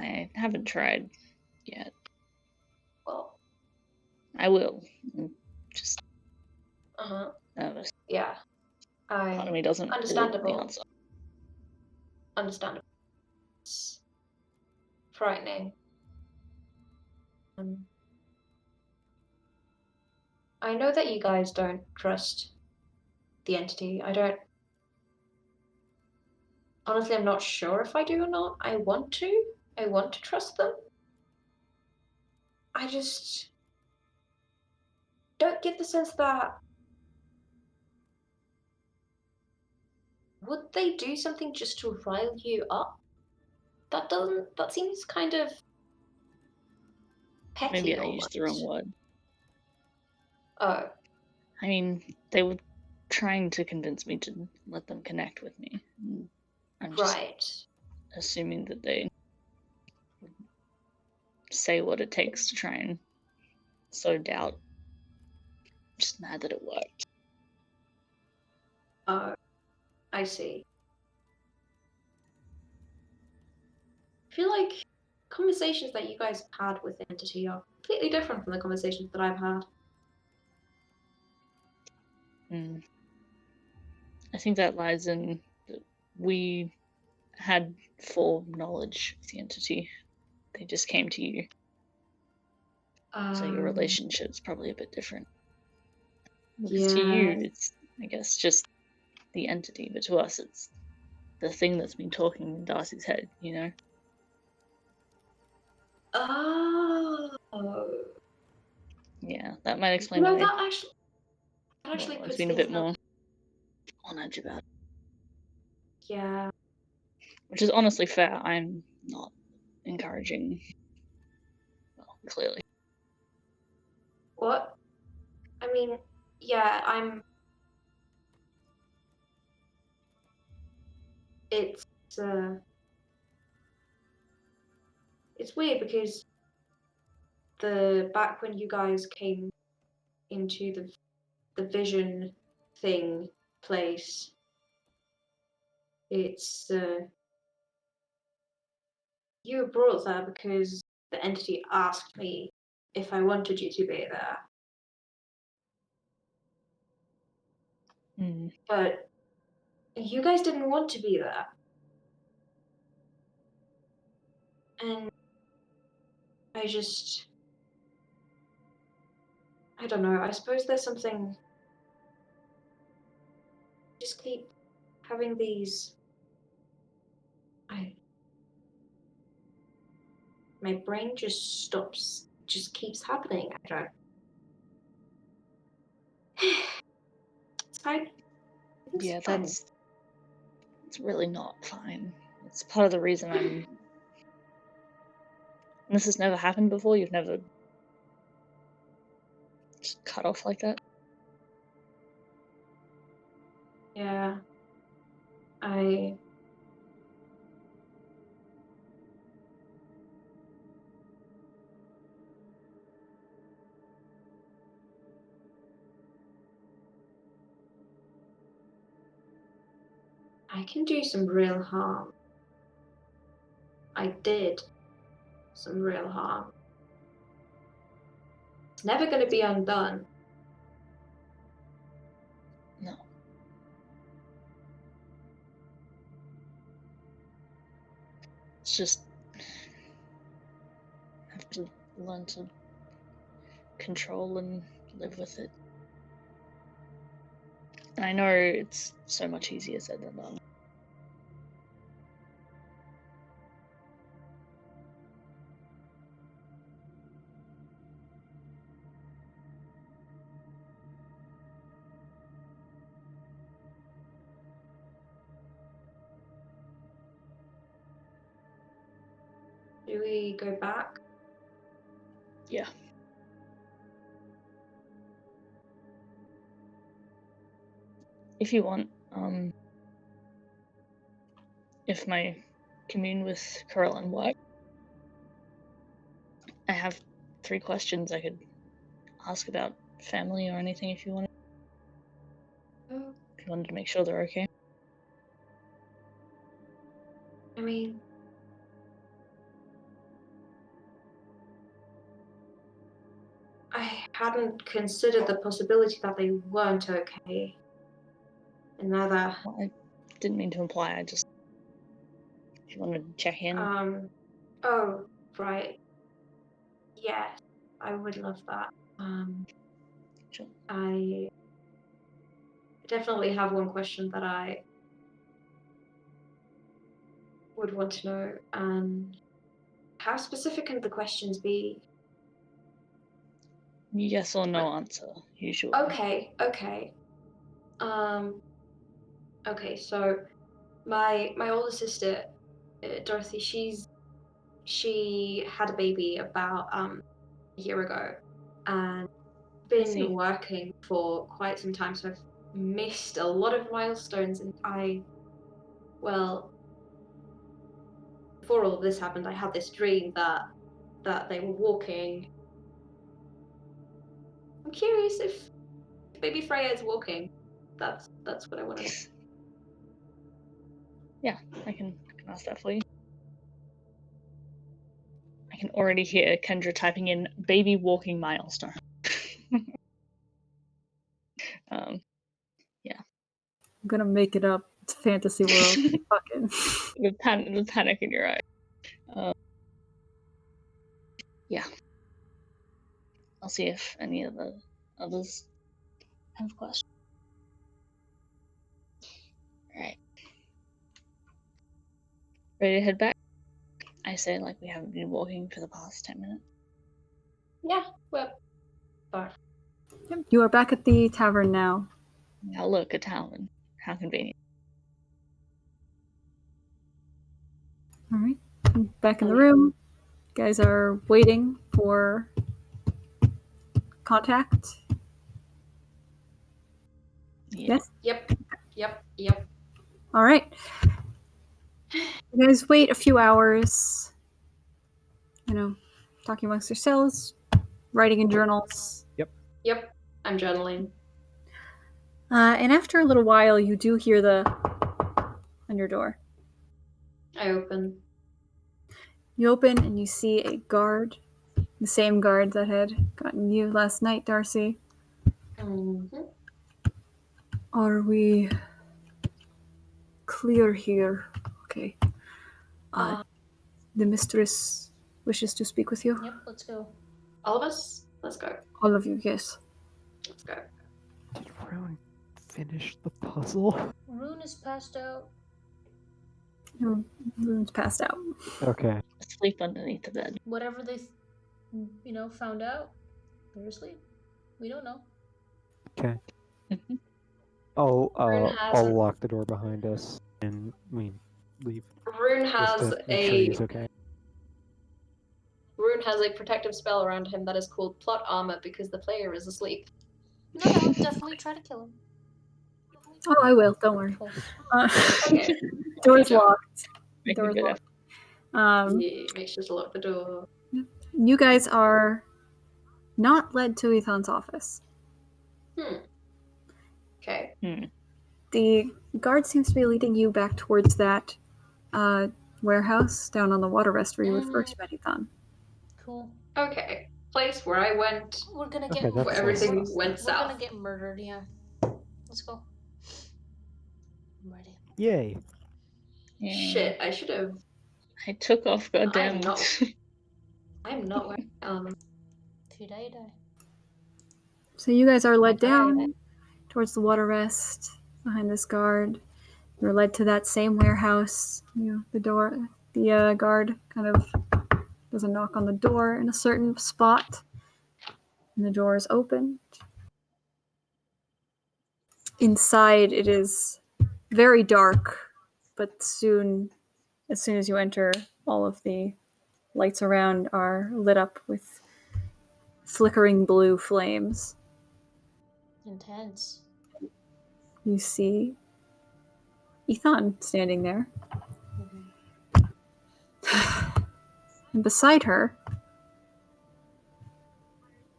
I haven't tried yet. Well, I will. I'm just. Uh huh. Nervous. Yeah. Part of me doesn't really want the Understandable. answer. Understandable. It's frightening. I know that you guys don't trust the entity. Honestly, I'm not sure if I do or not. I want to trust them. I just don't get the sense that would they do something just to rile you up? That seems kind of petty. Maybe I almost. used the wrong word. Oh, I mean, they were trying to convince me to let them connect with me. I'm just right. assuming that they would say what it takes to try and sow doubt. I'm just mad that it worked. Oh, I see. I feel like conversations that you guys have had with the entity are completely different from the conversations that I've had. I think that lies in that we had full knowledge of the entity. They just came to you. So your relationship's probably a bit different. Because to you, it's, I guess, just the entity, but to us, it's the thing that's been talking in Darcy's head, you know? Oh. Yeah, that might explain No, why that actually it's puts been a things bit in more on edge about it. Yeah. Which is honestly fair. I'm not encouraging, well, clearly. What? I mean, yeah, it's weird because back when you guys came into the vision thing place, it's you were brought there because the entity asked me if I wanted you to be there. But you guys didn't want to be there. And I don't know, I suppose there's something, just keep having these, my brain just keeps happening. I don't. It's fine. Yeah, it's really not fine. It's part of the reason I'm. And this has never happened before. You've never just cut off like that. Yeah. I can do some real harm. I did some real harm. It's never going to be undone. No. It's just have to learn to control and live with it. And I know it's so much easier said than done. Do we go back? Yeah. If you want, if my commune with Caroline worked, I have 3 questions I could ask about family or anything if you wanted. If you wanted to make sure they're okay. I mean, I hadn't considered the possibility that they weren't okay another. Well, I didn't mean to imply. I just wanted to check in. Oh, right. Yes, I would love that. Sure. I definitely have one question that I would want to know. How specific can the questions be? Yes or no answer, usually. Okay. Okay, so my older sister, Dorothy, she had a baby about a year ago, and see. been working for quite some time, so I've missed a lot of milestones, and before all of this happened, I had this dream that they were walking. I'm curious if baby Freya is walking. That's what I want to know. Yeah, I can ask that for you. I can already hear Kendra typing in baby walking milestone. Yeah. I'm gonna make it up. It's a fantasy world. Fucking. The panic in your eye. Yeah. I'll see if any of the others have questions. Alright. Ready to head back? I say like we haven't been walking for the past 10 minutes. Yeah, well, fine. You are back at the tavern now. Now look, a tavern. How convenient. All right. Back in the room. You guys are waiting for contact. Yeah. Yes? Yep. All right. You guys wait a few hours, talking amongst yourselves, writing in journals. Yep. I'm journaling. And after a little while, you do hear on your door. I open. You open and you see a guard, the same guard that had gotten you last night, Darcy. Mm-hmm. Are we clear here? Okay. The mistress wishes to speak with you. Yep, let's go. All of us? Let's go. All of you, yes. Let's go. Did Rune finish the puzzle? Rune is passed out. Rune's passed out. Okay. Sleep underneath the bed. Whatever they, found out, they're asleep. We don't know. Okay. Mhm. I'll lock the door behind us and leave. Rune Just has to make sure he's okay. Rune has a protective spell around him that is called plot armor because the player is asleep. No, definitely try to kill him. Oh, I will. Don't worry. Cool. Okay. Door's Good job. locked. Make a Door's good locked. Yeah, make sure to lock the door. You guys are not led to Ethan's office. Okay. The guard seems to be leading you back towards that warehouse down on the water rest where you would first met Ethan. Cool. Okay. Place where I went. We're gonna Okay, get that's Where everything awesome. went We're gonna south. get murdered, yeah. Let's go. I'm ready. Yay. Yeah. Shit, I should have. I took off goddamn. I'm not wearing If you die, you die. So you guys are led Okay. down towards the water rest behind this guard. You're led to that same warehouse. The guard kind of does a knock on the door in a certain spot, and the door is opened. Inside, it is very dark, but as soon as you enter, all of the lights around are lit up with flickering blue flames. Intense. You see Ethan standing there. And beside her,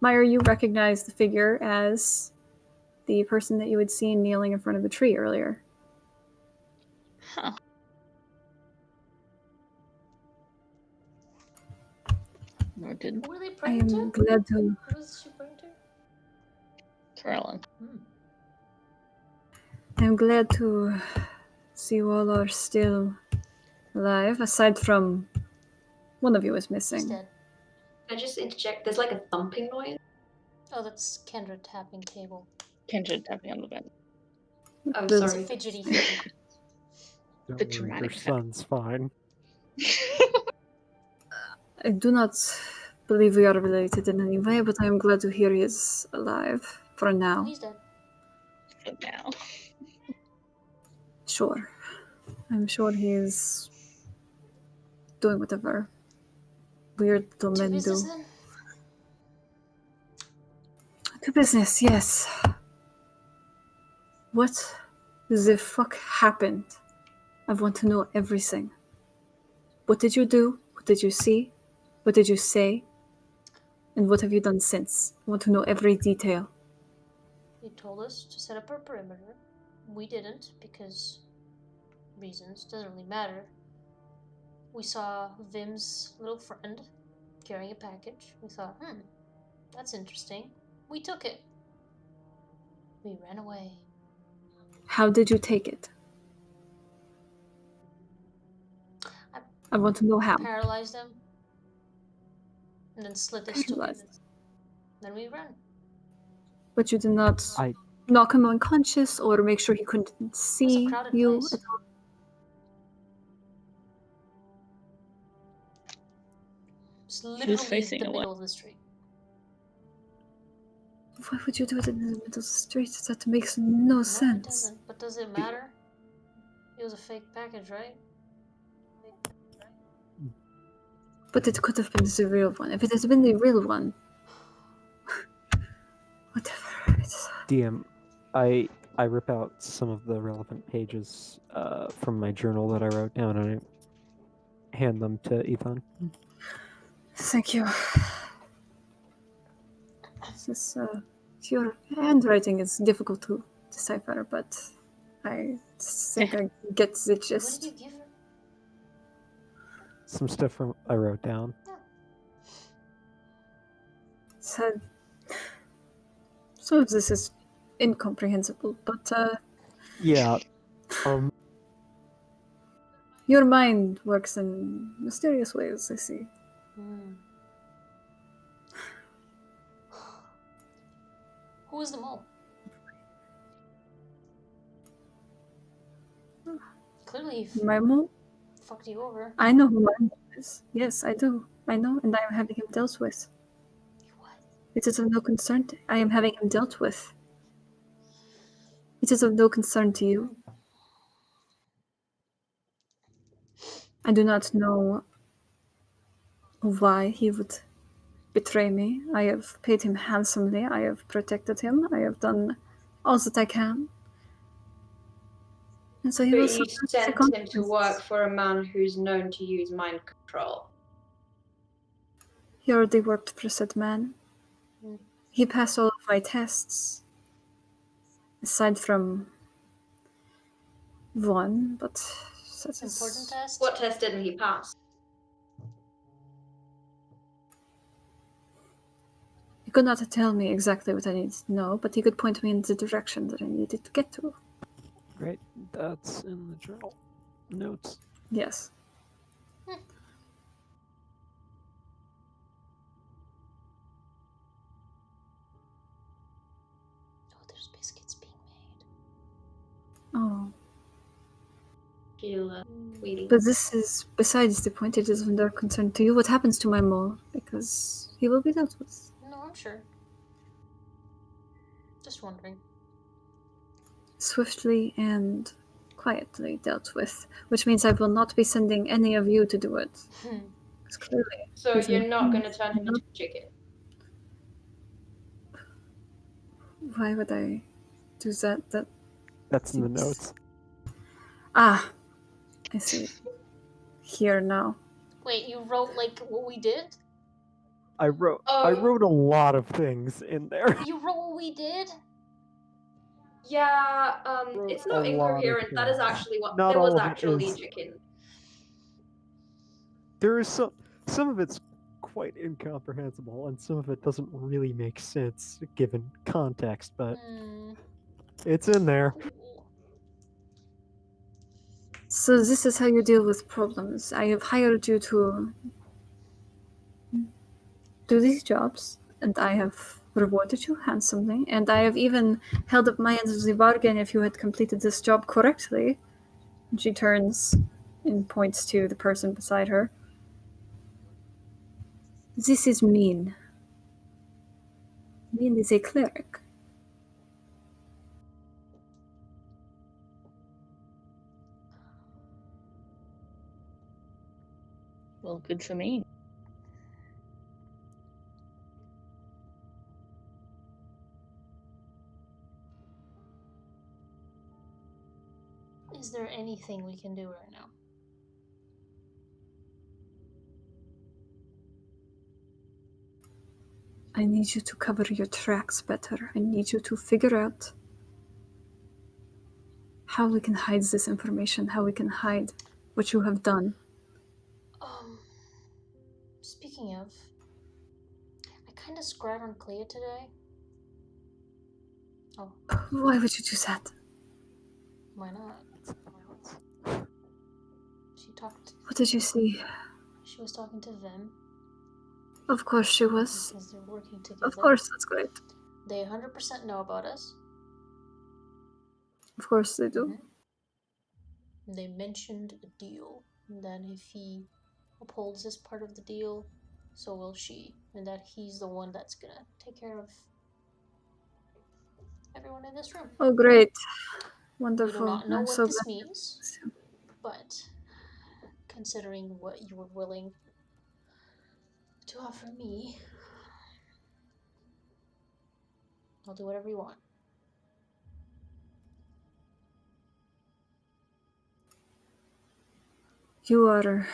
Maiyr, you recognize the figure as the person that you had seen kneeling in front of the tree earlier. Huh. No, it didn't. Who were they I praying am to? glad to. Who was she praying to? Carolyn. I'm glad to see you all are still alive, aside from one of you is He's missing. dead. Can I just interject? There's like a thumping noise. Oh, that's Kendra tapping table. Kendra tapping on the bed. Oh, Does- It's a sorry. fidgety thing. Don't The worry, your dramatic tap. son's fine. I do not believe we are related in any way, but I am glad to hear he is alive for No, now. he's dead. For now. Sure. I'm sure he is doing whatever weird little To men business do. then? To business, yes. What the fuck happened? I want to know everything. What did you do? What did you see? What did you say? And what have you done since? I want to know every detail. He told us to set up a perimeter. We didn't because reasons. Doesn't really matter. We saw Vim's little friend carrying a package. We thought, that's interesting. We took it. We ran away. How did you take it? I want to know how. Paralyzed him. And then slit his stupid. Paralyzed. Then we ran. But you did not I- knock him unconscious or make sure he couldn't It was a see crowded you place. at all. It's He was literally facing the away. middle of the street. Why would you do it in the middle of the street? That makes no No, it sense. doesn't. But does it matter? It was a fake package, right? But it could have been the real one. If it has been the real one. Whatever. DM, I rip out some of the relevant pages from my journal that I wrote down and I hand them to Ethan. Thank you. This, your handwriting is difficult to decipher, but I think I get the What did gist. you give her? Some stuff from I wrote down. So, some of this is incomprehensible, but Yeah. your mind works in mysterious ways, I see. Who is the mole? Clearly he My mole? fucked you over. I know who my mole is. Yes, I do. I know, and I am having him dealt with. What? It is of no concern. I am having him dealt with. It is of no concern to you. I do not know why he would betray me. I have paid him handsomely. I have protected him. I have done all that I can. And so he will But you suffer the sent him to consequences. work for a man who's known to use mind control. He already worked for said man. Mm. He passed all of my tests. Aside from one, but that is Important test? What test didn't he pass? He could not tell me exactly what I needed to know, but he could point me in the direction that I needed to get to. Great. That's in the journal. Notes. Yes. Oh, there's biscuits being made. Oh. He'll, Wheatie. But this is, besides the point, it is of no concern to you. What happens to my mole? Because he will be dealt with. No, I'm sure. Just wondering. Swiftly and quietly dealt with. Which means I will not be sending any of you to do it. Because clearly, So he's you're in- not going to turn him into a chicken? why would I do that? That's in the Seems- notes. Ah, I see. Here now. Wait, you wrote like what we did? I wrote Oh. a lot of things in there. You wrote what we did? Yeah, Wrote it's a not lot of incoherent. That is things. actually what Not there was all of it actually is- a chicken. There is some of it's quite incomprehensible, and some of it doesn't really make sense given context, but it's in there. Cool. So this is how you deal with problems. I have hired you to do these jobs, and I have rewarded you handsomely, and I have even held up my end of the bargain if you had completed this job correctly. And she turns and points to the person beside her. This is Min. Min is a cleric. Well, good for me. Is there anything we can do right now? I need you to cover your tracks better. I need you to figure out how we can hide this information, how we can hide what you have done. Speaking of, I kind of scratched on Clea today. Oh, Why would you do that? why not? She talked. What did you see? She was talking to Vim Of course she was. because they're working together. Of course, that's great. They 100% know about us. Of course they do. They mentioned a deal, and that if he upholds this part of the deal, so will she, and that he's the one that's gonna take care of everyone in this room. Oh, great. We Wonderful. do not know I'm what so this glad. means, but considering what you were willing to offer me, I'll do whatever you want. You are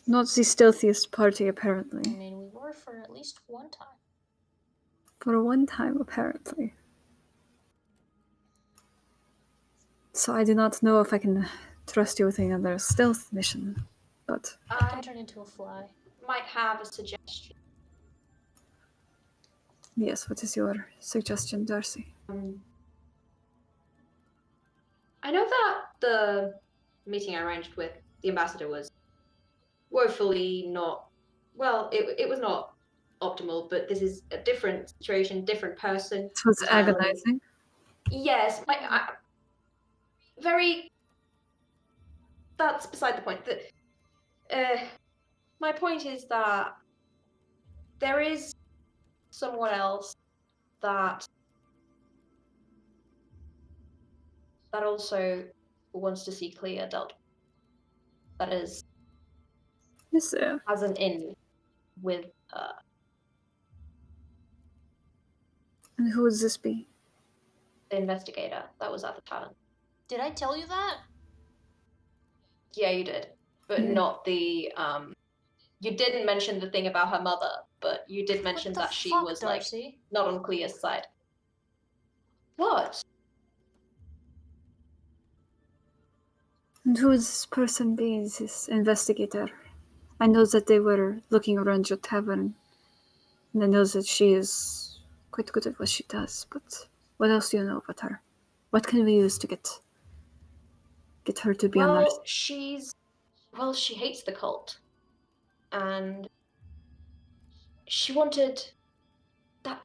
not the stealthiest party, I apparently. mean, we were for at least one time. For one time, apparently. So I do not know if I can trust you with another stealth mission, but I can turn into a fly. Might have a suggestion. yes, what is your suggestion, Darcy? I know that the meeting I arranged with the ambassador was woefully not, well, it was not optimal, but this is a different situation, different person. It was agonizing. Yes, very, that's beside the point. My point is that there is someone else that also wants to see Clea dealt. That is, Yes, sir. has an in with And who would this be? the investigator that was at the tavern. Did I tell you that? Yeah, you did, but Yeah. not the you didn't mention the thing about her mother, but you did mention What the that she fuck, was Darcy? like not on Clea's side. What? And who would this person be, this investigator? I know that they were looking around your tavern, and I know that she is quite good at what she does, but what else do you know about her? What can we use to get her to be on our Well, side? she hates the cult, and she wanted that.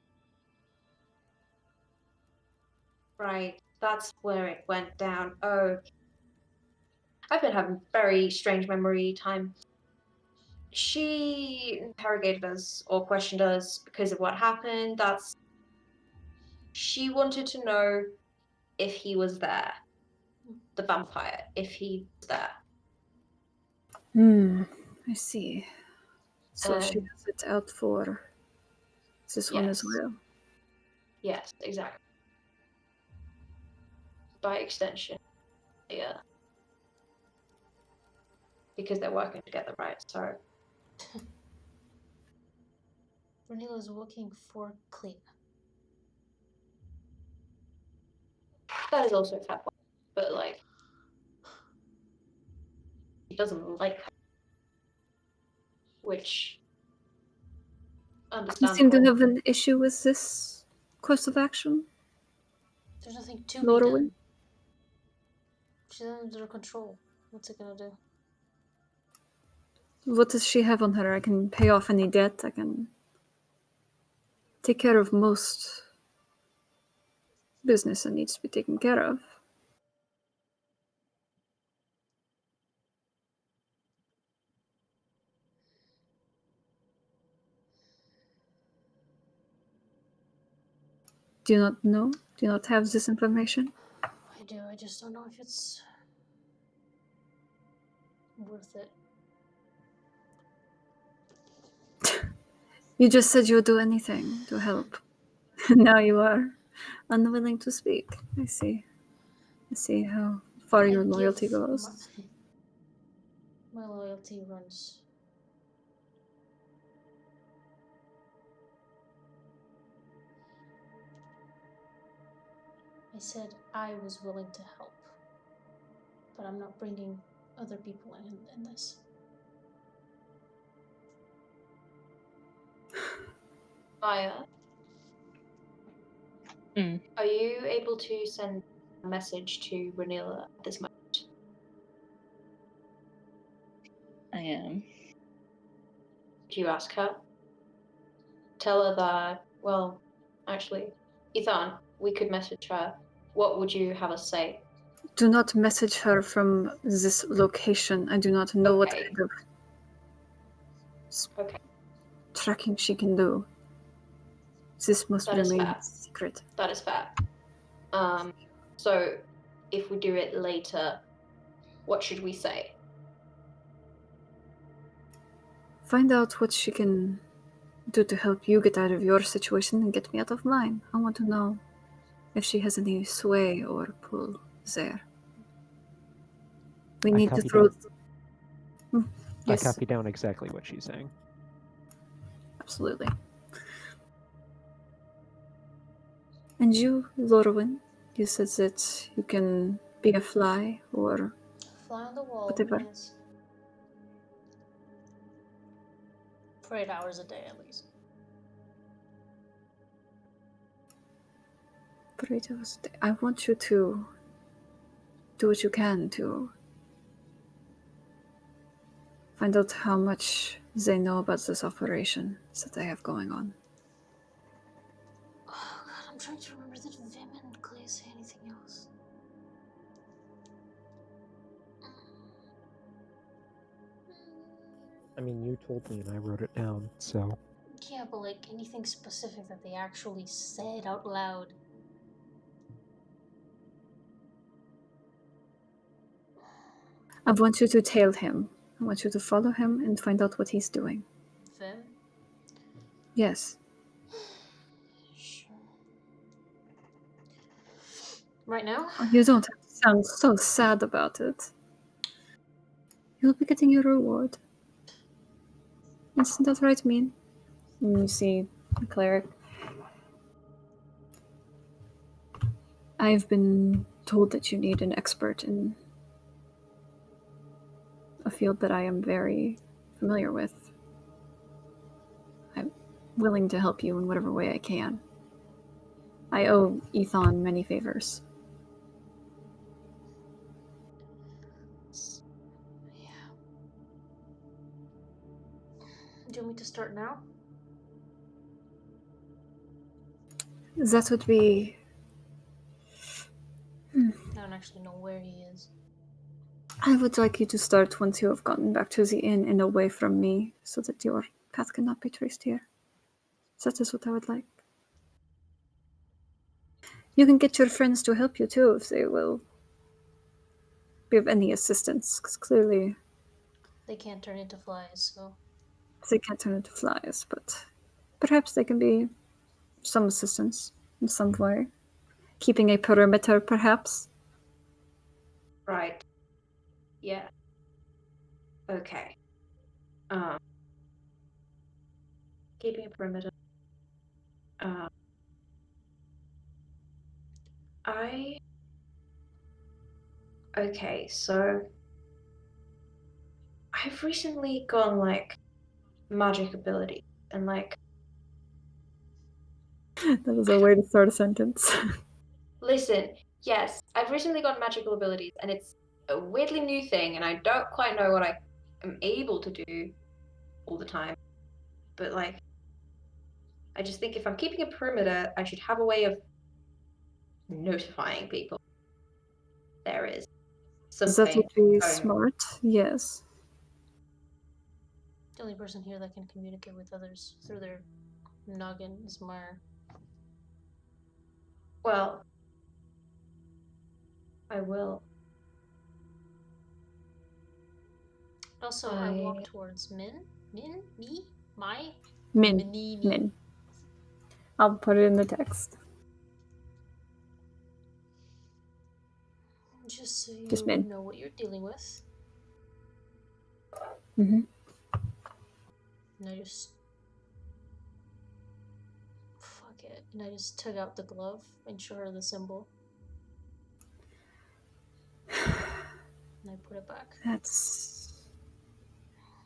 Right, that's where it went down. Oh, I've been having very strange memory time. She interrogated us or questioned us because of what happened. She wanted to know if he was there, the vampire, if he was there. I see. So she Um, has it out for this one as yes. well. Yes, exactly. By extension, yeah. Because they're working together, right? So Vernela's looking for Clea. that is also a fair point. But like, he doesn't like her, which You understandable. seem to have an issue with this course of action, There's nothing to be Laura? done. She's under control. What's it gonna do? What does she have on her? I can pay off any debt. I can take care of most business that needs to be taken care of. Do you not know? Do you not have this information? I do, I just don't know if it's worth it. You just said you would do anything to help. Now you are unwilling to speak. I see. I see how far your I'd loyalty give goes. My loyalty runs. I said I was willing to help, but I'm not bringing other people in this. Maiyr, are you able to send a message to Rune at this moment? I am. Did you ask her? Tell her that, well, actually, Ethan, we could message her. What would you have us say? Do not message her from this location. I do not know what Okay. kind of Okay, tracking she can do. This must that is remain fair. secret. That is fair. So if we do it later, what should we say? Find out what she can do to help you get out of your situation and get me out of mine. I want to know if she has any sway or pull there. We I need to copy throw. down. Yes, I copy down exactly what she's saying. absolutely. And you, Lorwyn, you said that you can be a fly or Fly on the wall, whatever. yes. For 8 hours a day at least. For 8 hours a day. I want you to do what you can to find out how much they know about this operation that I have going on. Oh god, I'm trying to remember that Vim and Clay say anything else. I mean, you told me and I wrote it down, so. Yeah, but like anything specific that they actually said out loud. I want you to tail him. I want you to follow him and find out what he's doing. Vim? Yes. Sure. Right now? You don't have to sound so sad about it. You'll be getting your reward. Isn't that right, Mean? And you see the cleric. I've been told that you need an expert in a field that I am very familiar with. I'm willing to help you in whatever way I can. I owe Ethan many favors. Yeah. Do you want me to start now? That would be... I don't actually know where he is. I would like you to start once you have gotten back to the inn and away from me, so that your path cannot be traced here. That is what I would like. You can get your friends to help you too, if they will be of any assistance, because clearly They can't turn into flies, so. they can't turn into flies, but perhaps they can be some assistance in some way. Keeping a perimeter, perhaps. Right. Yeah. Okay. Keeping a perimeter. Okay, so I've recently gone like magic ability and like That was a way to start a sentence. listen, yes, I've recently got magical abilities and it's a weirdly new thing, and I don't quite know what I am able to do all the time. But like, I just think if I'm keeping a perimeter, I should have a way of notifying people there is That something would be going on. smart. Yes. The only person here that can communicate with others through their noggin is Maiyr. Well, I will. Also, I walk towards Min, Mai, Min. Minini. Min. I'll put it in the text. Just so you Just Min. know what you're dealing with. Mm-hmm. And I just... Fuck it. And I just took out the glove and show her the symbol. And I put it back. That's...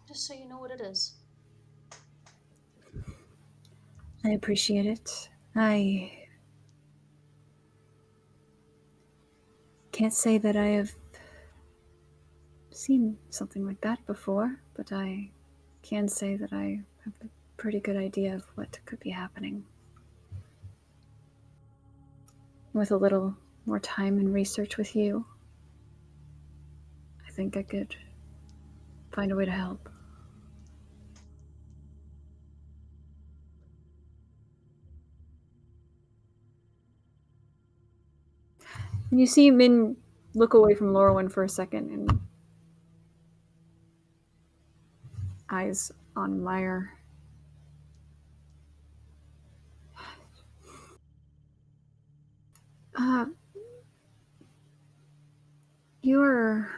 Just so you know what it is. I appreciate it. I can't say that I have seen something like that before, but I can say that I have a pretty good idea of what could be happening. With a little more time and research with you, I think I could find a way to help. And you see Min look away from Lorwyn for a second and eyes on Maiyr. You're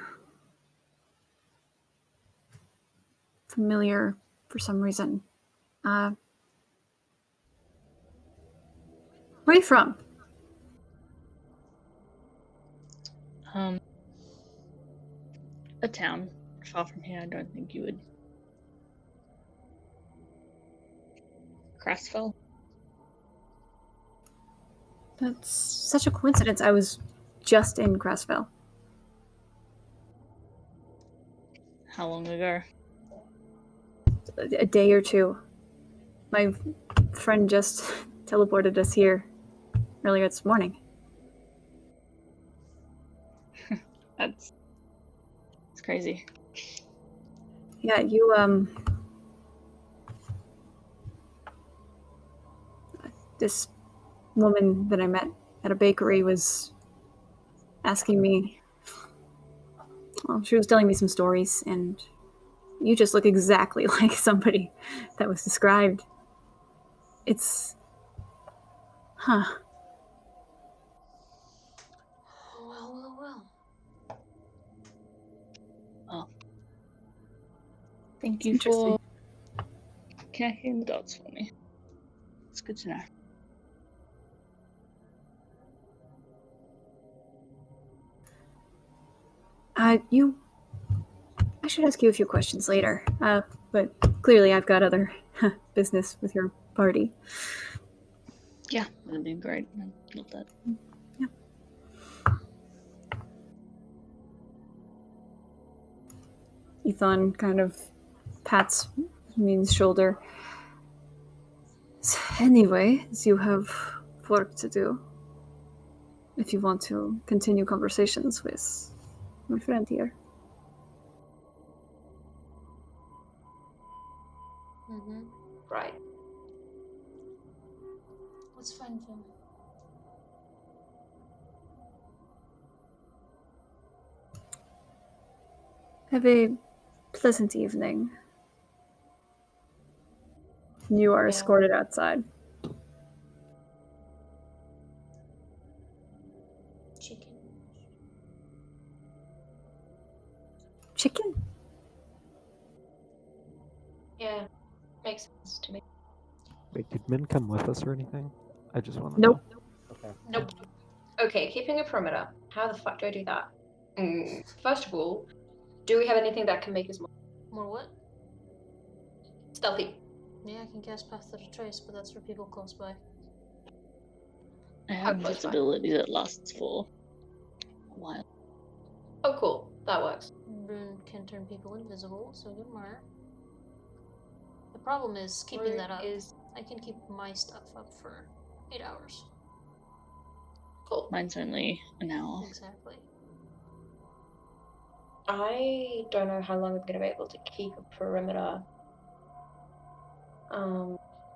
familiar for some reason. Where are you from? A town far from here. I don't think you would. Crasfell. That's such a coincidence. I was just in Crasfell. How long ago? A day or two. My friend just teleported us here earlier this morning. It's crazy. Yeah, you, this woman that I met at a bakery was asking me, well, she was telling me some stories, and you just look exactly like somebody that was described. It's, huh. Well. Oh. Thank It's you interesting. for connecting the dots for me. It's good to know. I should ask you a few questions later, but clearly I've got other business with your party. Yeah, that'd be great. I love that. Yeah. Ethan kind of pats Min's shoulder. Anyways, you have work to do if you want to continue conversations with my friend here. Mm-hmm. Right. Let's find him. Have a pleasant evening. You are escorted outside. Chicken? Yeah, makes sense to me. Wait, did Min come with us or anything? I just want to Nope. know. Okay. Nope. Okay, keeping a perimeter. How the fuck do I do that? First of all, do we have anything that can make us More what? stealthy? Yeah, I can cast Path of the Trace, but that's for people close by. I have close by? visibility that lasts for a while. Oh, cool. That works. Rune can turn people invisible, so good Maiyr. The problem is keeping Rune that up. is I can keep my stuff up for 8 hours. cool. Mine's only an hour. Exactly. I don't know how long I'm gonna be able to keep a perimeter.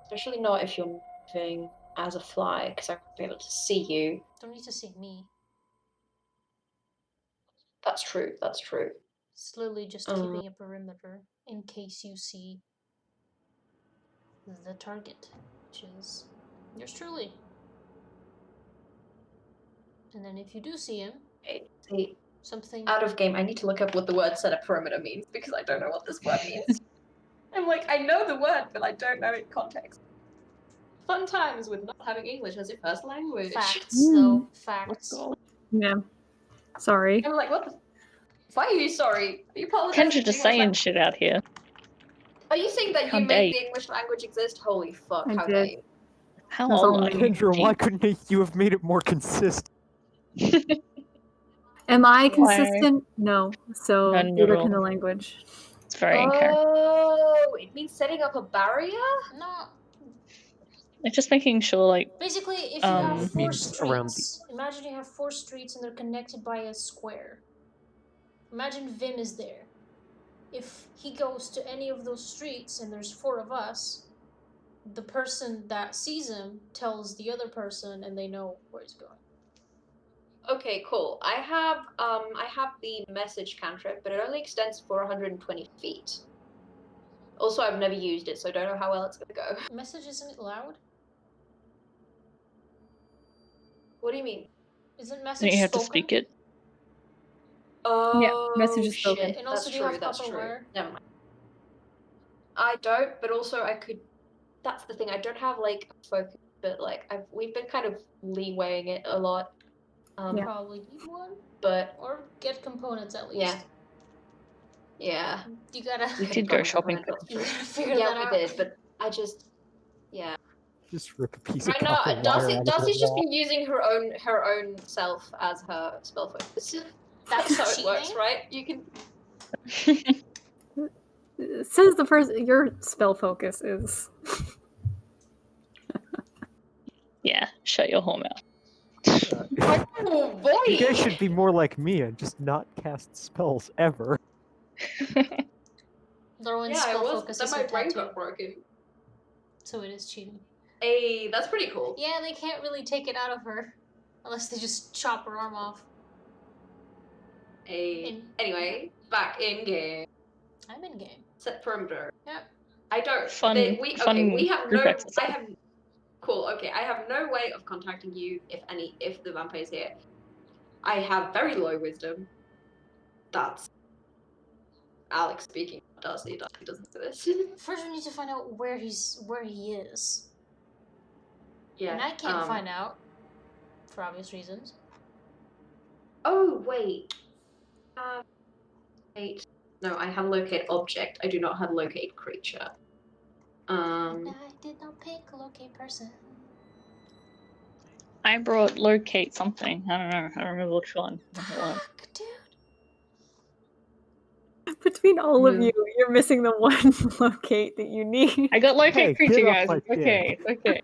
Especially not if you're moving as a fly, because I won't be able to see you. Don't need to see me. That's true. That's true. Slowly just keeping a perimeter in case you see the target, which is yours truly. And then if you do see him, Okay, see, something out of game, I need to look up what the word set a perimeter means because I don't know what this word means. I'm like, I know the word, but I don't know its context. Fun times with not having English as your first language. facts, though. Facts. Let's go. Yeah. Sorry. I'm like, what the? Why are you sorry? Are you apologizing? Kendra just saying shit out here. Are you saying that How you dare made you. the English language exist? Holy fuck! I How did. dare you? How That's old all are me. you? Kendra, why couldn't you have made it more consistent? Am I Why? consistent? No. So None at neither can all. the language. It's very inherent. Oh, it means setting up a barrier? No. Like just making sure, like, Basically, if you have It 4 means around the- streets, imagine you have 4 streets and they're connected by a square. Imagine Vim is there. If he goes to any of those streets and there's 4 of us, the person that sees him tells the other person and they know where he's going. Okay, cool. I have the message cantrip, but it only extends for 120 feet. Also, I've never used it, so I don't know how well it's gonna go. Message isn't loud? What do you mean? Isn't don't message you have to spoken? speak it? Oh, message is spoken. shit. And also, That's do you true. have That's copper true. wire? Never mind. I don't, but also I could. That's the thing. I don't have like a focus, but like we've been kind of leewaying it a lot. Yeah. Probably need one. But Or get components at least. yeah, yeah. You gotta, We I could did have go gotten shopping components, for that's you true. gotta figure Yeah, that we out. did, but I just, yeah. Just rip a piece Right of now, copper wire Darcy, out of Darcy's the just wall. been using her own self as her spell focus. That's how it works, Cheating? right? You can. Says the person your spell focus is. Yeah, shut your whole mouth. Oh boy! You guys should be more like me and just not cast spells ever. Darwin's Yeah, I spell was, focus but is then her my brain tattoo. got broken. So it is cheating. Hey, that's pretty cool. Yeah, they can't really take it out of her. Unless they just chop her arm off. Hey. Anyway, back in game. I'm in game. Set perimeter. Yep. I don't. Fun We group have exercise. I have. Cool. Okay, I have no way of contacting you if the vampire's here. I have very low wisdom. That's Alex speaking. Darcy doesn't do this. First we need to find out where he is. Yeah. And I can't find out. For obvious reasons. Oh wait. Wait. No, I have locate object. I do not have locate creature. And I did not pick locate person. I brought locate something. I don't know. I don't remember which one. Fuck, dude. Between all of Hmm. you, you're missing the one locate that you need. I got locate Hey, creature, get off guys. my It's okay. It's okay.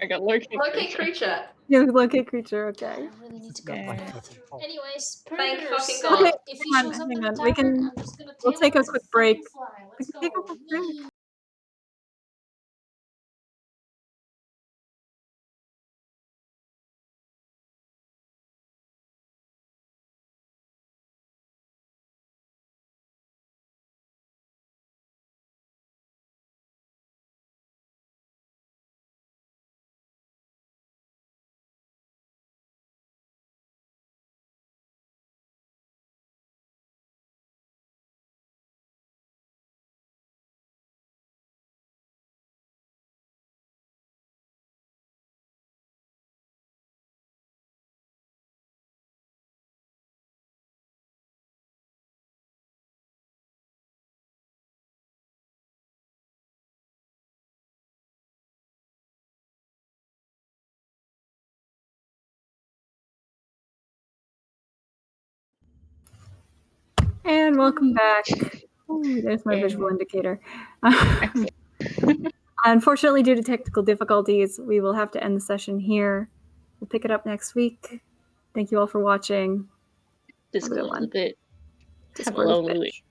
I got locate Locate creature. creature. You have locate creature, okay. I really need to go to the Yeah. bathroom. Anyways, Thank perimeter fucking set. God. Okay, If he hang shows on, up hang in the on. We tavern, can- I'm just gonna we'll tail take him a as quick fucking break. fly. We Let's can take a go. quick break. Yee. And welcome back. Ooh, there's my visual Yeah. indicator. Excellent. Unfortunately, due to technical difficulties, we will have to end the session here. We'll pick it up next week. Thank you all for watching. Have a good Discord is one. a bit. Have a Discord is lovely bitch. week.